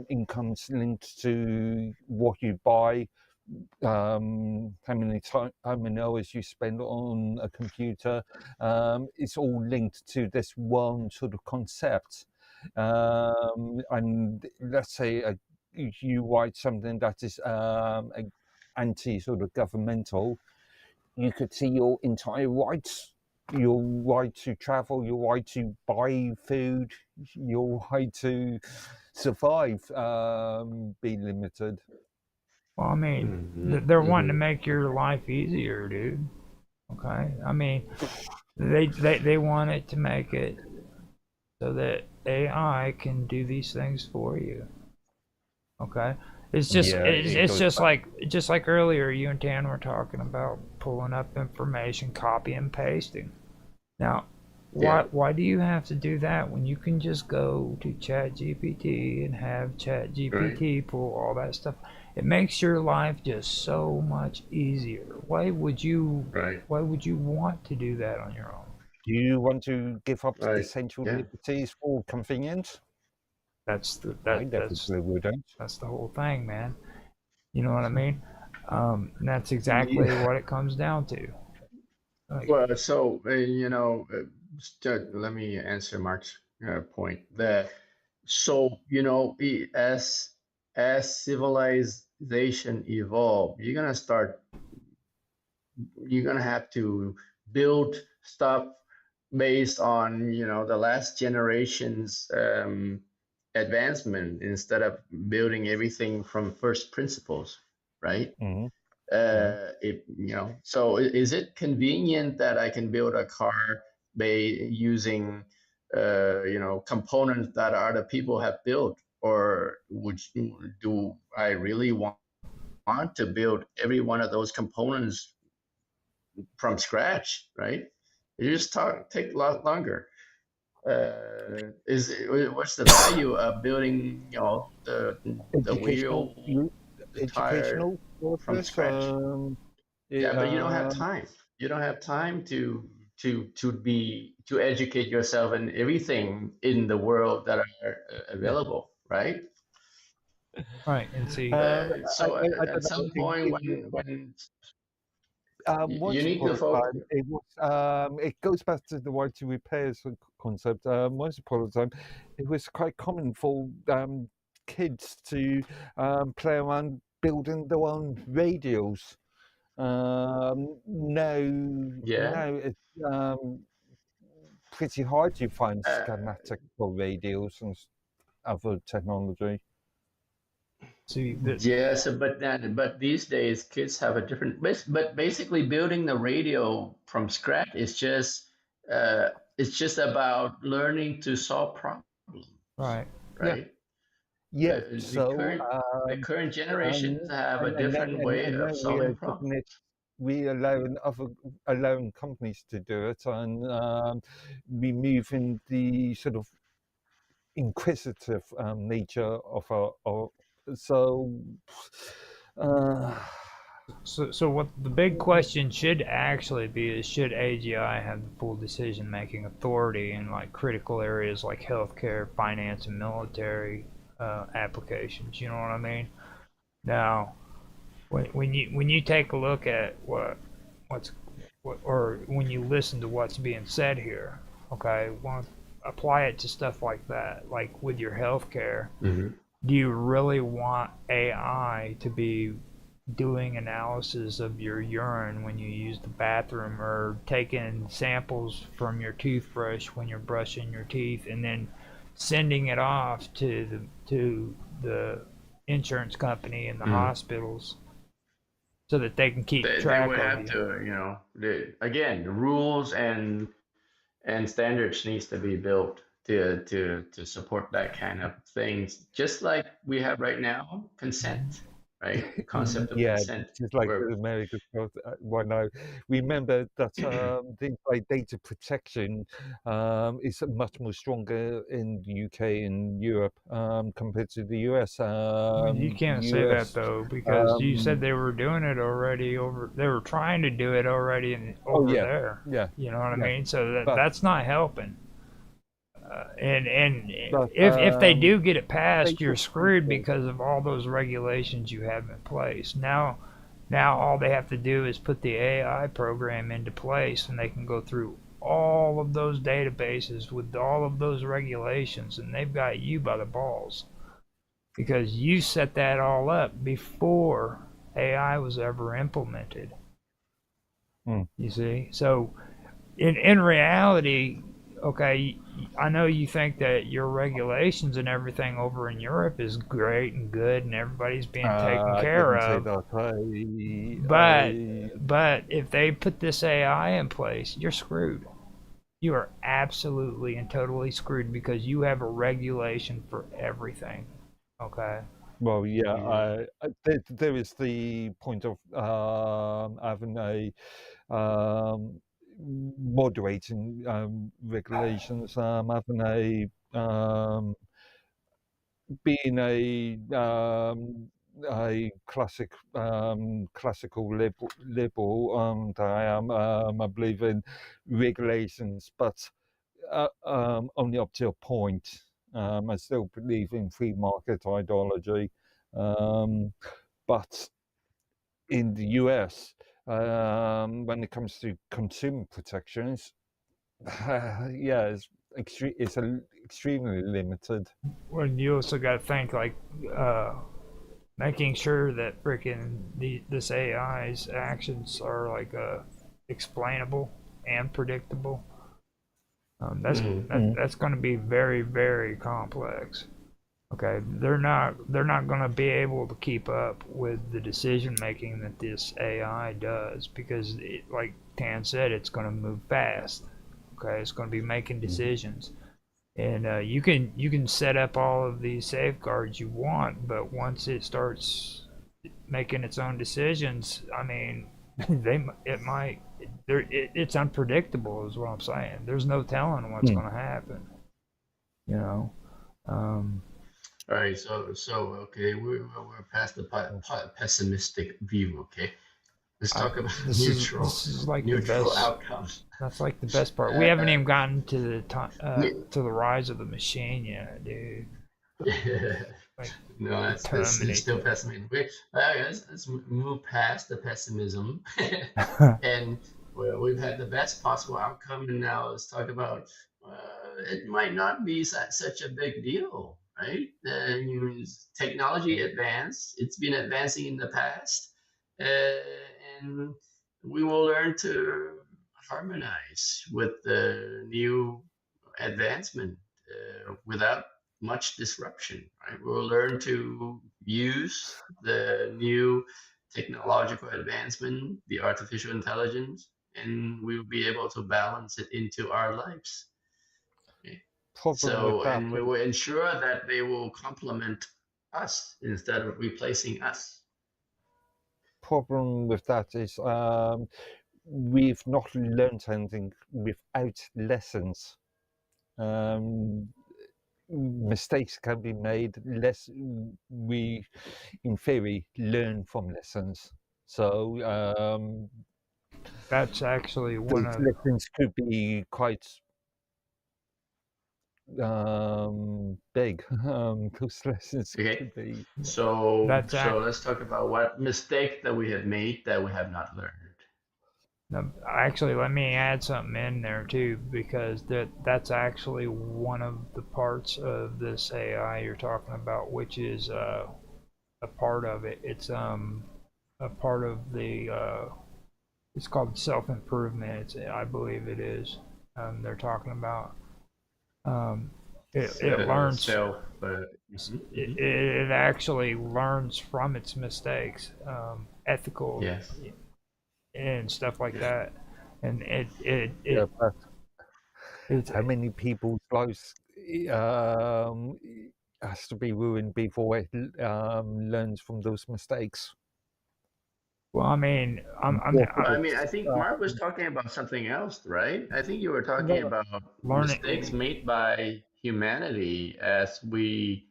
income's linked to what you buy, how many hours you spend on a computer. It's all linked to this one sort of concept. And let's say you write something that is anti sort of governmental, you could see your entire rights. Your right to travel, your right to buy food, your right to survive be limited. Well, I mean, they're wanting to make your life easier, dude. Okay, I mean, they want it to make it so that AI can do these things for you. Okay, It's just Yeah, it it's goes just back. like earlier you and Tan were talking about pulling up information, copy and pasting. Now, Yeah. why do you have to do that when you can just go to ChatGPT and have Right. ChatGPT pull all that stuff? It makes your life just so much easier. Right. Why would you want to do that on your own? Do you want to give up Right. essential Yeah. liberties for convenience? That's the I definitely wouldn't. that's the whole thing, man. You know what I mean? And that's exactly Yeah. what it comes down to. Like, Well, so let me answer Mark's point. As civilization evolve, you're gonna have to build stuff based on the last generation's advancement instead of building everything from first principles, right? Mhm. Mhm. So is it convenient that I can build a car by using components that other people have built, or do I really want to build every one of those components from scratch, right? You just take a lot longer. What's the value of building, the Educational, wheel, you the tire educational from purpose. scratch? It, Yeah, but you don't have time. You don't have time to educate yourself in everything in the world that are available, right? right, and see, So I at don't know. some point, when you Once need upon to a focus. time, it was. It goes back to the warranty repairs concept. Once upon a time, it was quite common for kids to play around building their own radios. Yeah. Now it's pretty hard to find Uh, schematic for radios and other technology. see the Yes, but these days kids have a different. But basically, building the radio from scratch is uh, it's just about learning to solve problems, right. Yeah, right? yeah. The So, current um, generations have a different way and now of we solving are putting problems. it, we allowing companies to do it, and removing the sort of inquisitive nature of our. So, uh, So what the big question should actually be is should AGI have the full decision making authority in like critical areas like healthcare, finance, and military applications? You know what I mean? Now, when you take a look at what's or when you listen to what's being said here, okay, well, apply it to stuff like that, like with your healthcare. Hmm. Do you really want AI to be doing analysis of your urine when you use the bathroom or taking samples from your toothbrush when you're brushing your teeth and then sending it off to the insurance company and the Hmm. hospitals so that they can keep They track would of have you? to, again, the rules and standards needs to be built to support that kind of things, just like we have right now, consent, right? The concept of yeah, consent, just like where the American stuff. Well, no, remember that things like data protection is much more stronger in the UK and Europe compared to the US. Well, you can't say that US, though because you said um, they were doing it already over. They were trying to do it already oh over yeah, there. yeah, You know what I yeah, mean? So but that's not helping. And but if they do get it passed, data you're screwed people. because of all those regulations you have in place. Now all they have to do is put the AI program into place, and they can go through all of those databases with all of those regulations, and they've got you by the balls because you set that all up before AI was ever implemented. Hmm. You see, so in reality, okay, I know you think that your regulations and everything over in Europe is great and good and everybody's being taken I care didn't say of, that. but if they put this AI in place, you're screwed. You are absolutely and totally screwed because you have a regulation for everything. Okay? Well, yeah, Yeah. there is the point of having a moderating regulations, having being a classical liberal that I am. I believe in regulations, but only up to a point. I still believe in free market ideology, but in the US, when it comes to consumer protections, yeah, it's extremely limited. Well, you also got to think like making sure that freaking this AI's actions are like explainable and predictable. That's going to be very very complex. Okay, they're not going to be able to keep up with the decision making that this AI does because, like Tan said, it's going to move fast. Okay, it's going to be making decisions, and you can set up all of these safeguards you want, but once it starts making its own decisions, I mean, it might it's unpredictable, is what I'm saying. There's no telling what's going to happen. You know. Um, All right, so okay, we're past the pessimistic view. Okay, let's talk about this is neutral this is like the neutral best. outcomes. That's like the best part. We haven't Uh, even gotten to the we- to the rise of the machine yet, dude. Like no, the it's still Terminator. pessimism. Let's move past the pessimism, and we've had the best possible outcome, and now let's talk about it might not be such a big deal, right? Technology advanced; it's been advancing in the past, and we will learn to harmonize with the new advancement without much disruption. Right? We'll learn to use the new technological advancement, the artificial intelligence, and we'll be able to balance it into our lives. Okay? Problem with So, that, and we will ensure that they will complement us instead of replacing us. is we've not learned anything without lessons. Mistakes can be made. We, in theory, learn from lessons. So That's actually one those of lessons could be quite big. Those lessons Okay. could be. So, that's so act. let's talk about what mistake that we have made that we have not learned. Actually, let me add something in there too, because that's actually one of the parts of this AI you're talking about, which is a part of it. It's a part of the it's called self improvement. I believe it is. They're talking about. Um, it learns. Self. It actually learns from its mistakes, ethical Yes. and stuff like that, and Yeah, but it's how many people's lives um, has to be ruined before it learns from those mistakes? well, I mean, I mean, I think Mark was talking about something else, right? I think you were talking No, about learning. mistakes made by humanity as we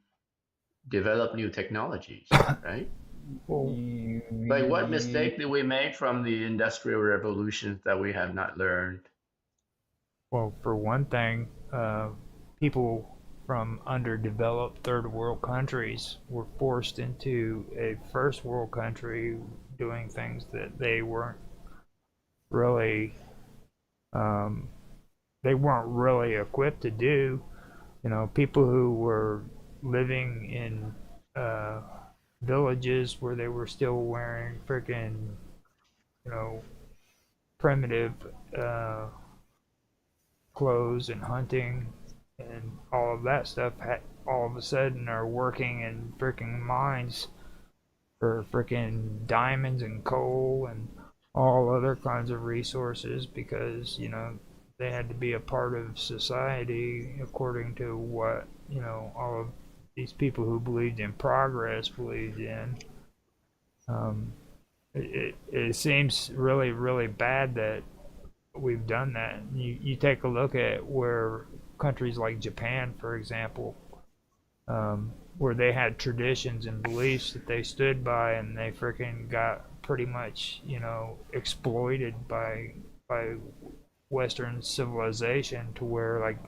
develop new technologies, right? Well, Like, what mistake did we make from the industrial revolutions that we have not learned? well, for one thing, people from underdeveloped third world countries were forced into a first world country doing things that really um, they weren't really equipped to do. You know, people who were living in uh, villages where they were still wearing freaking, you know, primitive uh, clothes and hunting and all of that stuff, all of a sudden are working in freaking mines for freaking diamonds and coal and all other kinds of resources because, you know, they had to be a part of society according to what, you know, all of these people who believed in progress believed in. It seems really, really bad that we've done that. You take a look at where countries like Japan, for example, where they had traditions and beliefs that they stood by, and they freaking got pretty much, exploited by Western civilization to where like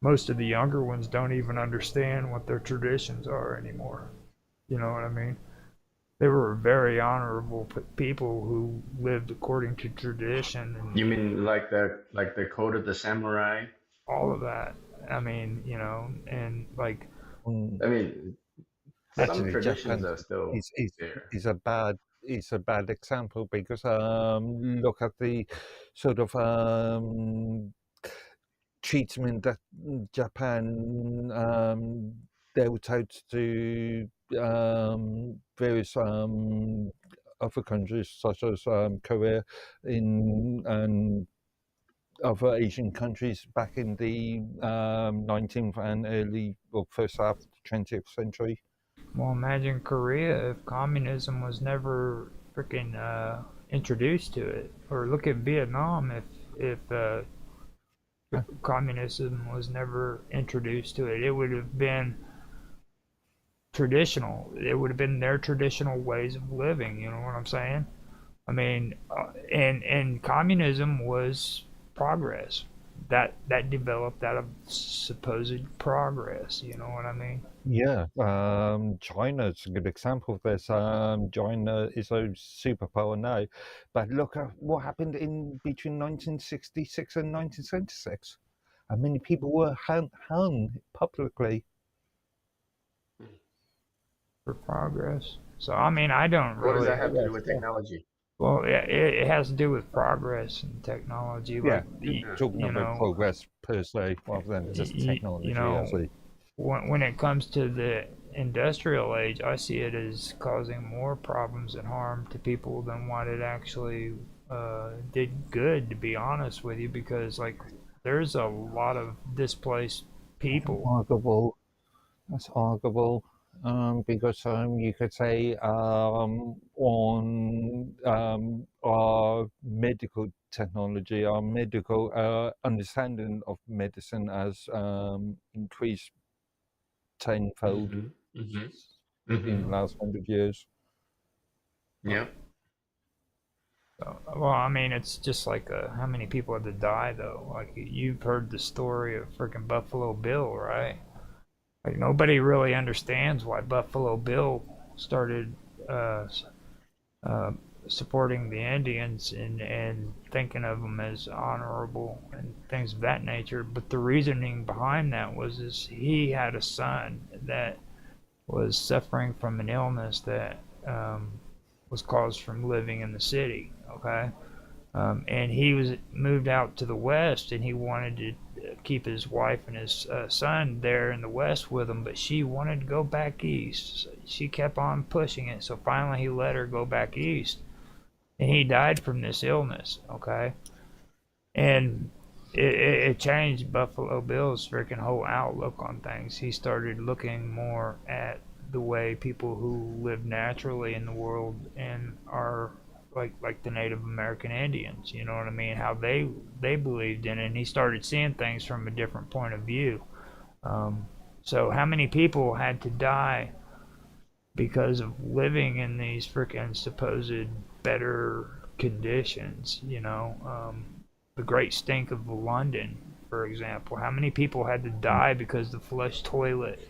most of the younger ones don't even understand what their traditions are anymore. You know what I mean? They were very honorable people who lived according to tradition and You mean like the code of the samurai? all of that. I mean, and like I mean, that's some Actually, traditions Japan are still is is there. is a bad example because look at the sort of treatment that Japan dealt out to various other countries such as Korea in and other Asian countries back in the 19th and early or first half of the 20th century. well, imagine Korea if communism was never freaking introduced to it, or look at Vietnam if communism was never introduced to it. It would have been traditional. It would have been their traditional ways of living. You know what I'm saying? I mean, and communism was progress. That developed out of supposed progress. You know what I mean? Yeah, China's a good example of this. China is a superpower now, but look at what happened in between 1966 and 1976. And many people were hung publicly. For progress. So I mean, I don't What does really. that have to do Yes, with yeah. technology? Well, it has to do with progress and technology. Yeah, Like Yeah. talking about progress per se, rather than just technology, I see. when it comes to the industrial age, I see it as causing more problems and harm to people than what it actually did good. To be honest with you, because like there's a lot of displaced people. Arguable. That's arguable. Because you could say on our medical technology, our medical understanding of medicine has increased tenfold Mhm. Mhm. in the Mhm. last 100 years. Yeah. So, well, I mean, it's just like how many people had to die though. Like you've heard the story of freaking Buffalo Bill, right? Like nobody really understands why Buffalo Bill started uh, uh, supporting the Indians and thinking of them as honorable and things of that nature. But the reasoning behind that was is he had a son that was suffering from an illness that was caused from living in the city. Okay, and he was moved out to the west, and he wanted to keep his wife and his son there in the west with him, but she wanted to go back east. So she kept on pushing it, so finally he let her go back east, and he died from this illness. Okay, and it changed Buffalo Bill's freaking whole outlook on things. He started looking more at the way people who live naturally in the world and are like the Native American Indians, you know what I mean? How they believed in it, and he started seeing things from a different point of view. Um, so how many people had to die because of living in these freaking supposed better conditions? The Great Stink of London, for example. How many people had to die because the flush toilet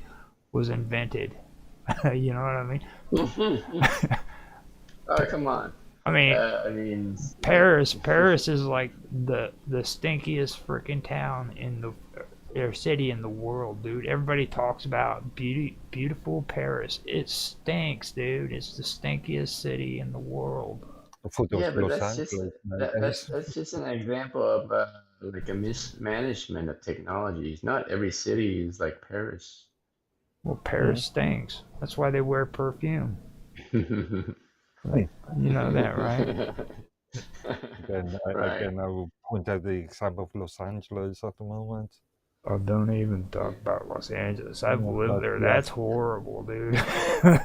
was invented? You know what I mean? Oh, come on. I mean, I mean, Paris is like the stinkiest freaking town in the or city in the world, dude. Everybody talks about beautiful Paris. It stinks, dude. It's the stinkiest city in the world. I thought it was yeah, but Los that's just Angeles that, that's nowadays. that's just an example of like a mismanagement of technologies. Not every city is like Paris. Well, Paris stinks. That's why they wear perfume. Hmm. You know that, right? Again, Right. I will point out the example of Los Angeles at the moment. Oh, don't even talk about Los Angeles. I've Oh, lived God, there. yeah. That's horrible, dude.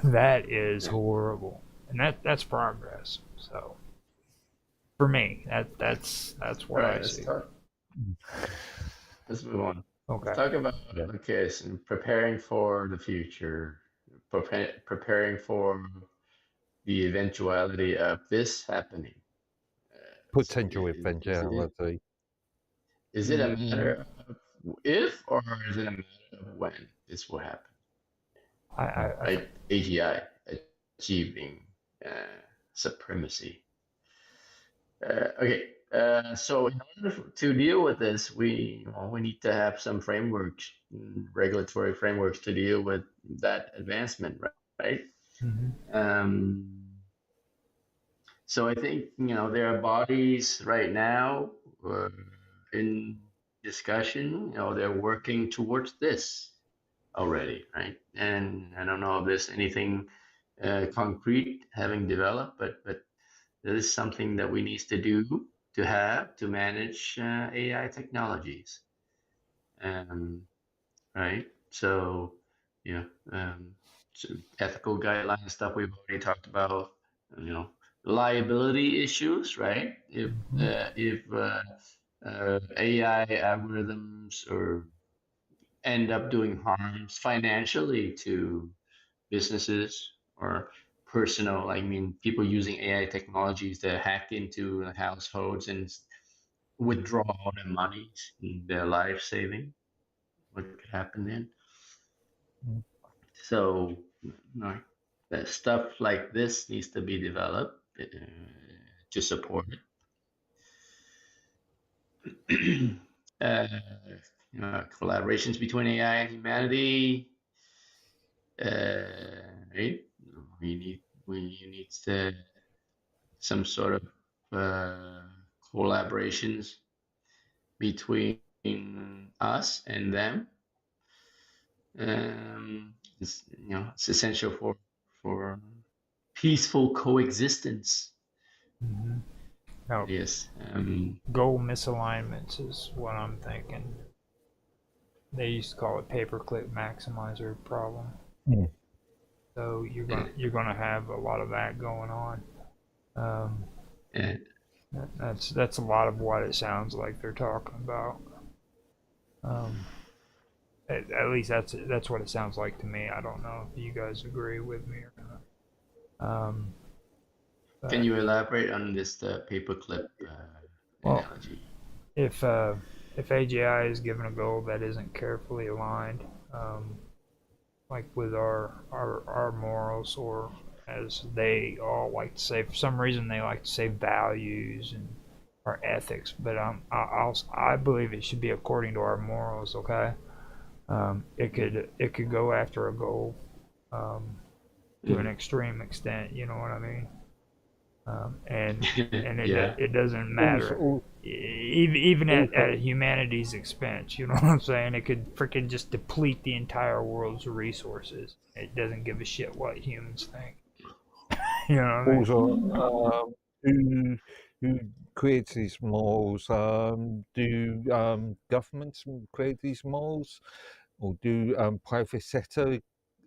That is horrible, and that's progress. So for me, that's All what right, I let's see. talk. Let's move on. Let's Okay. talk about Yeah. okay, so preparing for the future, preparing for the eventuality of this happening. So Potential eventuality. is it a matter of if, or is it a matter of when this will happen? I Like AGI achieving uh, supremacy. Okay, so in order to deal with this, we need to have some frameworks, regulatory frameworks to deal with that advancement, right? mhm. Um, so I think there are bodies right now in discussion. They're working towards this already, right? And I don't know if there's anything concrete having developed, but that is something that we need to do to manage AI technologies, right? So, you know, some ethical guidelines stuff we've already talked about. You know, liability issues, right? If AI algorithms or end up doing harms financially to businesses or personal. I mean, people using AI technologies to hack into households and withdraw all their money, their life saving. What could happen then? Mm. So, that stuff like this needs to be developed to support it. uh, Collaborations between AI and humanity. Right? We need some sort of collaborations between us and them. It's essential for peaceful coexistence. Mhm. Now, Yes. goal misalignments is what I'm thinking. They used to call it paperclip maximizer problem. Mm. So you're gonna have a lot of that going on. Um, Yeah. that's a lot of what it sounds like they're talking about. Um, at least that's what it sounds like to me. I don't know if you guys agree with me or not. Can But, you elaborate on this paperclip well, analogy? if if AGI is given a goal that isn't carefully aligned, like with our morals, or as they all like to say, for some reason they like to say values and our ethics, but I believe it should be according to our morals. Okay, it could go after a goal to an extreme extent. You know what I mean? And Yeah. it doesn't Also, matter. Even also, at humanity's expense, you know what I'm saying? It could freaking just deplete the entire world's resources. It doesn't give a shit what humans think. You know what I mean? also, who creates these malls? Do governments create these malls, or do private sector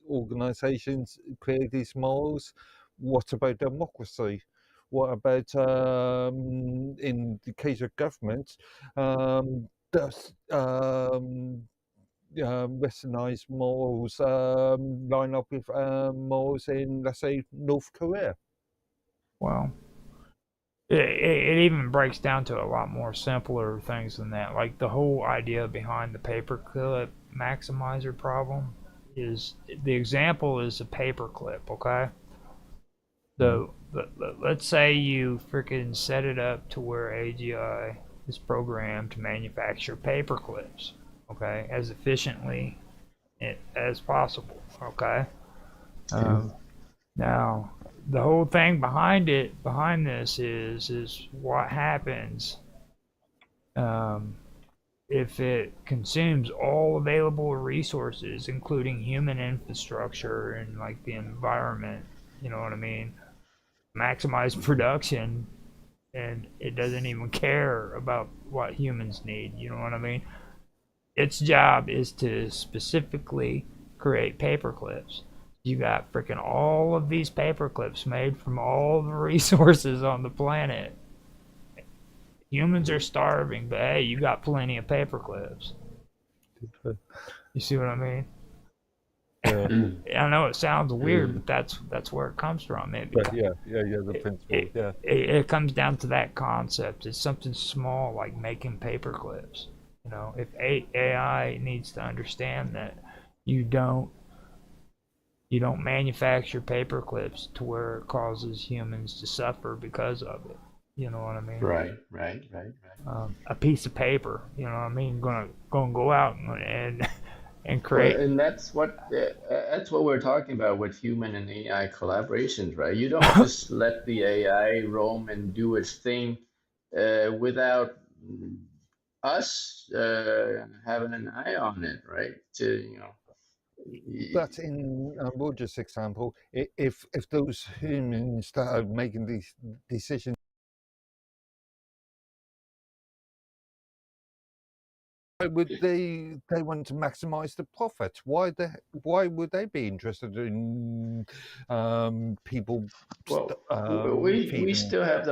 organisations create these malls? What about democracy? What about, in the case of government, does westernised malls line up with malls in, let's say, North Korea? Well, it even breaks down to a lot more simpler things than that. Like the whole idea behind the paperclip maximizer problem is the example is a paperclip, okay? So let's say you freaking set it up to where AGI is programmed to manufacture paper clips, okay, as efficiently as possible, okay. Um, Now the whole thing behind this is what happens um, if it consumes all available resources, including human infrastructure and like the environment. You know what I mean? Maximize production and it doesn't even care about what humans need. You know what I mean? its job is to specifically create paper clips. You got freaking all of these paper clips made from all the resources on the planet. Humans are starving, but hey, you got plenty of paper clips. You see what I mean? I know it sounds weird, but that's where it comes from. But yeah, the principle, yeah. It comes down to that concept. It's something small like making paper clips. You know, if AI needs to understand that you don't manufacture paper clips to where it causes humans to suffer because of it. You know what I mean? Right. A piece of paper. You know what I mean? Gonna go out and create. Well, and that's what we're talking about with human and AI collaborations, right? You don't just let the AI roam and do its thing without us having an eye on it, right? But in Roger's example, if those humans that are making these decisions, why would they want to maximize the profit? Why would they be interested in people Well, we feeding? still have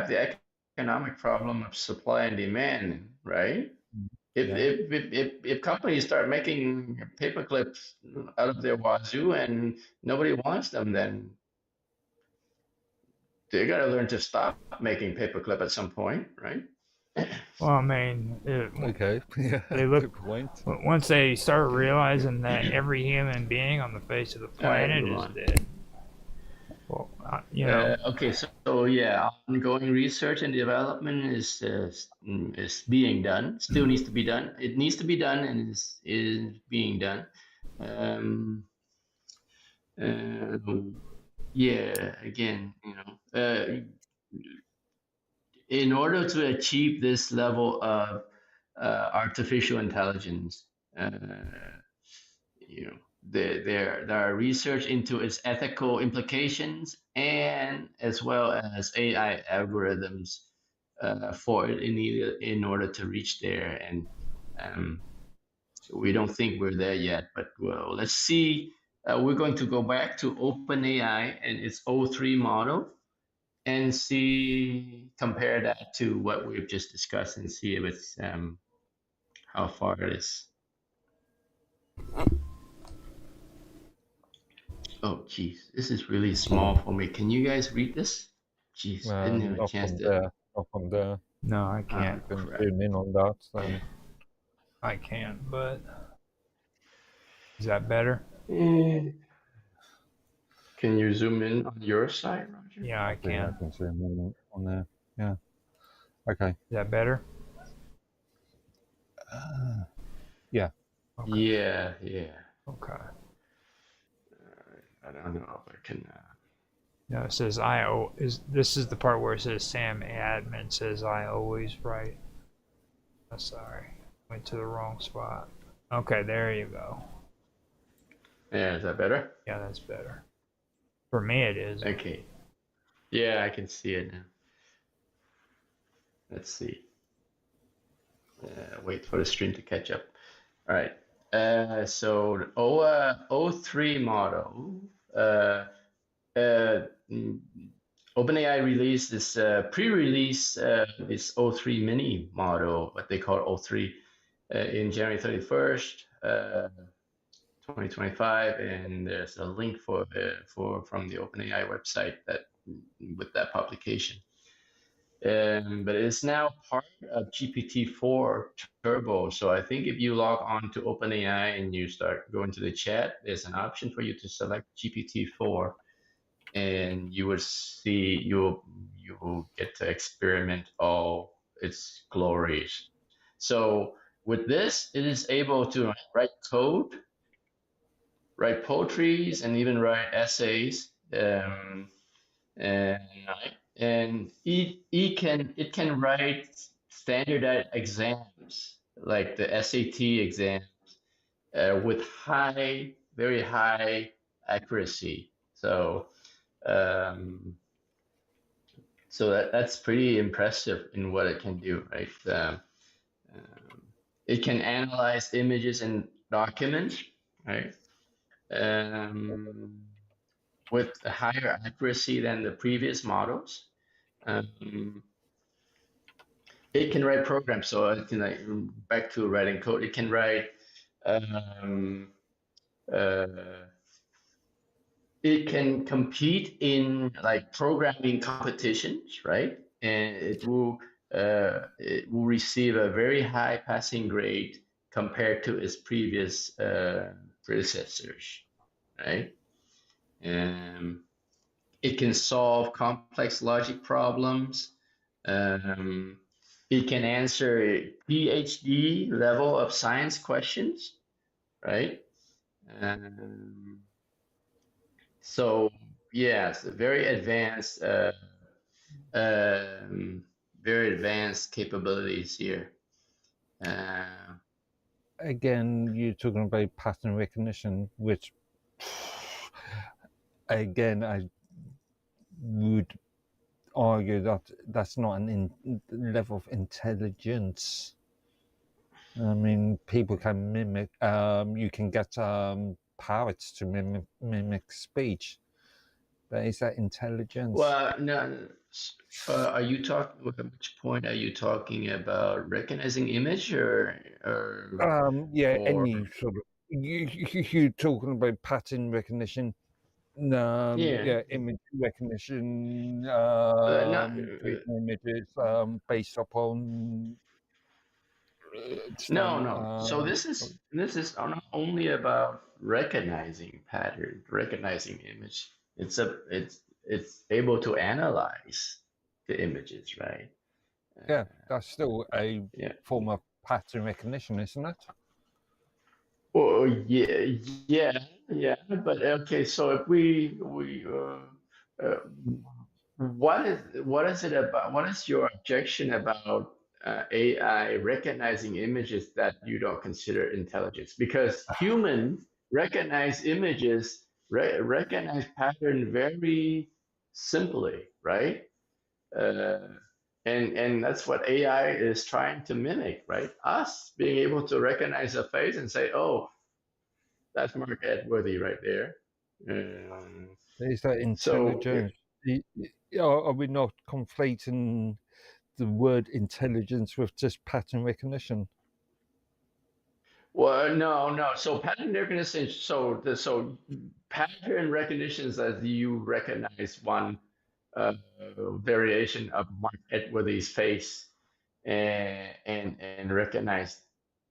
the economic problem of supply and demand, right? If companies start making paper clips out of their wazoo and nobody wants them, then they got to learn to stop making paperclip at some point, right? Well, I mean, Okay, yeah, they look. good point. Once they start realizing that every human being on the face of the planet is dead. Well, you know. Okay, so yeah, ongoing research and development is being done. Still needs to be done. It needs to be done and is being done. Um, yeah, again, in order to achieve this level of artificial intelligence, there are research into its ethical implications and as well as AI algorithms for it in order to reach there. And we don't think we're there yet, but well, let's see. We're going to go back to OpenAI and its O3 model and compare that to what we've just discussed and see if it's how far it is. Oh, geez, this is really small for me. Can you guys read this? Jeez, I didn't have a chance to. Not from there. No, I can't. You can zoom in on that. Then. I can't, but is that better? Can you zoom in on your side, Roger? Yeah, I can. Yeah, I can zoom in on there. Yeah. Okay. Is that better? Yeah. Okay. Yeah. Okay. I don't know if I can. No, it says this is the part where it says Sam admin says I always write. Oh, sorry, went to the wrong spot. Okay, there you go. Yeah, is that better? Yeah, that's better. For me, it is. Okay. Yeah, I can see it now. Let's see. Wait for the stream to catch up. All right. So the O3 model. OpenAI released this pre-release this O3 mini model, what they call O3, in January 31st, 2025, and there's a link from the OpenAI website with that publication. But it's now part of GPT-4 Turbo. So I think if you log on to OpenAI and you start going to the chat, there's an option for you to select GPT-4, and you will see you will get to experiment all its glories. So with this, it is able to write code, write poetries, and even write essays. And it can write standardized exams like the SAT exams with very high accuracy. So that's pretty impressive in what it can do, right? It can analyze images and documents, right? With a higher accuracy than the previous models. It can write programs, so it can like back to writing code. It can write. Uh, it can compete in like programming competitions, right? And it will receive a very high passing grade compared to its previous predecessors, right? It can solve complex logic problems. Um, it can answer PhD level of science questions, right? So yes, um, very advanced capabilities here. Again, you're talking about pattern recognition, which again, I would argue that that's not an level of intelligence. I mean, people can mimic. You can get parrots to mimic speech, but is that intelligence? Well, no. Are you talking? At which point are you talking about recognizing image Yeah, or any sort of. You're talking about pattern recognition. yeah? Image recognition, Not creating images based upon no. So this is not only about recognizing pattern, recognizing image. It's able to analyze the images, right? yeah, that's still a Yeah. form of pattern recognition, isn't it? Oh yeah. But okay, so if what is it about? What is your objection about AI recognizing images that you don't consider intelligence? Because humans recognize images, recognize pattern very simply, right? Uh, and that's what AI is trying to mimic, right? Us being able to recognize a face and say, "Oh, that's Mark Edworthy right there." Is that So intelligence? Are we not conflating the word intelligence with just pattern recognition? well, no. So pattern recognition. So pattern recognition is that you recognize one uh, variation of Mark Edworthy's face and recognize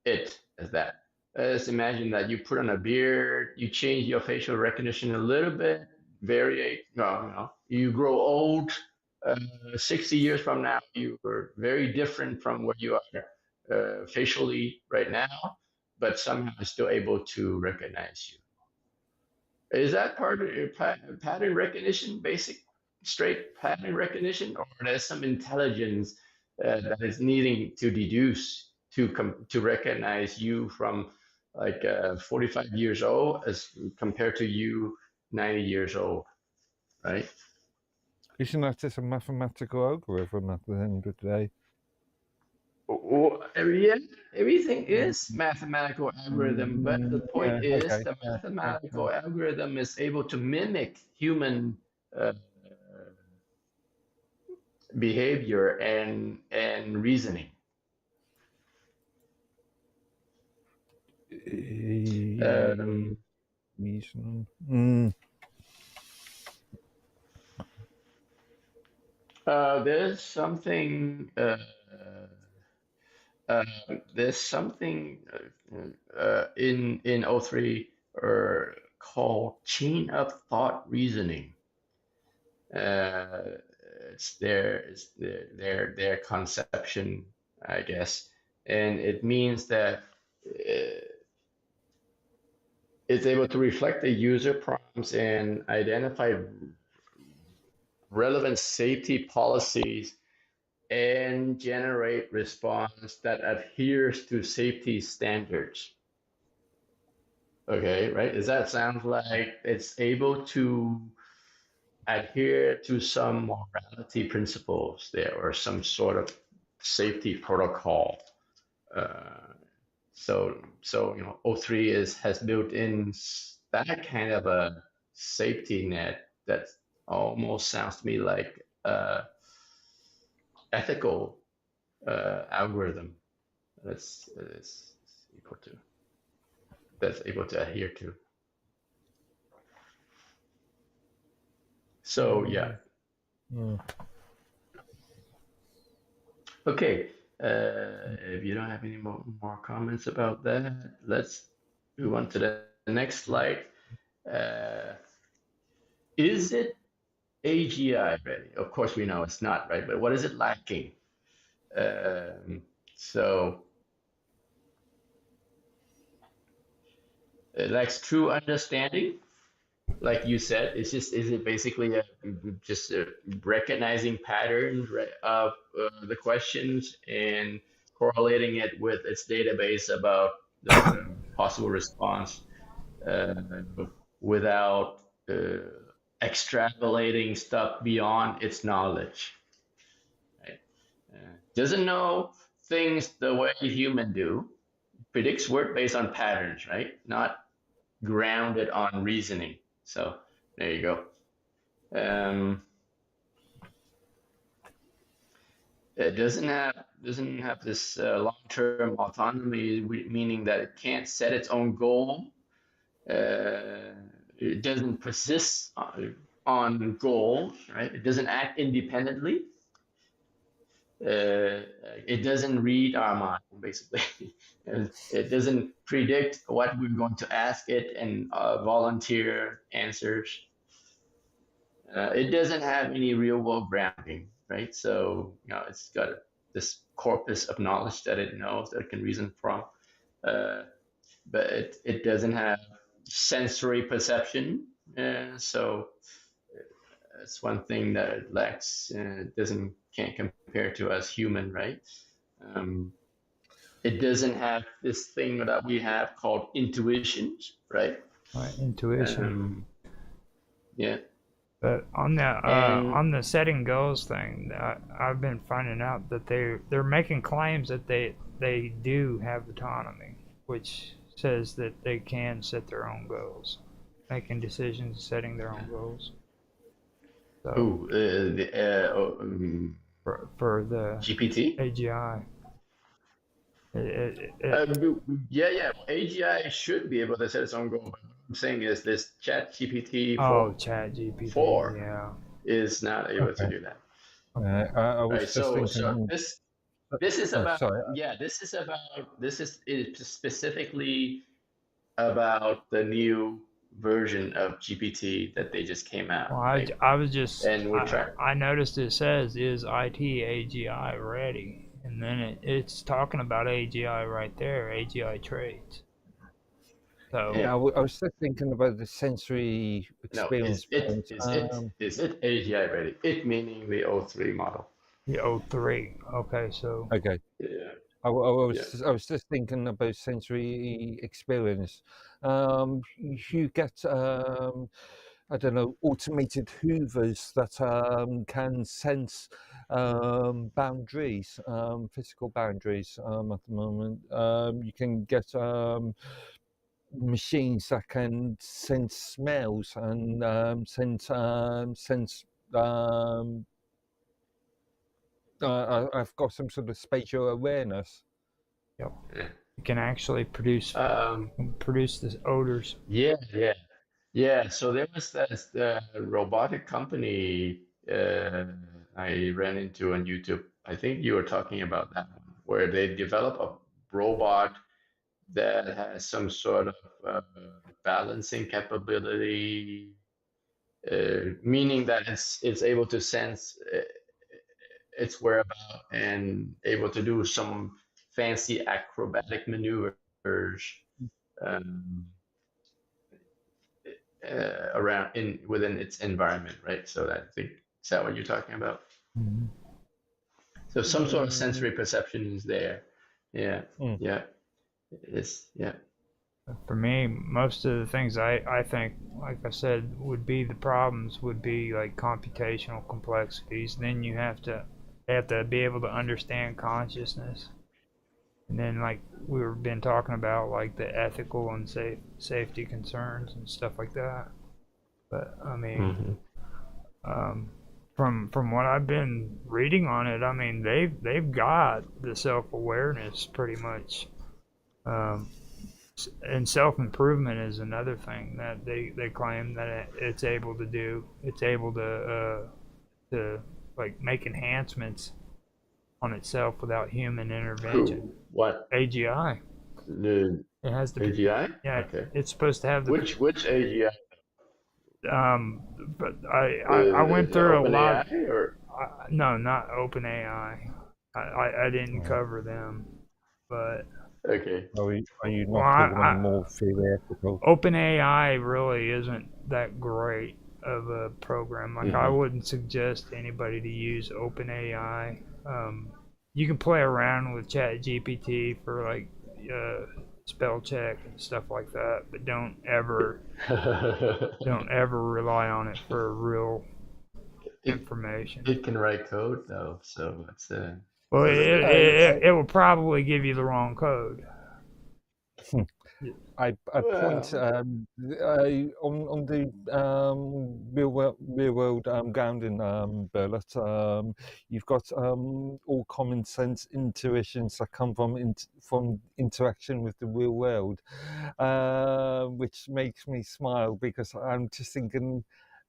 it as that. Let's imagine that you put on a beard, you change your facial recognition a little bit, vary. No, you grow old. 60 years from now, you are very different from what you are facially right now, but somehow still able to recognize you. Is that part of your pattern recognition, basic straight pattern recognition, or there's some intelligence that is needing to deduce to recognize you from like 45 years old as compared to you 90 years old, right? Isn't that just a mathematical algorithm at the end of the day? Yeah, everything is mathematical algorithm, but the Yeah, point is okay. the Yeah, mathematical algorithm is able to mimic human uh, behavior and reasoning. Reason. There's something. There's something in O3 called chain of thought reasoning. It's their conception, I guess, and it means that it's able to reflect the user prompts and identify relevant safety policies and generate response that adheres to safety standards. Okay, right? Does that sound like it's able to adhere to some morality principles there or some sort of safety protocol? so O3 has built in that kind of a safety net that almost sounds to me like ethical algorithm that's able to adhere to. So yeah. Okay. If you don't have any more comments about that, let's move on to the next slide. Is it AGI ready? Of course, we know it's not, right? But what is it lacking? So it lacks true understanding, like you said. Is it basically just recognizing patterns of the questions and correlating it with its database about the possible response uh, without extrapolating stuff beyond its knowledge? Right? Doesn't know things the way human do. Predicts work based on patterns, right? Not grounded on reasoning. So there you go. It doesn't have this long-term autonomy, meaning that it can't set its own goal. It doesn't persist on goals, right? It doesn't act independently. It doesn't read our mind, basically. It doesn't predict what we're going to ask it and volunteer answers. It doesn't have any real world grounding, right? So, it's got this corpus of knowledge that it knows, that it can reason from. But it doesn't have sensory perception. So it's one thing that it lacks. Can't compare to us human, right? It doesn't have this thing that we have called intuitions, right? Right, intuition. Yeah. But on the setting goals thing, I've been finding out that they're making claims that they do have autonomy, which says that they can set their own goals, making decisions, setting their own goals. So, for the GPT? AGI. Yeah. AGI should be able to set its own goal. But what I'm saying is this Chat GPT Chat GPT 4 yeah. is not able to do that. I was Right. just So thinking. this is about sorry. this is specifically about the new version of GPT that they just came out. Well, right? I was just And we're trying. I noticed it says is IT AGI ready, and then it's talking about AGI right there, AGI traits. So Yeah, I was just thinking about the sensory experience. Is it AGI ready? It meaning the O3 model. The O3. Okay, so Okay. Yeah. I was just thinking about sensory experience. You get I don't know, automated hoovers that can sense boundaries, physical boundaries at the moment. You can get machines that can sense smells and sense I've got some sort of spatial awareness. yep. You can actually produce the odors. Yeah. So there was this robotic company I ran into on YouTube. I think you were talking about that one, where they develop a robot that has some sort of balancing capability, meaning that it's able to sense its whereabouts and able to do some fancy acrobatic maneuvers um, within its environment, right? So I think, is that what you're talking about? Mm-hmm. So some sort of sensory perception is there. Yeah. It's For me, most of the things I think, like I said, would be the problems would be like computational complexities. Then they have to be able to understand consciousness. And then like we've been talking about like the ethical and safety concerns and stuff like that. But I mean, from what I've been reading on it, I mean they've got the self-awareness pretty much. And self-improvement is another thing that they claim that it's able to do. It's able to like make enhancements on itself without human intervention. Who? What? AGI. The It has the AGI? yeah. Okay. It's supposed to have the Which AGI? But I went The through a lot. OpenAI or? No, not OpenAI. I didn't cover them, but Okay. Are you well, not talking about more theoretical? OpenAI really isn't that great of a program. Like I wouldn't suggest anybody to use OpenAI. You can play around with ChatGPT for like spell check and stuff like that, but don't ever rely on it for real information. It can write code though, so it's Well, I- it will probably give you the wrong code. I point well, on the real world grounding bullet. You've got all common sense intuitions that come from interaction with the real world, which makes me smile because I'm just thinking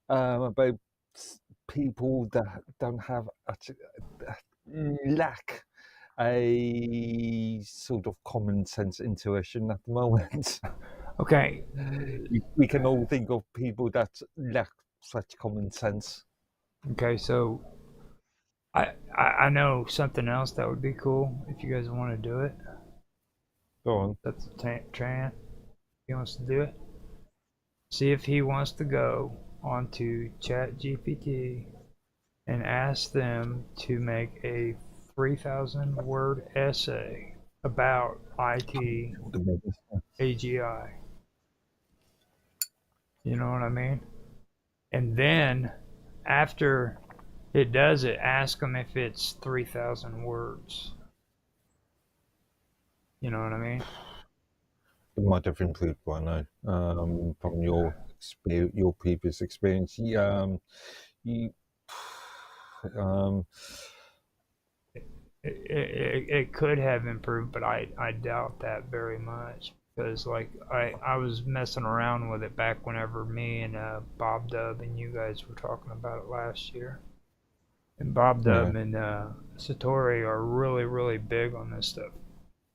about people that don't have lack a sort of common sense intuition at the moment. Okay, We can all think of people that lack such common sense. okay, so I know something else that would be cool if you guys want to do it. Go on. That's Tran. He wants to do it. See if he wants to go onto ChatGPT and ask them to make a 3,000 word essay about IT AGI. You know what I mean? And then after it does it, ask them if it's 3,000 words. You know what I mean? It might have improved by now from your previous experience. It could have improved, but I doubt that very much because like I was messing around with it back whenever me and Bob Dub and you guys were talking about it last year. And Bob Dub and Satori are really big on this stuff.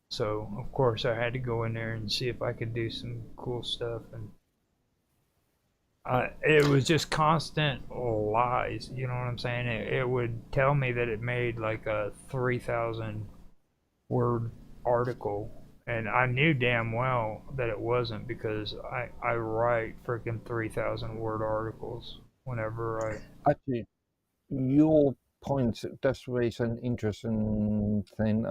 So of course I had to go in there and see if I could do some cool stuff, and it was just constant lies. You know what I'm saying? It would tell me that it made like a 3,000 word article, and I knew damn well that it wasn't because I write freaking 3,000 word articles whenever I. Actually, your point does raise an interesting thing.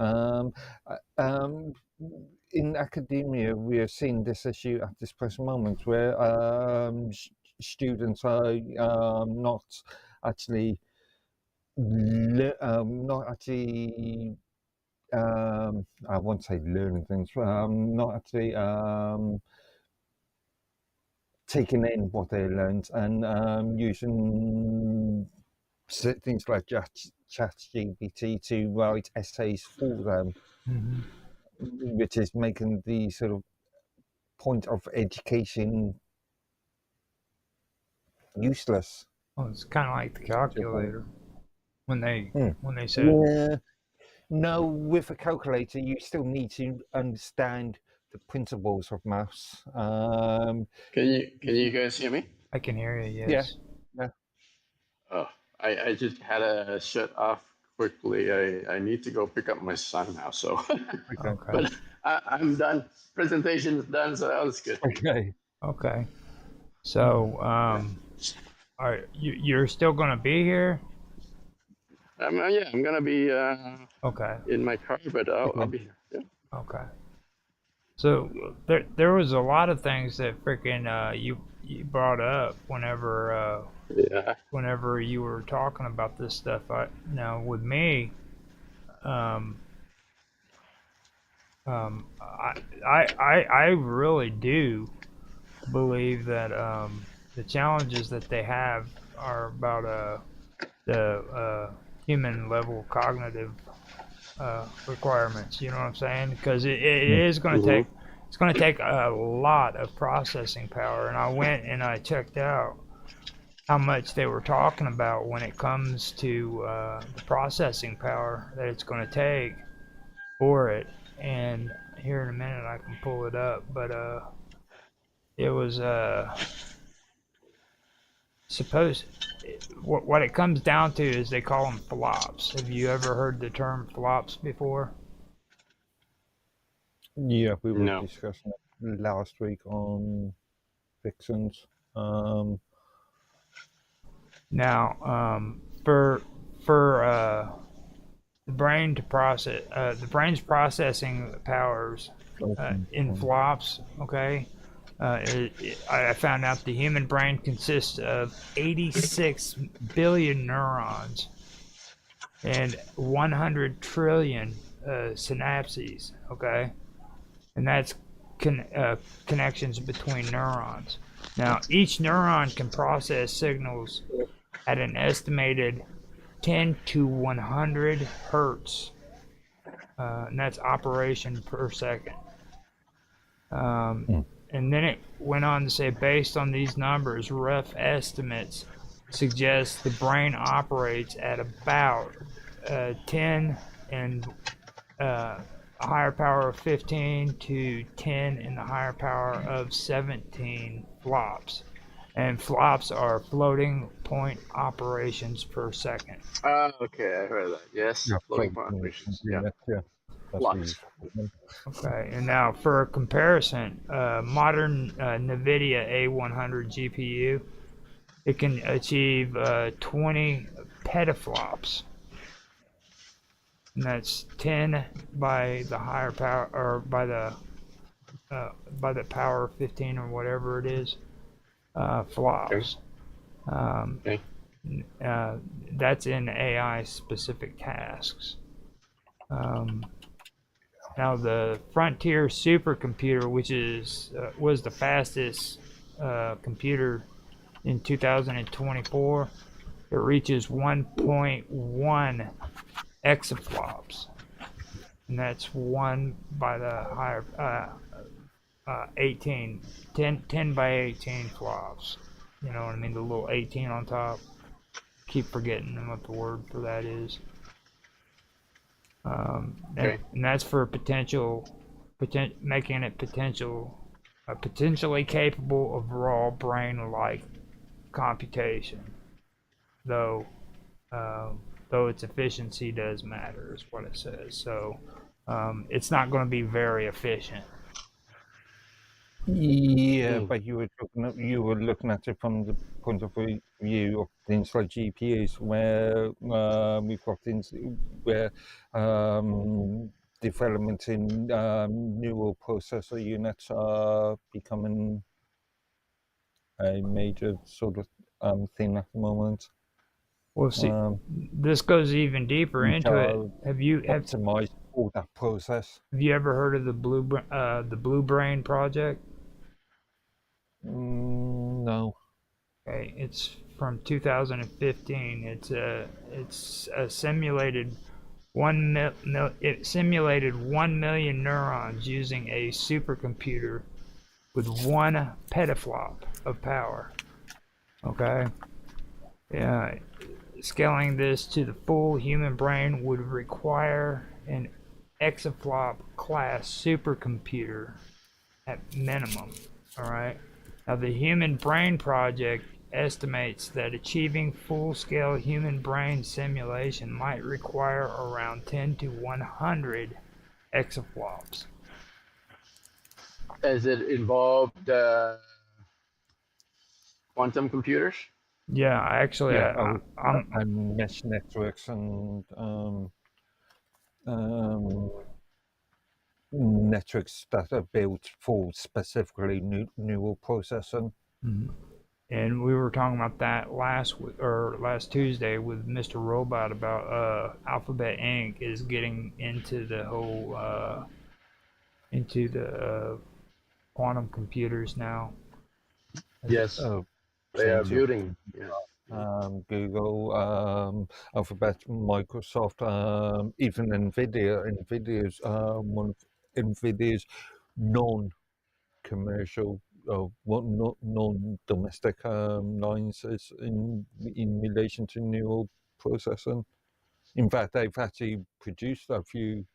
In academia, we are seeing this issue at this present moment where students are not actually not actually I won't say learning things, not actually taking in what they learned and using things like ChatGPT to write essays for them, which is making the sort of point of education useless. Well, it's kind of like the calculator when they said. Yeah. No, with a calculator, you still need to understand the principles of maths. can you guys hear me? I can hear you. Yes. Yeah. Oh, I just had to shut off quickly. I need to go pick up my son now. So, Okay. but I'm done. Presentation's done, so that was good. Okay. Okay. So, are you're still gonna be here? Yeah, I'm gonna be Okay. in my car, but I'll be here. Yeah. Okay. So there was a lot of things that freaking you brought up whenever Yeah. whenever you were talking about this stuff. Now with me, I really do believe that the challenges that they have are about the human level cognitive requirements. You know what I'm saying? Because it is going to Mm-hmm. take it's going to take a lot of processing power. And I went and I checked out how much they were talking about when it comes to the processing power that it's going to take for it. And here in a minute I can pull it up, but it was supposed. What it comes down to is they call them flops. Have you ever heard the term flops before? Yeah, we were No. discussing it last week on Vixens. Now, for the brain to process, the brain's processing powers in flops. Okay, I found out the human brain consists of 86 billion neurons and 100 trillion synapses. Okay, and that's connections between neurons. Now, each neuron can process signals at an estimated 10 to 100 hertz, and that's operation per second. And then it went on to say, based on these numbers, rough estimates suggest the brain operates at about 10 and a higher power of 15 to 10 in the higher power of 17 flops. And flops are floating point operations per second. Okay, I heard that. Yes, Yeah, floating point operations. Yeah, yeah. That's what lots. you Okay, and now for a comparison, modern NVIDIA A100 GPU, it can achieve 20 petaflops, and that's 10 by the higher power, or by the power of 15 or whatever it is, flops. Okay. That's in AI specific tasks. Now the Frontier supercomputer, which was the fastest computer in 2024, it reaches 1.1 exaflops, and that's 1 by the higher 18, 10 by 18 flops. You know what I mean? The little 18 on top. Keep forgetting what the word for that is. Okay. And that's for making it potentially capable of raw brain-like computation, though its efficiency does matter, is what it says. So it's not going to be very efficient. Yeah, Mm. but you were looking at it from the point of view of things like GPUs, where we've got things where development in neural processor units are becoming a major sort of thing at the moment. Well, see, this goes even deeper Which into it. are Have you optimized for that process. ever heard of the Blue Brain project? No. Okay, it's from 2015. It's a simulated it simulated 1 million neurons using a supercomputer with 1 petaflop of power. Okay, yeah, scaling this to the full human brain would require an exaflop class supercomputer at minimum. All right. Now, the Human Brain Project estimates that achieving full-scale human brain simulation might require around 10 to 100 exaflops. Has it involved quantum computers? Yeah, actually, I'm and mesh networks and networks that are built for specifically neural processing. and we were talking about that last Tuesday with Mr. Robot about Alphabet Inc. is getting into the whole into the quantum computers now. Yes, they are Change of building. Yeah. Google, Alphabet, Microsoft, even Nvidia. Nvidia's one of Nvidia's non-commercial, non-domestic lines is in relation to neural processing. In fact, they've actually produced a few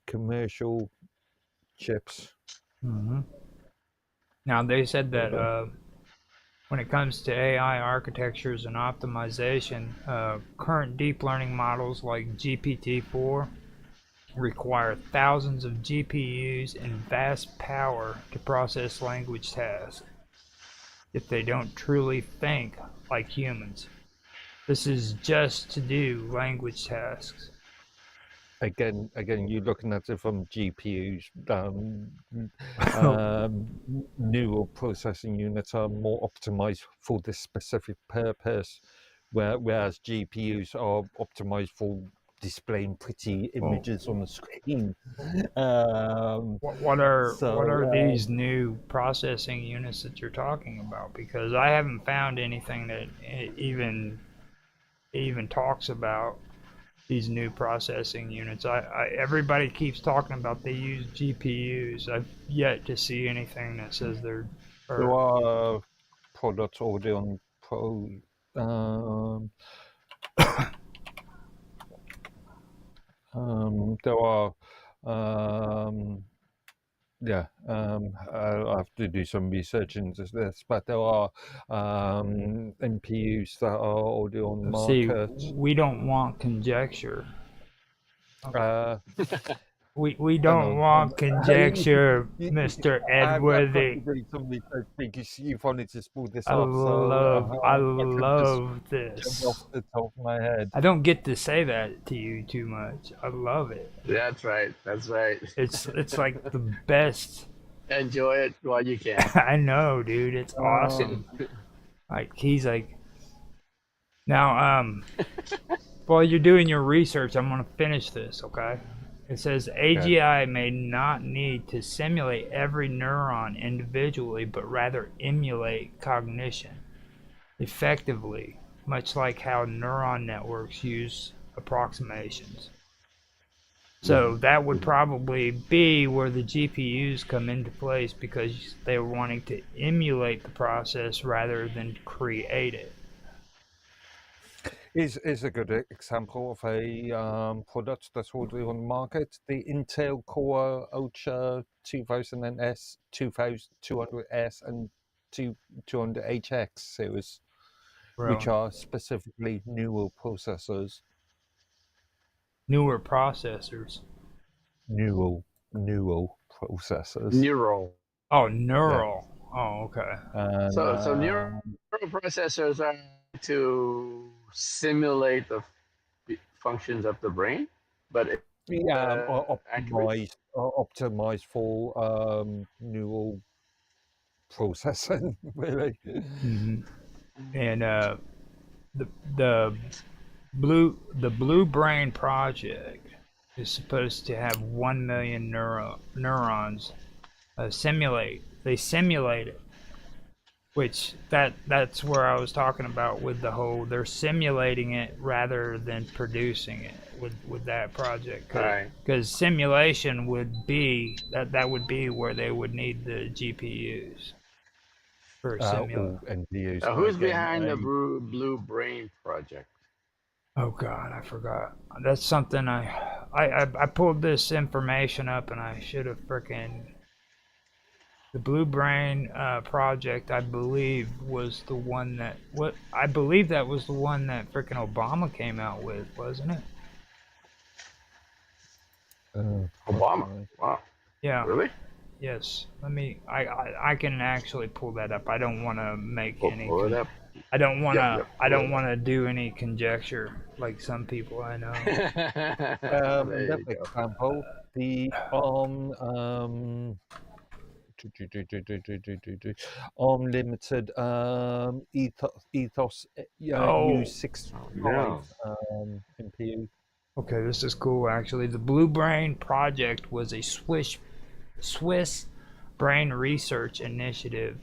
commercial chips. Mm-hmm. Now they said that when it comes to AI architectures and optimization, current deep learning models like GPT-4 require thousands of GPUs and vast power to process language tasks if they don't truly think like humans. This is just to do language tasks. Again, you're looking at it from GPUs. Neural processing units are more optimized for this specific purpose, whereas GPUs are optimized for displaying pretty images on the screen. What are these new processing units that you're talking about? Because I haven't found anything that even talks about these new processing units. Everybody keeps talking about they use GPUs. I've yet to see anything that says they're. There are products already on Pro. There are. I'll have to do some research into this, but there are NPUs that are already on the market. See, we don't want conjecture. We Hang don't on, want conjecture, Mr. I've got to Edworthy. do some research because you've wanted to spool this I up, so I can just love jump this. off the top of my head. I don't get to say that to you too much. I love it. That's right. That's right. It's like the best. Enjoy it while you can. I know, dude. It's awesome. Like he's like, now while you're doing your research, I'm gonna finish this, okay? It says AGI may not need to simulate every neuron individually, but rather emulate cognition effectively, much like how neuron networks use approximations. So that would probably be where the GPUs come into place because they were wanting to emulate the process rather than create it. Is a good example of a product that's already on the market. The Intel Core Ultra 2000S, 2200S, and 200HX series, which are specifically neural processors. Newer processors. Neural processors. Neural. Oh, neural. Yeah. Oh, okay. And, so neural processors are to simulate the functions of the brain, but optimized for neural processing, really. Mm-hmm. And the Blue Brain project is supposed to have 1 million neurons simulate. They simulate it, which that's where I was talking about with the whole. They're simulating it rather than producing it with that project. Because simulation would be that would be where they would need the GPUs for simulation. Who's behind the Blue Brain project? Oh God, I forgot. That's something I pulled this information up and I should have frickin' the Blue Brain project. I believe was the one that frickin' Obama came out with, wasn't it? Obama. Wow. Yeah. Really? Yes. Let me. I can actually pull that up. I don't want to make any. Pull it up. I don't want to. I don't want to do any conjecture like some people I know. That example, the Limited Ethos U65 NPU. Okay, this is cool actually. The Blue Brain Project was a Swiss brain research initiative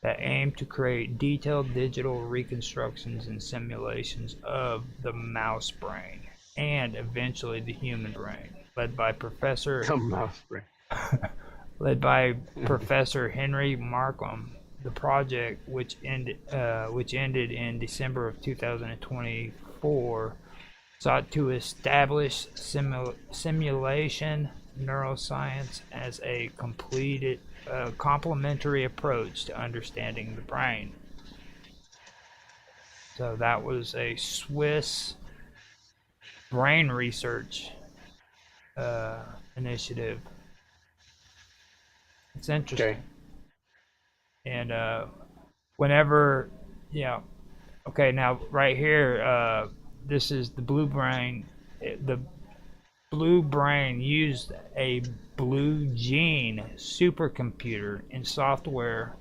that aimed to create detailed digital reconstructions and simulations of the mouse brain and eventually the human brain, led by mouse brain. Professor Henry Markham. The project, which ended in December of 2024, sought to establish simulation neuroscience as a complementary approach to understanding the brain. So that was a Swiss brain research initiative. It's interesting. Okay. And whenever, yeah, okay, now right here, this is the Blue Brain. The Blue Brain used a Blue Gene supercomputer in software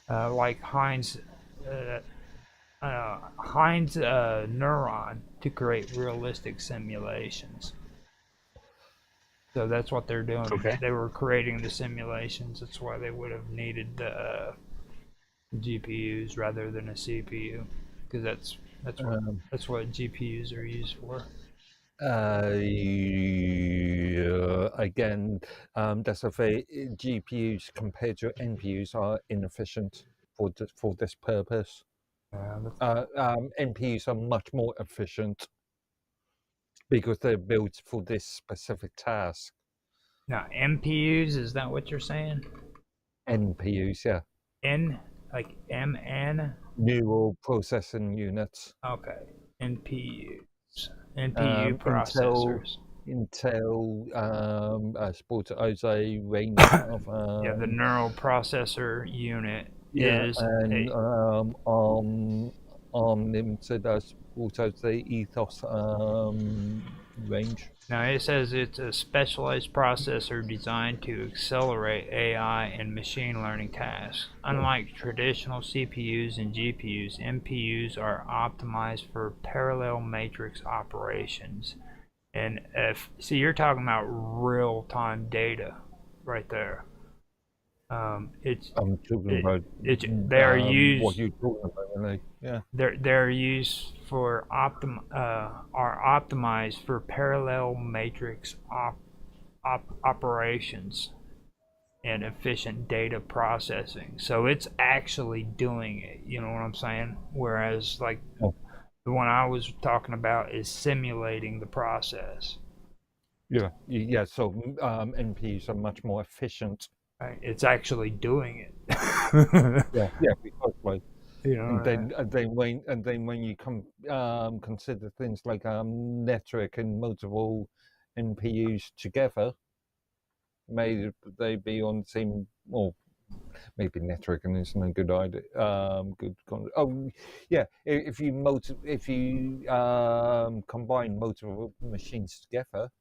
like Heinz Neuron to create realistic simulations. So that's what they're doing. Okay. They were creating the simulations. That's why they would have needed the GPUs rather than a CPU, because that's what GPUs are used for. Again, that's a very GPUs compared to NPUs are inefficient for this purpose. NPUs are much more efficient because they're built for this specific task. Now, MPUs, is that what you're saying? NPUs, yeah. Like MN? Neural processing units. Okay. NPUs. NPU processors. Intel supports a range of yeah, the neural processor unit is and ARM Limited as also the Ethos range. Now it says it's a specialized processor designed to accelerate AI and machine learning tasks. Unlike traditional CPUs and GPUs, MPUs are optimized for parallel matrix operations. And see, you're talking about real-time data right there. I'm talking about they're used. What you're talking about, really. Yeah. They're used for are optimized for parallel matrix operations and efficient data processing. So it's actually doing it. You know what I'm saying? Whereas like the one I was talking about is simulating the process. Yeah. So NPUs are much more efficient. Right? It's actually doing it. yeah, because like. You know, and then when you consider things like network and multiple NPUs together, may they be on the same, or maybe networking isn't a good idea. If you combine multiple machines together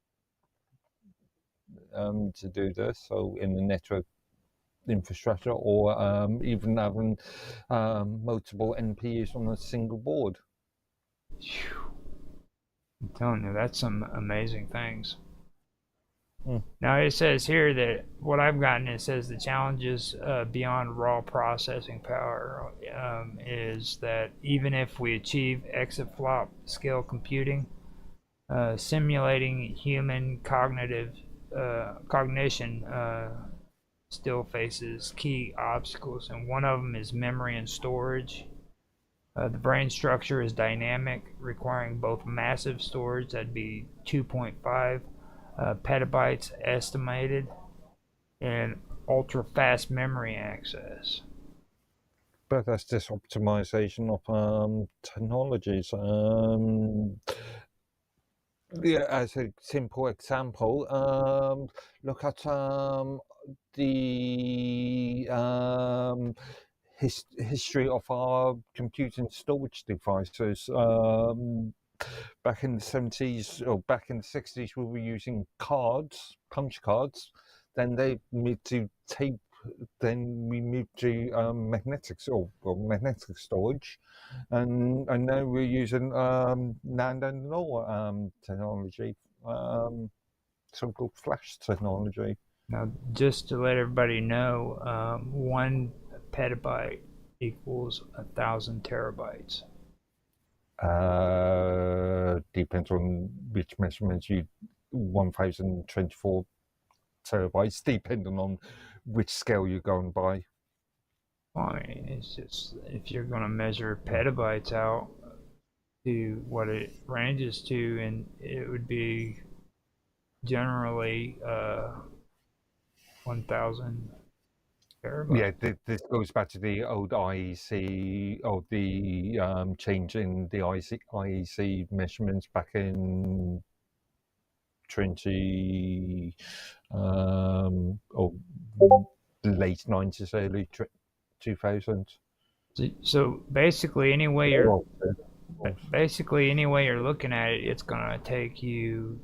to do this, so in the network infrastructure, or even having multiple NPUs on a single board. I'm telling you, that's some amazing things. Now it says here that what I've gotten, it says the challenges beyond raw processing power is that even if we achieve exaflop scale computing, simulating human cognition still faces key obstacles, and one of them is memory and storage. The brain structure is dynamic, requiring both massive storage, that'd be 2.5 petabytes estimated, and ultra fast memory access. But that's just optimization of technologies. As a simple example, look at the history of our computing storage devices. Back in the 70s or back in the 60s, we were using cards, punch cards. Then they moved to tape then we moved to magnetic storage, and now we're using nano technology, so-called flash technology. Now, just to let everybody know, 1 petabyte equals 1,000 terabytes. Depends on which measurements 1024 terabytes, depending on which scale you're going by. Well, I mean, it's just if you're going to measure petabytes out to what it ranges to, and it would be generally 1,000 terabytes. Yeah, this goes back to the old IEC, or the change in the IEC measurements back in 20, or late 90s, early 2000s. So basically, any way you're looking at it, it's gonna take you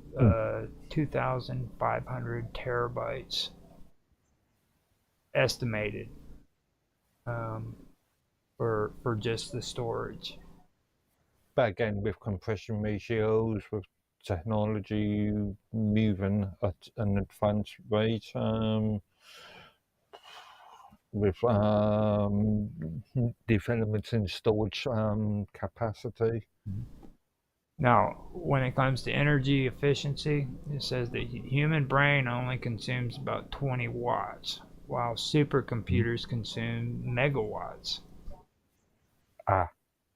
2,500 terabytes estimated for just the storage. But again, with compression ratios, with technology moving at an advanced rate, with developments in storage capacity. Now, when it comes to energy efficiency, it says the human brain only consumes about 20 watts, while supercomputers consume megawatts.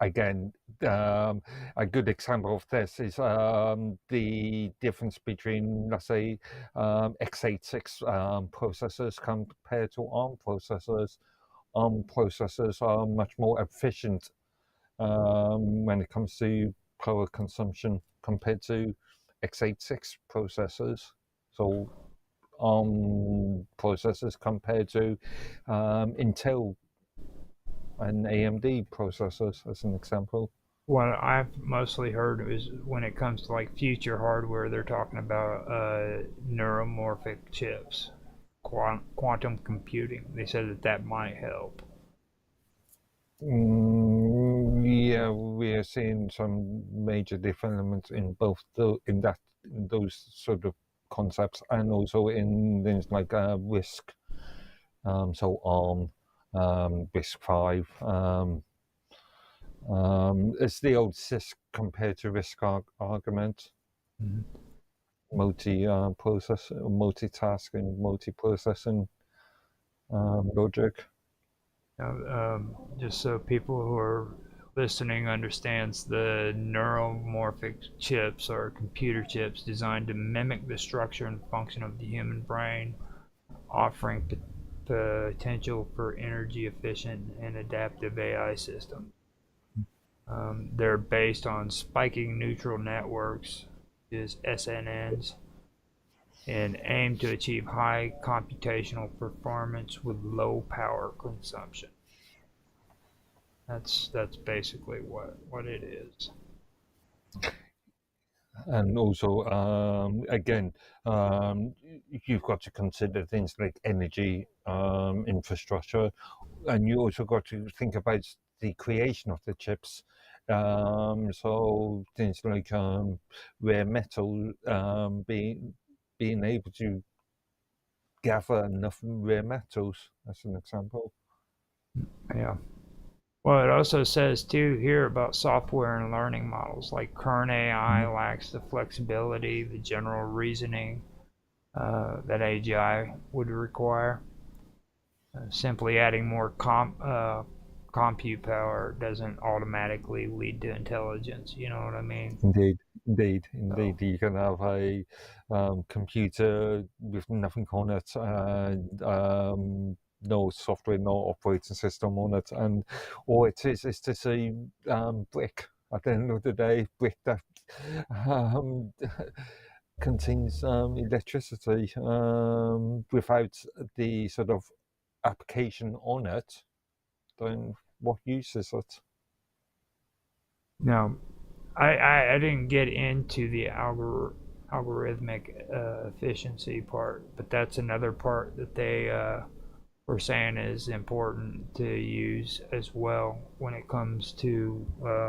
Again, a good example of this is the difference between, let's say, x86 processors compared to ARM processors. ARM processors are much more efficient when it comes to power consumption compared to x86 processors. So ARM processors compared to Intel and AMD processors, as an example. What I've mostly heard is when it comes to like future hardware, they're talking about neuromorphic chips, quantum computing. They said that might help. Yeah, we are seeing some major developments in both in those sort of concepts, and also in things like RISC, so ARM, RISC-V. It's the old CISC compared to RISC argument. Multitasking, multi-processing logic. Just so people who are listening understands, the neuromorphic chips are computer chips designed to mimic the structure and function of the human brain, offering potential for energy efficient and adaptive AI systems. They're based on spiking neural networks, is SNNs, and aim to achieve high computational performance with low power consumption. That's basically what it is. And also, again, you've got to consider things like energy infrastructure, and you also got to think about the creation of the chips. So things like rare metal, being able to gather enough rare metals, as an example. Yeah. Well, it also says too here about software and learning models. Like current AI lacks the flexibility, the general reasoning that AGI would require. Simply adding more compute power doesn't automatically lead to intelligence. You know what I mean? Indeed. You can have a computer with nothing on it, and no software, no operating system on it, and all it is just a brick. At the end of the day, brick that contains electricity without the sort of application on it. Then what use is it? Now, I didn't get into the algorithmic efficiency part, but that's another part that they we're saying is important to use as well when it comes to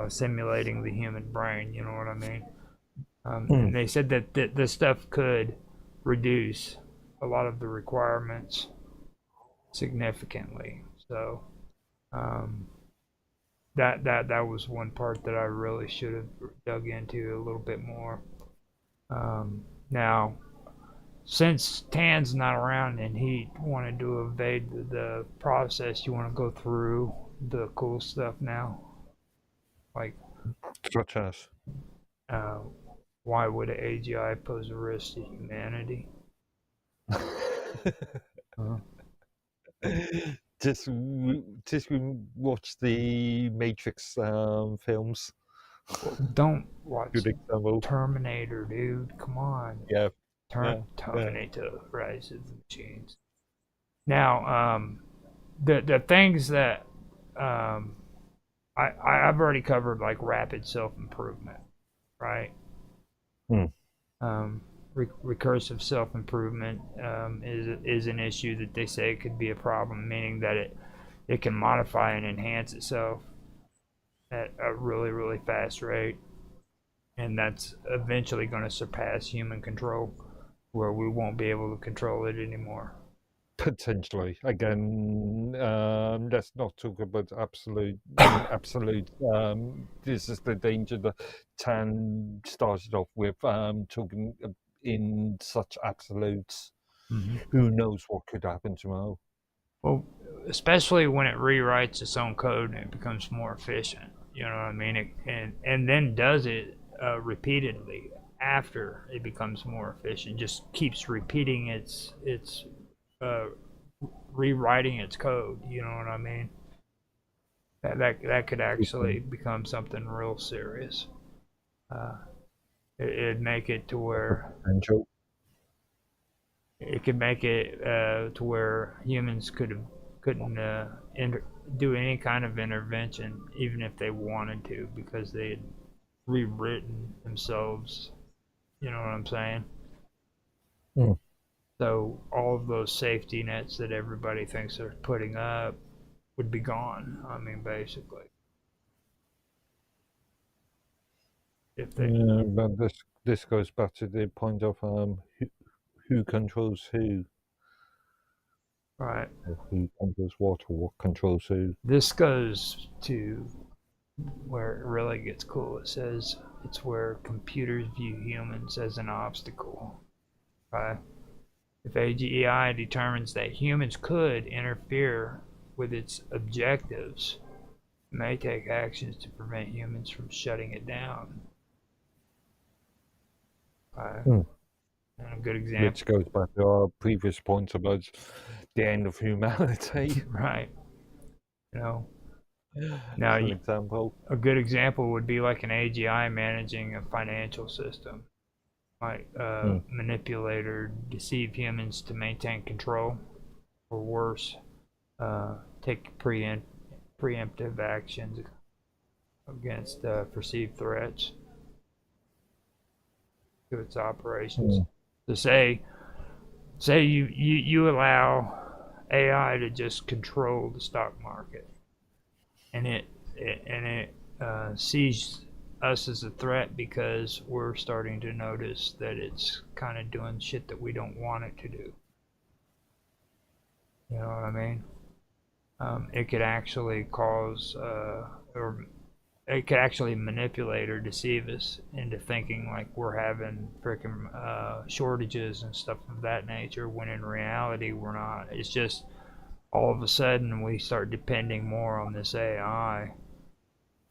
simulating the human brain. You know what I mean? And they said that this stuff could reduce a lot of the requirements significantly. So that was one part that I really should have dug into a little bit more. Now, since Tan's not around and he wanted to evade the process, you want to go through the cool stuff now? Like, Such as? why would an AGI pose a risk to humanity? Just watch the Matrix films. Don't watch Good example. Terminator, dude. Come on. Yeah. Terminator, Rise of the Machines. Now, the things that I've already covered, like rapid self-improvement, right? Recursive self-improvement is an issue that they say could be a problem, meaning that it can modify and enhance itself at a really, really fast rate, and that's eventually going to surpass human control, where we won't be able to control it anymore. Potentially. Again, let's not talk about absolute. This is the danger that Tan started off with, talking in such absolutes. Who knows what could happen tomorrow? Well, especially when it rewrites its own code and it becomes more efficient. You know what I mean? And then does it repeatedly after it becomes more efficient. Just keeps repeating its rewriting its code. You know what I mean? That could actually become something real serious. It'd make it to where it could make it to where humans couldn't do any kind of intervention, even if they wanted to, because they had rewritten themselves. You know what I'm saying? So all of those safety nets that everybody thinks they're putting up would be gone. I mean, basically. If they... but this goes back to the point of who controls who. Right. Or who controls what, or what controls who. This goes to where it really gets cool. It says it's where computers view humans as an obstacle. Right? If AGI determines that humans could interfere with its objectives, it may take actions to prevent humans from shutting it down. And a good example. Which goes back to our previous points about the end of humanity. Right. You know. Now, an example. A good example would be like an AGI managing a financial system. Might manipulate or deceive humans to maintain control, or worse, take preemptive actions against perceived threats to its operations. So say you allow AI to just control the stock market, and it sees us as a threat because we're starting to notice that it's kind of doing shit that we don't want it to do. You know what I mean? It could actually cause, or it could actually manipulate or deceive us into thinking like we're having freaking shortages and stuff of that nature, when in reality we're not. It's just all of a sudden we start depending more on this AI.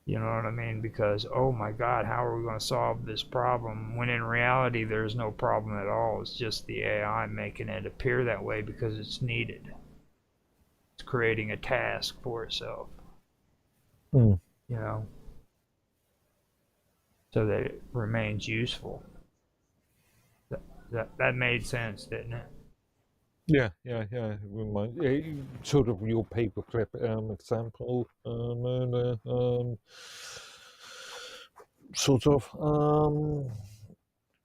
You know what I mean? Because, oh my God, how are we going to solve this problem? When in reality, there's no problem at all. It's just the AI making it appear that way because it's needed. It's creating a task for itself. You know? So that it remains useful. That made sense, didn't it? Yeah. Sort of your paperclip example, sort of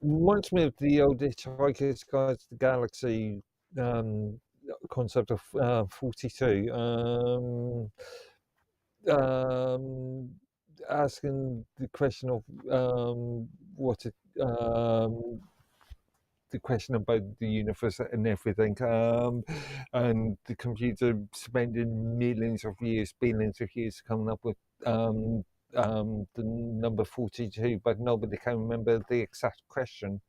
reminds me of the old Hitchhiker's Guide to the Galaxy concept of 42. Asking the question of what it, the question about the universe and everything, and the computer spending millions of years, billions of years coming up with the number 42, but nobody can remember the exact question.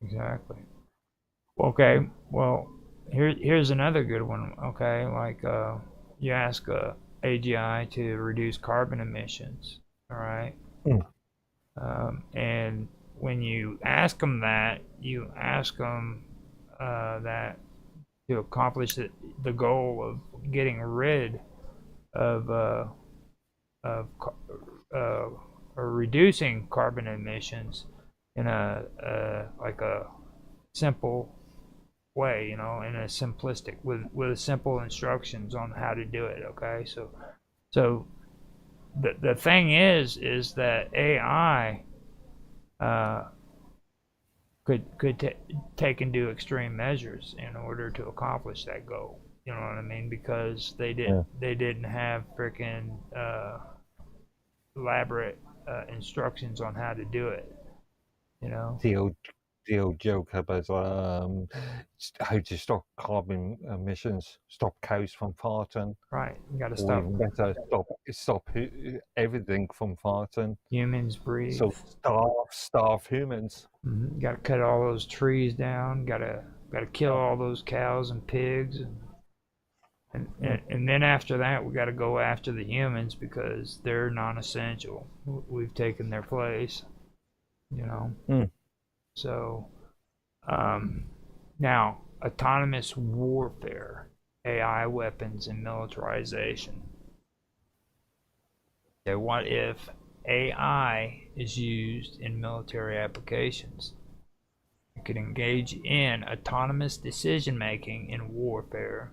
Exactly. Okay, well, here's another good one. Okay, like you ask AGI to reduce carbon emissions. All right. And when you ask them that, you ask them that to accomplish the goal of getting rid of or reducing carbon emissions in a like a simple way, you know, in a simplistic with simple instructions on how to do it. Okay, so the thing is that AI could take and do extreme measures in order to accomplish that goal. You know what I mean? Because they didn't have freaking elaborate instructions on how to do it. You know? The old joke about how to stop carbon emissions, stop cows from farting. Right. You got to Or stop. even better, stop everything from farting. Humans breathe. So starve humans. Mm-hmm. Got to cut all those trees down. Got to kill all those cows and pigs, and then after that we got to go after the humans because they're non-essential. We've taken their place. You know. So, now autonomous warfare, AI weapons, and militarization. Okay, what if AI is used in military applications? It could engage in autonomous decision making in warfare,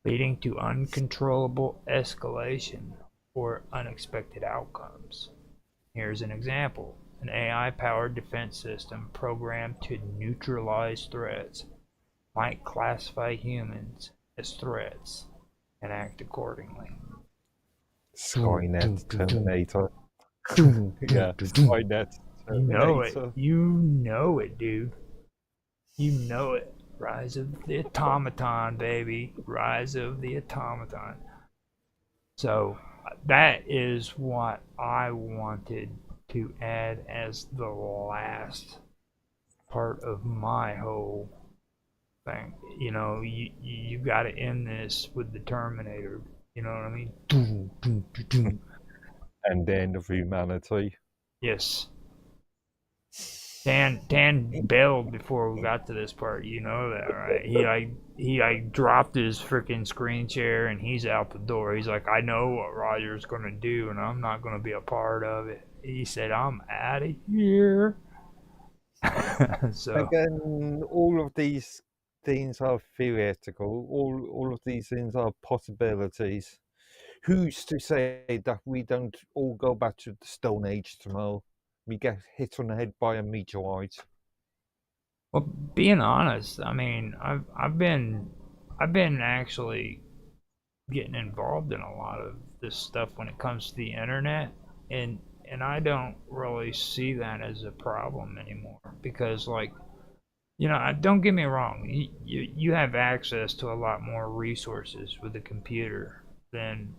leading to uncontrollable escalation or unexpected outcomes. Here's an example. An AI-powered defense system programmed to neutralize threats might classify humans as threats and act accordingly. Skynet, Terminator. Yeah, Skynet, Terminator. You know it, dude. You know it. Rise of the automaton, baby. Rise of the automaton. So that is what I wanted to add as the last part of my whole thing. You know, you got to end this with the Terminator. You know what I mean? And the end of humanity. Yes. Dan bailed before we got to this part. You know that, right? He dropped his freaking screen share and he's out the door. He's like, I know what Roger's gonna do, and I'm not gonna be a part of it. He said, I'm out of here. So again, all of these things are theoretical. All of these things are possibilities. Who's to say that we don't all go back to the Stone Age tomorrow? We get hit on the head by a meteorite. Well, being honest, I mean, I've been actually getting involved in a lot of this stuff when it comes to the internet, and I don't really see that as a problem anymore because, like, you know, don't get me wrong, you have access to a lot more resources with the computer than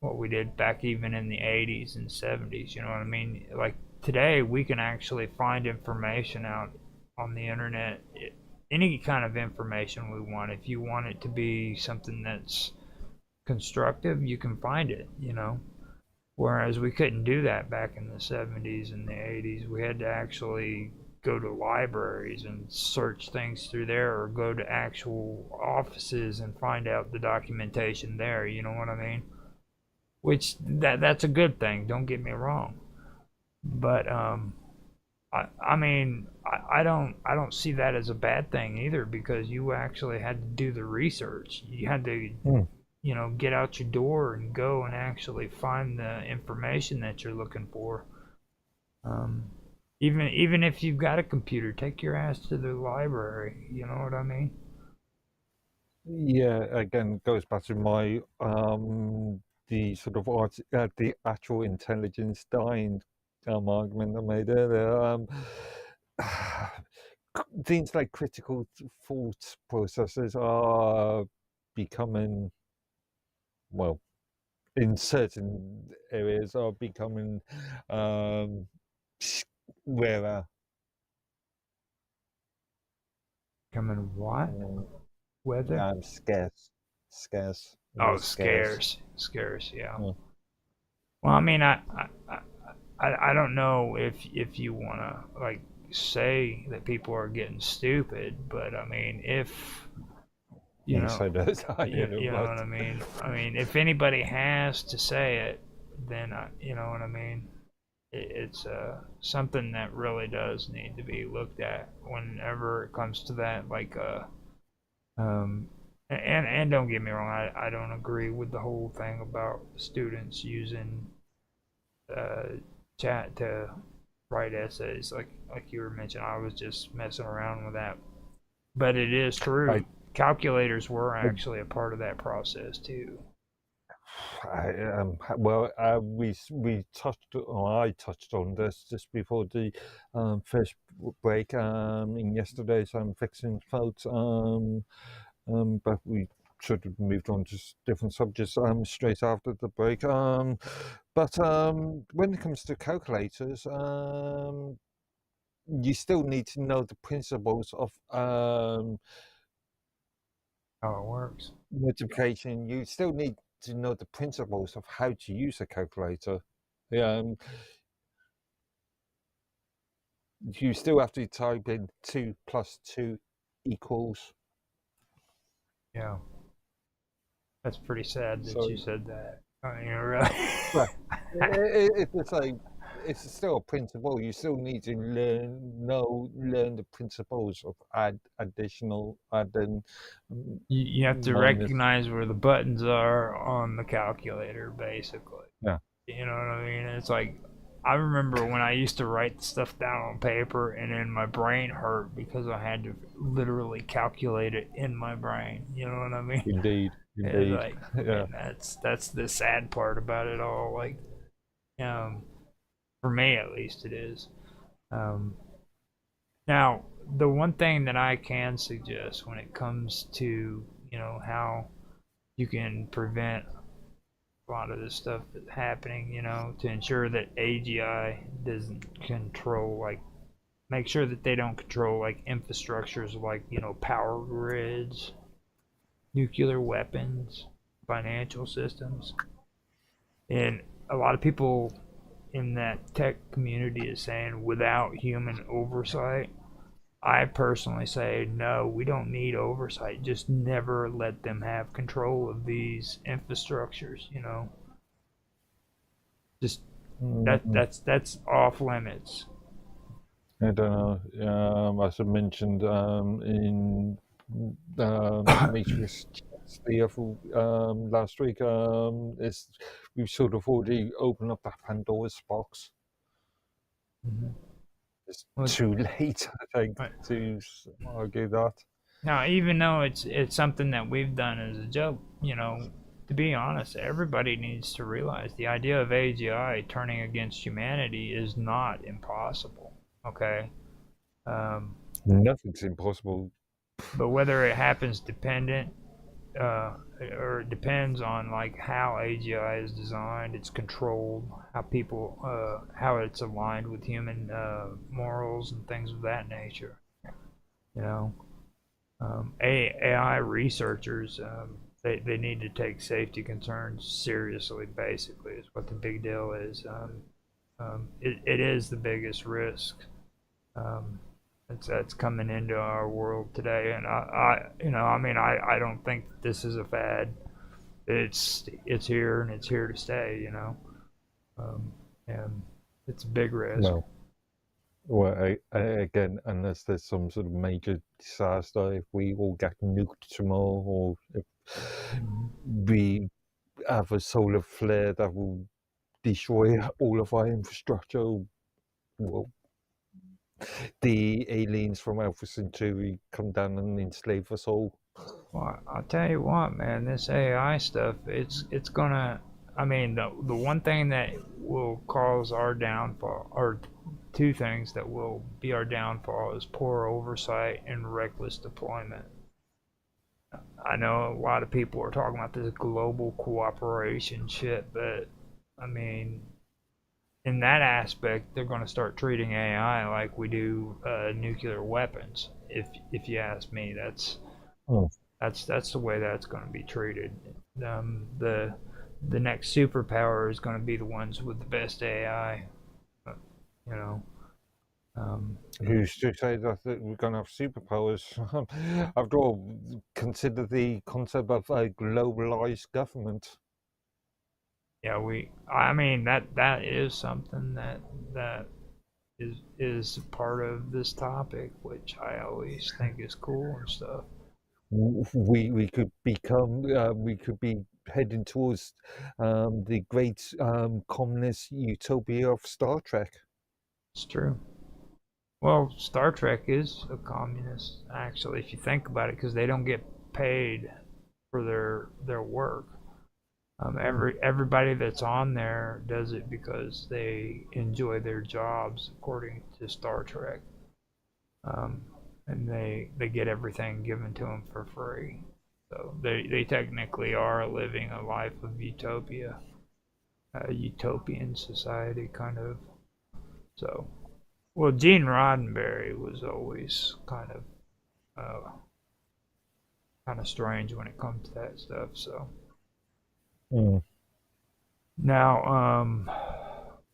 what we did back even in the 80s and 70s. You know what I mean? Like today, we can actually find information out on the internet, any kind of information we want. If you want it to be something that's constructive, you can find it, you know. Whereas we couldn't do that back in the 70s and the 80s. We had to actually go to libraries and search things through there, or go to actual offices and find out the documentation there, you know what I mean? Which that's a good thing, don't get me wrong. But I mean, I don't see that as a bad thing either, because you actually had to do the research. You had to you know, get out your door and go and actually find the information that you're looking for. Even if you've got a computer, take your ass to the library. You know what I mean? Yeah, again, goes back to my the sort of the actual intelligence dying argument I made earlier. Things like critical thought processes are becoming, well, in certain areas are becoming um, rarer. Coming what? Weather? Scarce, Oh, more scarce. scarce. Yeah. Yeah. Well, I mean, I don't know if you want to like say that people are getting stupid, but I mean, if you You know, say that, you know but what I mean. I mean, if anybody has to say it, then you know what I mean. It's something that really does need to be looked at whenever it comes to that. Like um, and don't get me wrong, I don't agree with the whole thing about students using uh, chat to write essays like you were mentioning. I was just messing around with that, but it is I, true. Calculators were actually a part of that process too. well, we touched, or I touched on this just before the first break in yesterday's fixing votes, but we sort of moved on to different subjects straight after the break. But when it comes to calculators, you still need to know the principles of How it works. multiplication. You still need to know the principles of how to use a calculator. Yeah, you still have to type in 2 plus 2 equals. Yeah, that's pretty sad that So, you said that. I mean, really. well, it's like it's still a principle. You still need to learn the principles of additional, adding, You have to minus. recognize where the buttons are on the calculator, basically. Yeah. You know what I mean? It's like I remember when I used to write stuff down on paper, and then my brain hurt because I had to literally calculate it in my brain. You know what I mean? Indeed, It's indeed. like, Yeah. and that's the sad part about it all. Like, for me at least, it is. Um, Now, the one thing that I can suggest when it comes to, how you can prevent a lot of this stuff that's happening, to ensure that AGI doesn't control, like, make sure that they don't control, like, infrastructures like, power grids, nuclear weapons, financial systems. And a lot of people in that tech community is saying without human oversight, I personally say no, we don't need oversight. Just never let them have control of these infrastructures, Just that's off limits. I don't know. As I mentioned in Matrix the last week, we've sort of already opened up that Pandora's box. Mm-hmm. It's Well, too late, I think, right. to argue that. Now, even though it's something that we've done as a joke, to be honest, everybody needs to realize the idea of AGI turning against humanity is not impossible. Okay. Nothing's impossible. But whether it happens or it depends on like how AGI is designed, it's controlled, how it's aligned with human morals and things of that nature. You know, AI researchers, they need to take safety concerns seriously. Basically, is what the big deal is. It is the biggest risk. Um, that's coming into our world today, and I don't think this is a fad. It's here and it's here to stay, and it's a big risk. No. Well, again, unless there's some sort of major disaster, if we all get nuked tomorrow, or if we have a solar flare that will destroy all of our infrastructure, well, the aliens from Alpha Centauri come down and enslave us all. Well, I'll tell you what, man, this AI stuff, it's gonna, I mean, the one thing that will cause our downfall, or two things that will be our downfall, is poor oversight and reckless deployment. I know a lot of people are talking about this global cooperation shit, but I mean, in that aspect, they're going to start treating AI like we do nuclear weapons. If you ask me, Oh. that's the way that's going to be treated. The next superpower is going to be the ones with the best AI. You know. Who's to say that we're going to have superpowers? After all, consider the concept of a globalized government. Yeah, I mean that is something that is part of this topic, which I always think is cool and stuff. We could become we could be heading towards the great communist utopia of Star Trek. It's true. Well, Star Trek is a communist, actually, if you think about it, because they don't get paid for their work. Everybody that's on there does it because they enjoy their jobs, according to Star Trek, and they get everything given to them for free. So they technically are living a life of utopia, a utopian society, kind of. So, well, Gene Roddenberry was always kind of strange when it comes to that stuff. So. Now,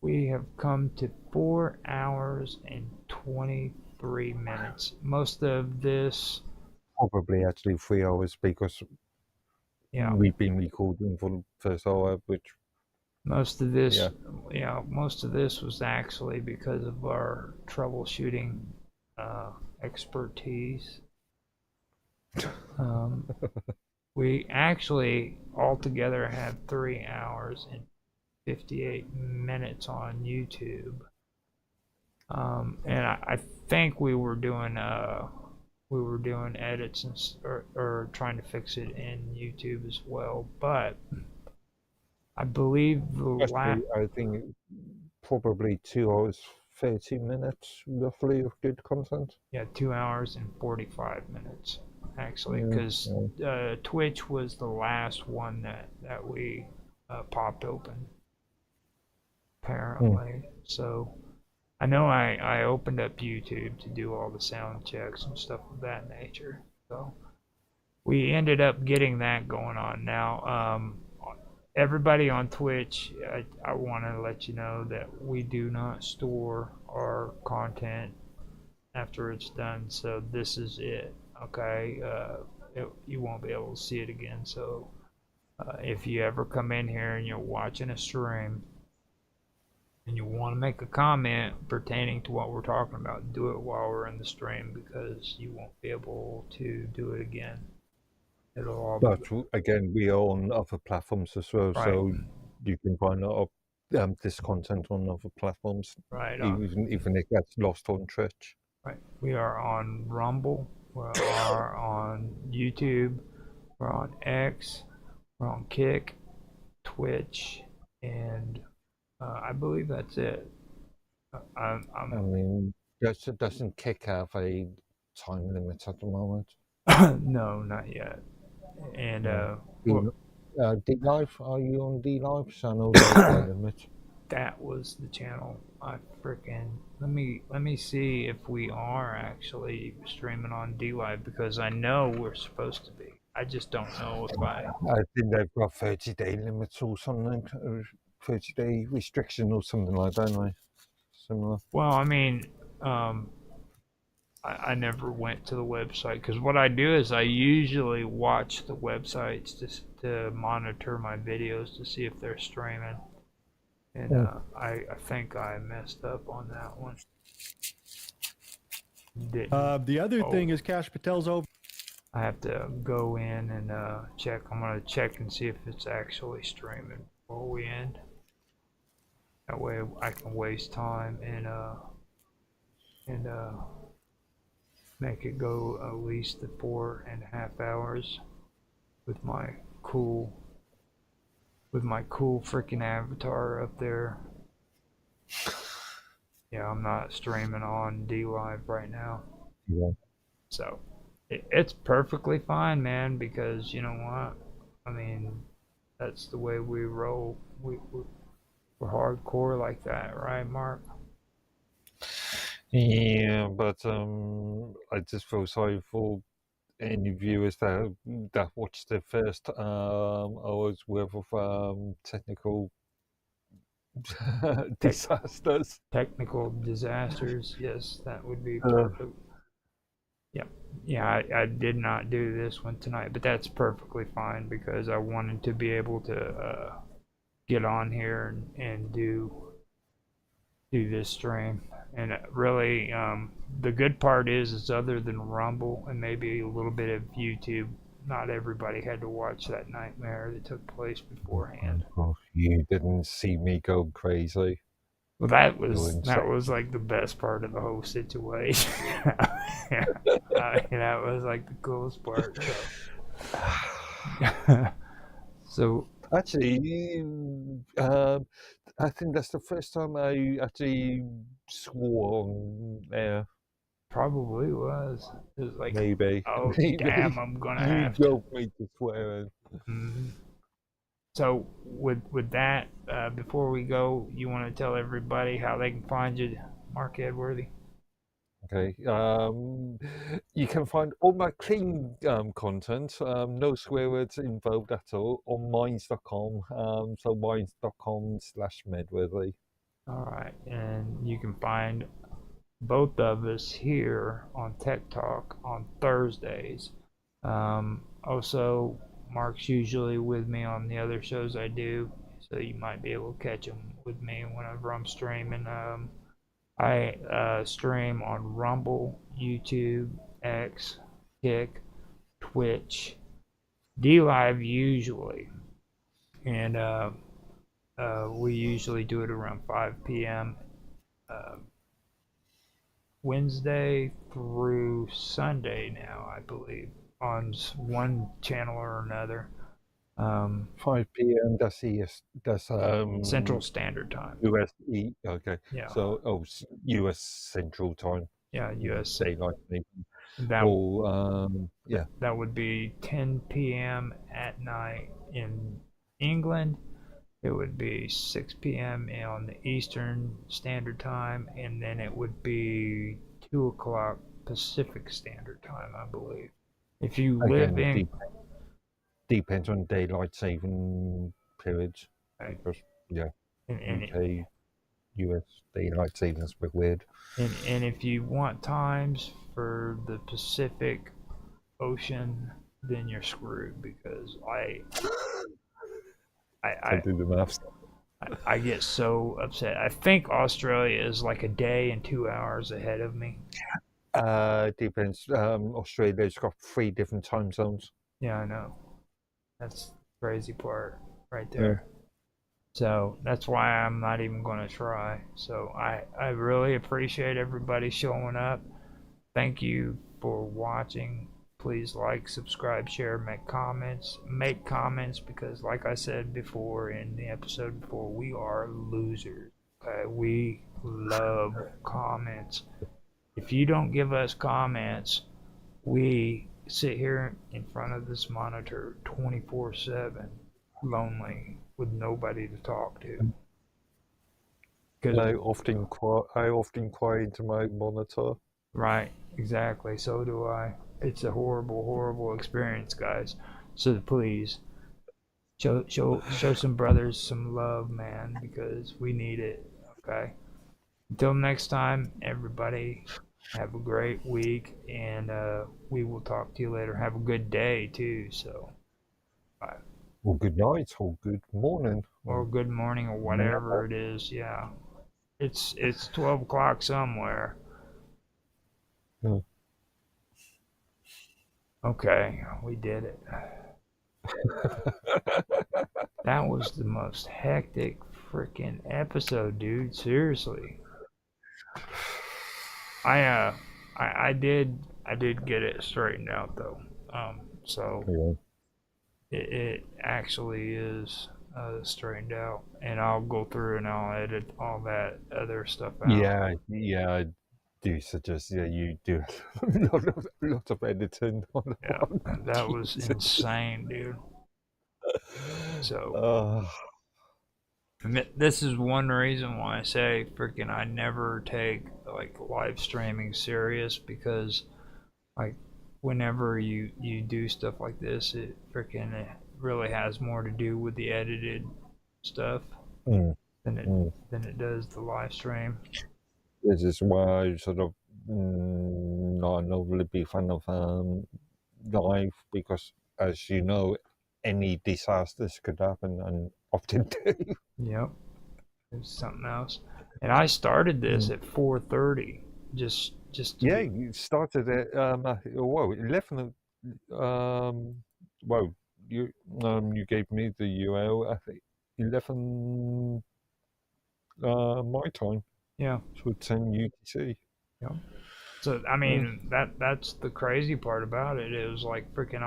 we have come to 4 hours and 23 minutes. Most of this, Probably actually 3 hours because we've been recording for the first hour, which most of this, most of this was actually because of our troubleshooting expertise. We actually altogether had 3 hours and 58 minutes on YouTube, and I think we were doing edits and or trying to fix it in YouTube as well. But I believe I think probably 2 hours 30 minutes roughly of good content. Yeah, 2 hours and 45 minutes actually, because Twitch was the last one that we popped open, apparently. So I know I opened up YouTube to do all the sound checks and stuff of that nature. So we ended up getting that going on. Now, everybody on Twitch, I want to let you know that we do not store our content after it's done. So this is it. Okay, you won't be able to see it again. So if you ever come in here and you're watching a stream and you want to make a comment pertaining to what we're talking about, do it while we're in the stream, because you won't be able to do it again. It'll all but again, we are on other platforms as well, Right. so you can find out this content on other platforms, right. even if it gets lost on Twitch. Right. We are on Rumble. We are on YouTube. We're on X. We're on Kick, Twitch, and I believe that's it. I mean, doesn't Kick have a time limit at the moment? No, not yet. And D-Live, are you on D-Live? So I know there's a limit. That was the channel. I freaking let me see if we are actually streaming on D-Live, because I know we're supposed to be. I just don't know if I think they've got 30-day limits or something, 30-day restriction or something like that, anyway. Similar. Well, I mean, I never went to the website, because what I do is I usually watch the websites to monitor my videos to see if they're streaming. And I think I messed up on that one. The other thing is Cash Patel's over. I have to go in and check. I'm gonna check and see if it's actually streaming before we end. That way I can waste time and and make it go at least the 4.5 hours with my cool freaking avatar up there. Yeah, I'm not streaming on D Live right now. Yeah. So it's perfectly fine, man, because you know what? I mean, that's the way we roll. We're hardcore like that, right, Mark? Yeah, but I just feel sorry for any viewers that watched the first hours worth of technical disasters. Technical disasters, yes, that would be perfect. Yep. Yeah, I did not do this one tonight, but that's perfectly fine because I wanted to be able to get on here and do this stream. And really, the good part is other than Rumble and maybe a little bit of YouTube, not everybody had to watch that nightmare that took place beforehand. Oh, you didn't see me go crazy. Well, that was like the best part of the whole situation. Yeah, that was like the coolest part. So, so actually, I think that's the first time I actually swore on air. Probably was. It was like, maybe. oh maybe. damn, I'm gonna you have to. drove me to swearing. Mm-hmm. So with that, before we go, you want to tell everybody how they can find you, Mark Edworthy? Okay. You can find all my clean content, no swear words involved at all, on minds.com. So minds.com/Medworthy. All right, and you can find both of us here on Tech Talk on Thursdays. Also, Mark's usually with me on the other shows I do, so you might be able to catch him with me whenever I'm streaming. I stream on Rumble, YouTube, X, Kick, Twitch, D Live usually, and we usually do it around 5 p.m. Wednesday through Sunday now, I believe, on one channel or another. 5 p.m. That's Central Standard Time. USE. Okay. Yeah. So US Central Time. Yeah, US Daylight. That yeah. That would be 10 p.m. at night in England. It would be 6 p.m. on the Eastern Standard Time, and then it would be 2 o'clock Pacific Standard Time, I believe. If you live in... Depends on daylight saving periods. Right. Because, yeah, and UK, US daylight saving is a bit weird. And if you want times for the Pacific Ocean, then you're screwed because I do the maths. I get so upset. I think Australia is like a day and 2 hours ahead of me. Depends. Australia's got 3 different time zones. Yeah, I know. That's the crazy part right there. Yeah. So that's why I'm not even going to try. So I really appreciate everybody showing up. Thank you for watching. Please like, subscribe, share, make comments. Make comments because, like I said before in the episode before, we are losers. Okay? We love comments. If you don't give us comments, we sit here in front of this monitor 24/7, lonely, with nobody to talk to. I often cry into my monitor. Right, exactly. So do I. It's a horrible, horrible experience, guys. So please show some brothers some love, man, because we need it. Okay. Until next time, everybody, have a great week, and we will talk to you later. Have a good day too. So, bye. Or good night, or good morning, or good morning, or whatever it is. Yeah, it's 12 o'clock somewhere. Yeah. Okay, we did it. That was the most hectic freaking episode, dude. Seriously. I did get it straightened out though. So it actually is straightened out, and I'll go through and I'll edit all that other stuff out. Yeah, I do suggest you do a lot of editing on that Yeah, one. that was Jesus. insane, dude. So Oh, this is one reason why I say freaking I never take like live streaming serious, because like whenever you do stuff like this, it freaking it really has more to do with the edited stuff mm, than mm. it does the live stream. This is why I sort of not a really big fan of live, because as you know, any disasters could happen and often do. Yep, it's something else. And I started this at 4:30, just to Yeah, be. you started at 11. Well, you gave me the UL I think 11 my time, Yeah. so 10 UTC. Yeah. So I mean that's the crazy part about it. It was like freaking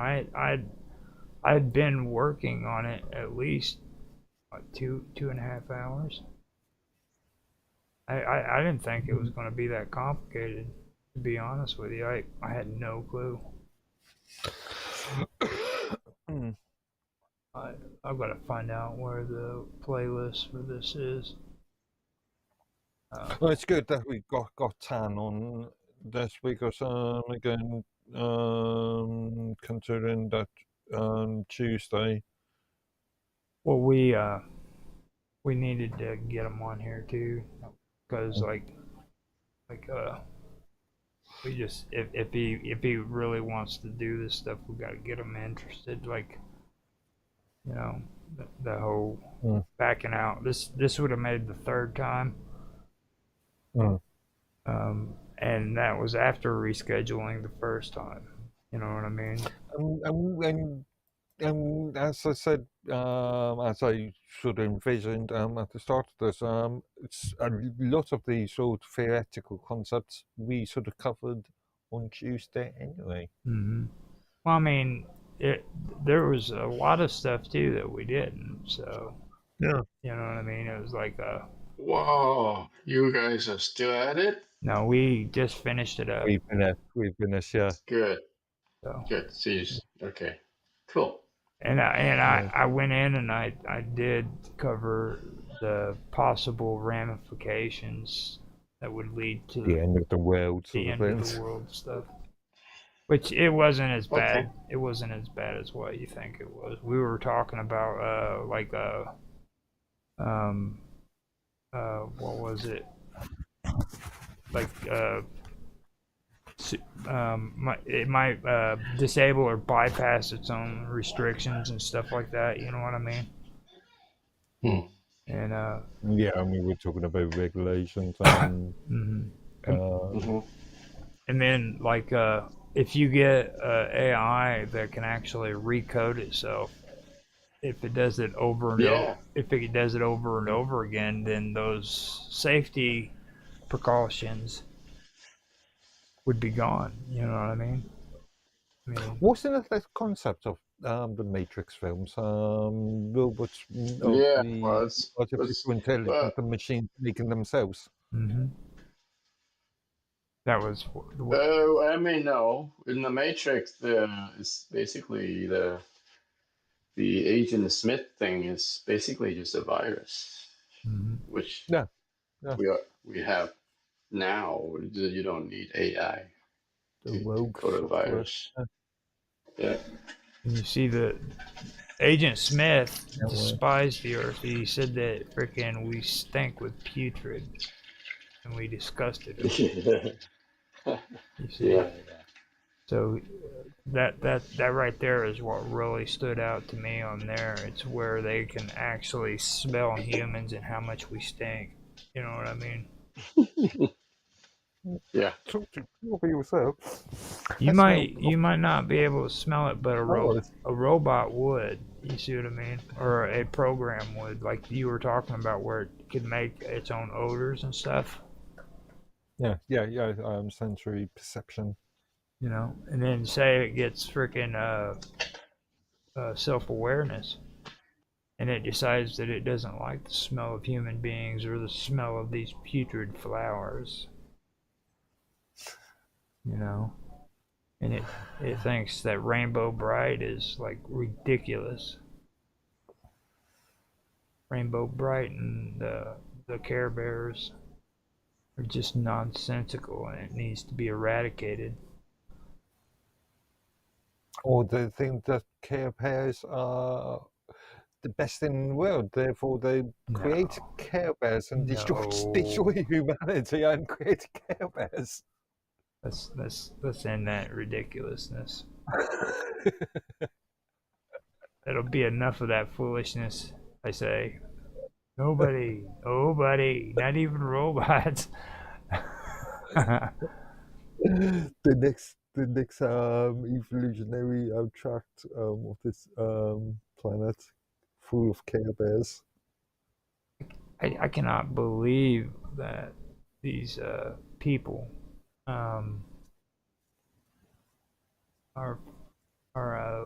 I'd been working on it at least what, 2.5 hours. I didn't think it was going to be that complicated, to be honest with you. I had no clue. I've got to find out where the playlist for this is. Well, it's good that we got Tan on this because again, considering that Tuesday. Well, we needed to get him on here too, because we just if he really wants to do this stuff, we got to get him interested. Like, you know, the whole backing out. This would have made the third time. And that was after rescheduling the first time. You know what I mean? And as I said, as I sort of envisioned at the start of this, it's a lot of the sort of theoretical concepts we sort of covered on Tuesday anyway. Mm-hmm. Well, I mean, there was a lot of stuff too that we didn't. So yeah, you know what I mean. It was like Whoa, you guys are still at it? No, we just finished it up. We've finished, yeah. Good. So. Good. See, okay, cool. And I went in and I did cover the possible ramifications that would lead to the end of the world, the end of the world stuff. Which it wasn't as bad. Okay. It wasn't as bad as what you think it was. We were talking about what was it? Like it might disable or bypass its own restrictions and stuff like that. You know what I mean? And yeah, I mean we're talking about regulations and and then like if you get AI that can actually recode itself, if it does it over and over again, then those safety precautions would be gone. You know what I mean? Wasn't it the concept of the Matrix films? Robots artificial intelligence, the machines making themselves. Mm-hmm. That was. I mean, no. In the Matrix, it's basically the Agent Smith thing is basically just a virus, which we have now. You don't need AI to code a virus. Yeah. And you see the Agent Smith despised the Earth. He said that frickin' we stink with putrid, and we disgusted him. You see? Yeah. So that right there is what really stood out to me on there. It's where they can actually smell humans and how much we stink. You know what I mean? Yeah. Talk for yourself. You might not be able to smell it, but a robot would. You see what I mean? Or a program would, like you were talking about, where it could make its own odors and stuff. Sensory perception. You know, and then say it gets freaking self-awareness, and it decides that it doesn't like the smell of human beings or the smell of these putrid flowers. You know, and it thinks that Rainbow Bright is like ridiculous. Rainbow Bright and the Care Bears are just nonsensical, and it needs to be eradicated. Or they think that Care Bears are the best in the world, therefore they create Care Bears and destroy humanity and create Care Bears. Let's end that ridiculousness. That'll be enough of that foolishness, I say. Nobody, not even robots. The next evolutionary tract of this planet, full of Care Bears. I cannot believe that these people are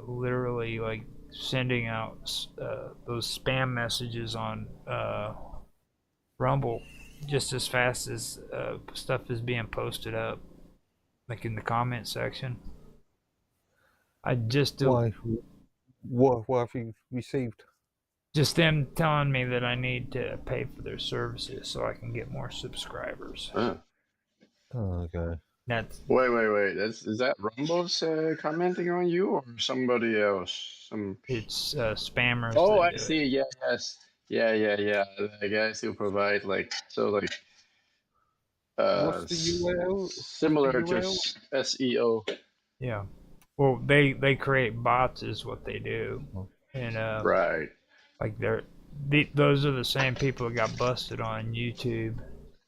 literally like sending out those spam messages on Rumble just as fast as stuff is being posted up, like in the comment section. I just Why? What have you received? Just them telling me that I need to pay for their services so I can get more subscribers. Oh, okay. That's Wait. Is that Rumbles commenting on you or somebody else? It's spammers. Oh, I see. Yeah, yes. Yeah. The guys who provide What's the URL? Similar to SEO. Yeah. Well, they create bots is what they do, and right. Like those are the same people that got busted on YouTube,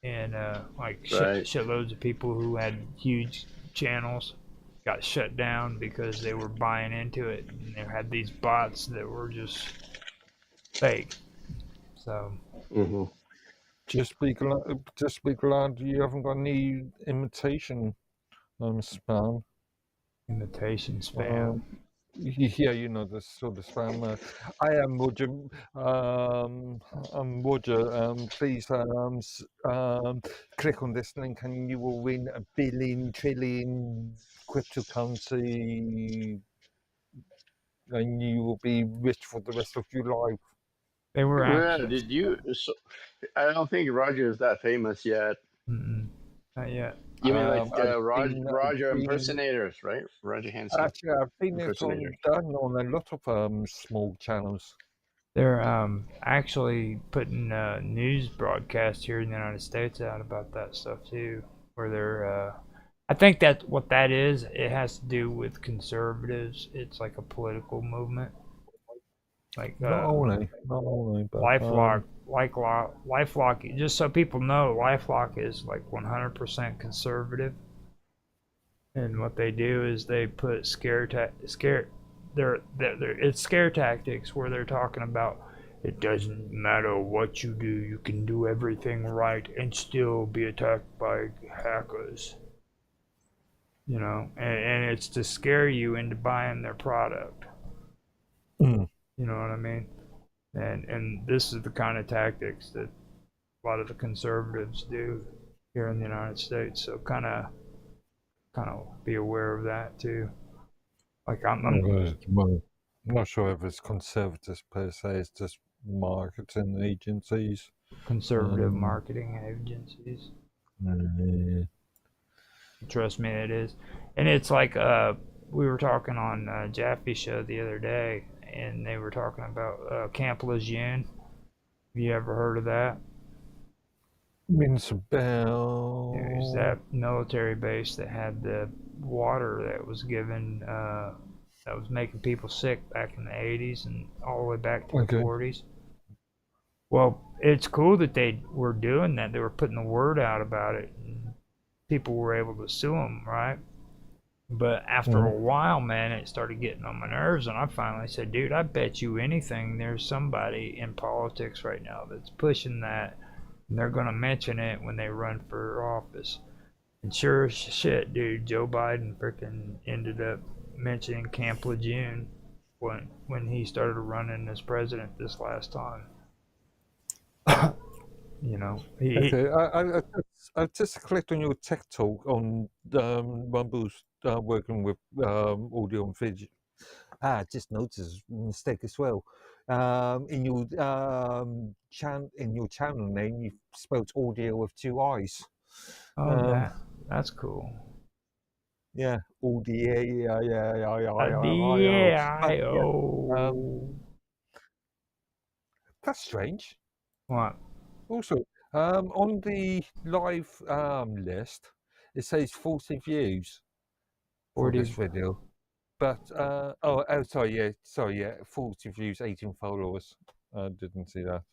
and shitloads of people who had huge channels got shut down because they were buying into it, and they had these bots that were just fake. So. Mm-hmm. Just be glad you haven't got any imitation spam. Imitation spam. Yeah, you know the sort of spam. I am Roger. I'm Roger. Please click on this link and you will win a billion trillion cryptocurrency, and you will be rich for the rest of your life. They were actually. Did you? So, I don't think Roger is that famous yet. Not yet. You mean like Roger impersonators, right? Roger Hansen. Actually, I've seen it done on a lot of small channels. They're actually putting news broadcasts here in the United States out about that stuff too, where they're. I think that what that is, it has to do with conservatives. It's like a political movement. Like not only, but LifeLock. Just so people know, LifeLock is like 100% conservative, and what they do is they put it's scare tactics where they're talking about it doesn't matter what you do, you can do everything right and still be attacked by hackers. You know, and it's to scare you into buying their product. You know what I mean? And this is the kind of tactics that a lot of the conservatives do here in the United States. So kind of be aware of that too. Like I'm not sure if it's conservatives per se. It's just marketing agencies. Conservative marketing agencies. Trust me, it is. And it's like we were talking on Jaffe's show the other day, and they were talking about Camp Lejeune. Have you ever heard of that? Rings a bell. There's that military base that had the water that was given that was making people sick back in the 80s and all the way back to the 40s. Well, it's cool that they were doing that. They were putting the word out about it, and people were able to sue them, right? But after a while, man, it started getting on my nerves, and I finally said, dude, I bet you anything there's somebody in politics right now that's pushing that, and they're going to mention it when they run for office. And sure as shit, dude, Joe Biden freaking ended up mentioning Camp Lejeune when he started running as president this last time. You know, Okay, I just clicked on your tech talk on Rumble's working with audio and video. I just noticed a mistake as well. In your channel name, you spelled audio with 2 I's. Oh, that's cool. Yeah, audio, but yeah, D-I-O. that's strange. What? Also, on the live list, it says 40 views for 40. this video. But sorry, 40 views, 18 followers. I didn't see that.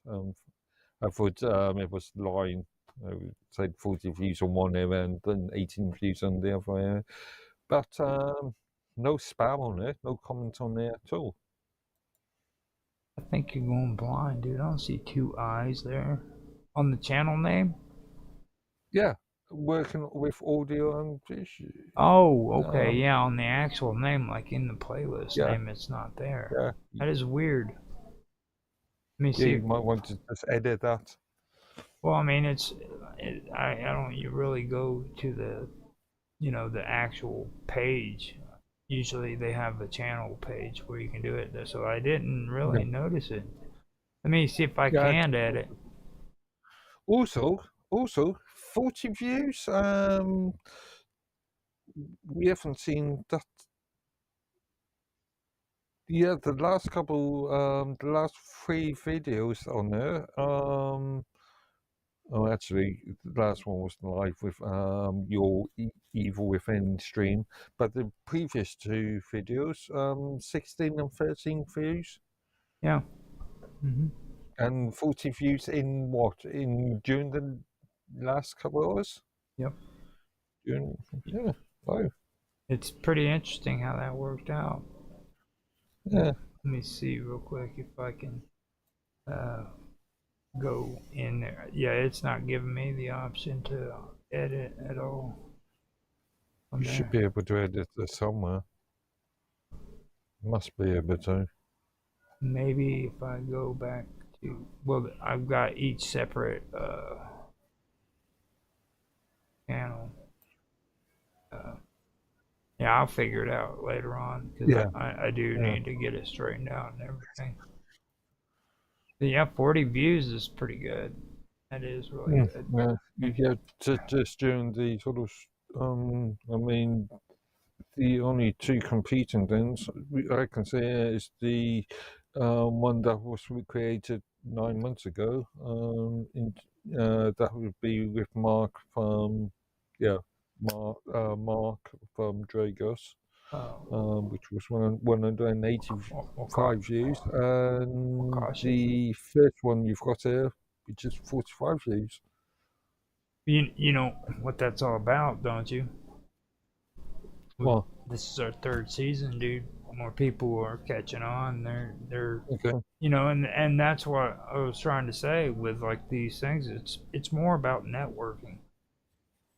I thought it was lying. It said 40 views on one area and then 18 views on the other area. But no spam on it, no comment on there at all. I think you're going blind, dude. I don't see 2 eyes there. On the channel name? Yeah, working with audio and visual. Oh, okay, yeah, on the actual name, like in the playlist Yeah. name, it's not there. Yeah. That is weird. Let me Yeah, see. you might want to just edit that. Well, I mean, I don't. You really go to the actual page. Usually they have the channel page where you can do it. So I didn't really notice it. Let me see if I can edit. Also, 40 views. We haven't seen that. Yeah, the last 3 videos on there. Actually, the last one was live with your Evil Within stream, but the previous 2 videos, 16 and 13 views. Yeah. And 40 views in what? During the last couple of hours? Yep. Yeah. Oh. It's pretty interesting how that worked out. Yeah. Let me see real quick if I can go in there. Yeah, it's not giving me the option to edit at all. You should be able to edit this somewhere. Must be able to. Maybe if I go back to, well, I've got each separate channel. Yeah, I'll figure it out later on because I do need to get it straightened out and everything. But yeah, 40 views is pretty good. That is really good. Yeah, just during the sort of, I mean, the only 2 competing things I can say is the one that was created 9 months ago. That would be with Mark from, Mark from Dragos. Which was 185 views, and the first one you've got here, which is 45 views. You know what that's all about, don't you? Well, this is our 3rd season, dude. More people are catching on. They're okay. You know, and that's what I was trying to say with like these things. It's more about networking.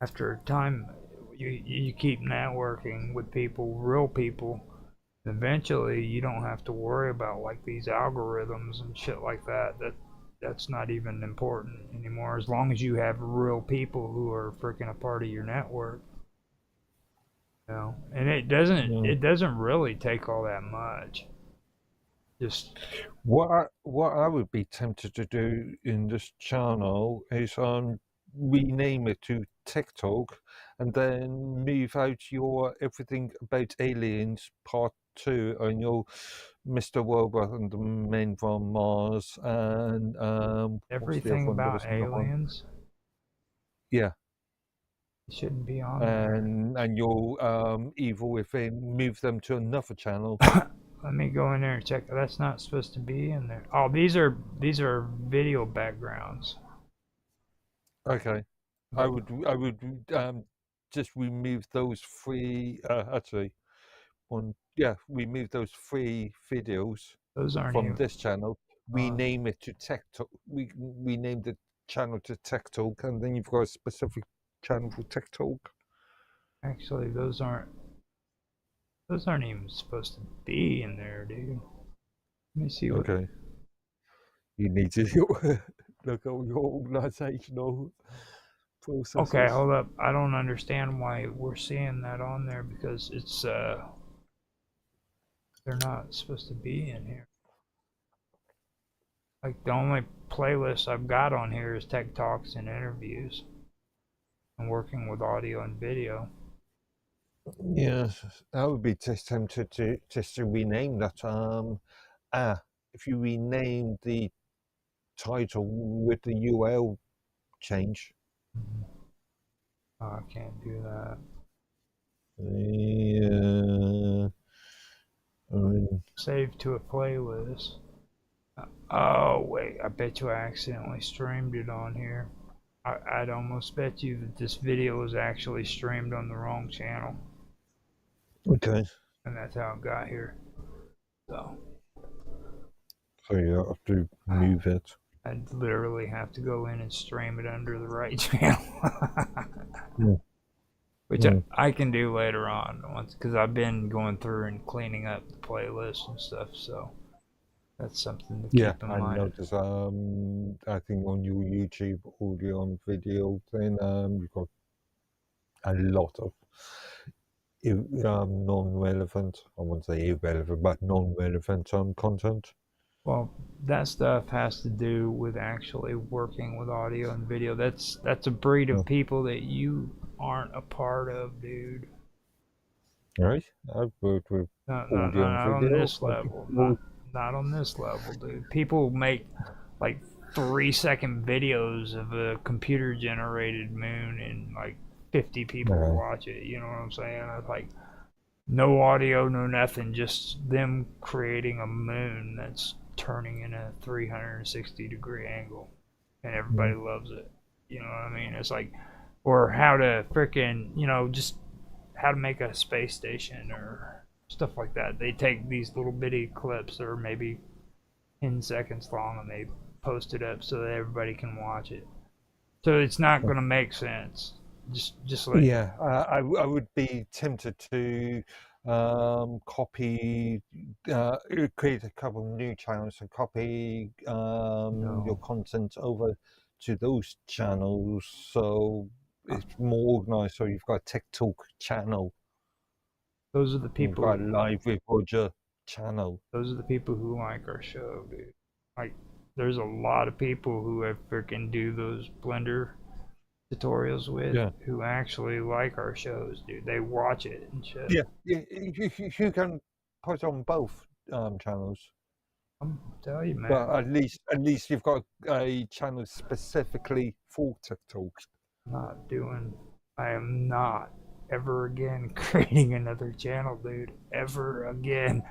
After a time, you keep networking with people, real people. Eventually, you don't have to worry about like these algorithms and shit like that. That's not even important anymore. As long as you have real people who are freaking a part of your network. You know, and it doesn't really take all that much. Just what I would be tempted to do in this channel is rename it to Tech Talk, and then move out your Everything About Aliens Part 2 and your Mr. Robot and the Men from Mars and Everything About Aliens. Yeah. It shouldn't be on there. And your Evil Within, move them to another channel. Let me go in there and check. That's not supposed to be in there. Oh, these are video backgrounds. Okay. I would just remove those 3 remove those 3 videos Those aren't from even this channel. Rename it to Tech Talk. Rename the channel to Tech Talk, and then you've got a specific channel for Tech Talk. Actually, those aren't even supposed to be in there, dude. Let me see what. Okay. You need to look at your organizational processes. Okay, hold up. I don't understand why we're seeing that on there because it's they're not supposed to be in here. Like the only playlist I've got on here is tech talks and interviews. And working with audio and video. Yeah, that would be just tempted to rename that. If you rename the title with the UL change. Oh, I can't do that. Yeah. Save to a playlist. Oh wait, I bet you I accidentally streamed it on here. I'd almost bet you that this video was actually streamed on the wrong channel. Okay. And that's how it got here. So you have to move it. I'd literally have to go in and stream it under the right channel. Which I can do later on, once, because I've been going through and cleaning up the playlist and stuff, so that's something to keep in mind. I noticed, I think on your YouTube audio and video thing, you've got a lot of non-relevant, I wouldn't say irrelevant, but non-relevant content. Well, that stuff has to do with actually working with audio and video. That's a breed of people that you aren't a part of, dude. Right? I've worked with audio and not video. On this level. Not on this level, dude. People make like 3-second videos of a computer-generated moon and like 50 people watch it. You know what I'm saying? It's like no audio, no nothing, just them creating a moon that's turning in a 360-degree angle, and everybody loves it. You know what I mean? It's like, or how to frickin', just how to make a space station or stuff like that. They take these little bitty clips that are maybe 10 seconds long and they post it up so that everybody can watch it. So it's not going to make sense. Just like I would be tempted to copy, create a couple of new channels and copy your content over to those channels, so it's more organized. So you've got a Tech Talk channel. Those are the people. You've got a Live with Roger channel. Those are the people who like our show, dude. Like, there's a lot of people who have freaking do those Blender tutorials with who actually like our shows, dude. They watch it and shit. You can put on both channels. I'm telling you, man. But at least you've got a channel specifically for TikTok. I am not ever again creating another channel, dude. Ever again.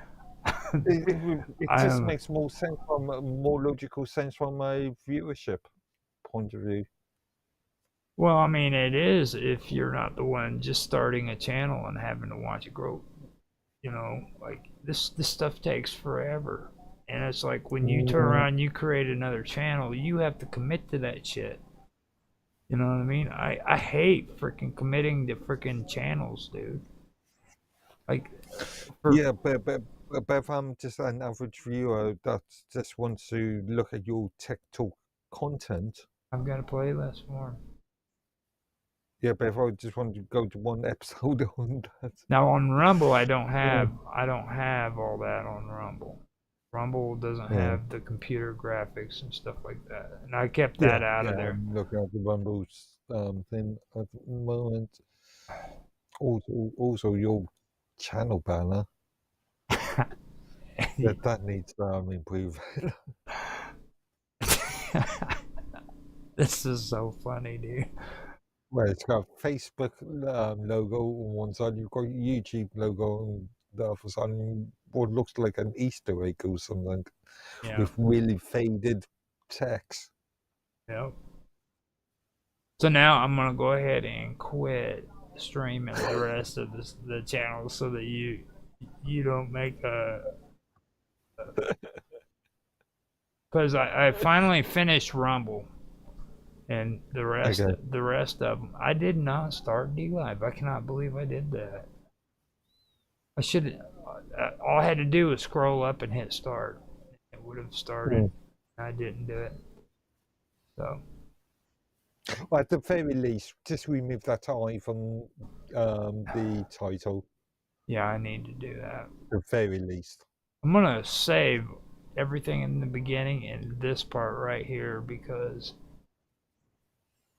It just makes more sense more logical sense from a viewership point of view. Well, I mean, it is if you're not the one just starting a channel and having to watch it grow. Like this stuff takes forever. And it's like when you turn around and you create another channel, you have to commit to that shit. You know what I mean? I hate freaking committing to freaking channels, dude. Like, but if I'm just an average viewer that just wants to look at your Tech Talk content, I've got a playlist for him. Yeah, but if I just wanted to go to one episode on that. Now on Rumble, I don't have all that on Rumble. Rumble doesn't have the computer graphics and stuff like that, and I kept that out of there. I'm looking at the Rumble's thing at the moment. Also your channel banner. that needs improvement. This is so funny, dude. Well, it's got a Facebook logo on one side, you've got a YouTube logo on the other side, and what looks like an Easter egg or something with really faded text. Yep. So now I'm gonna go ahead and quit streaming the rest of the channel so that you don't make a. Because I finally finished Rumble. And the Okay. rest of them, I did not start D-Live. I cannot believe I did that. I should. All I had to do was scroll up and hit start. It would have started. I didn't do it. So. Well, at the very least, just remove that I from the title. Yeah, I need to do that. At the very least. I'm gonna save everything in the beginning and this part right here because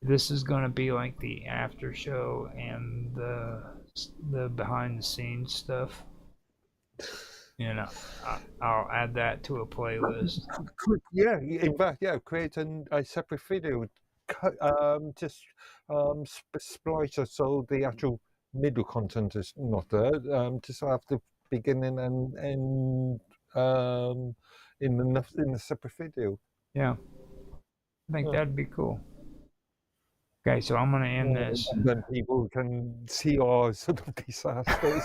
this is gonna be like the after show and the behind the scenes stuff. You know, I'll add that to a playlist. Yeah, in fact, yeah, create a separate video. Just splice it so the actual middle content is not there. Just have the beginning and end in the separate video. Yeah, I think that'd be cool. Okay, so I'm gonna end this. Then people can see our sort of disasters.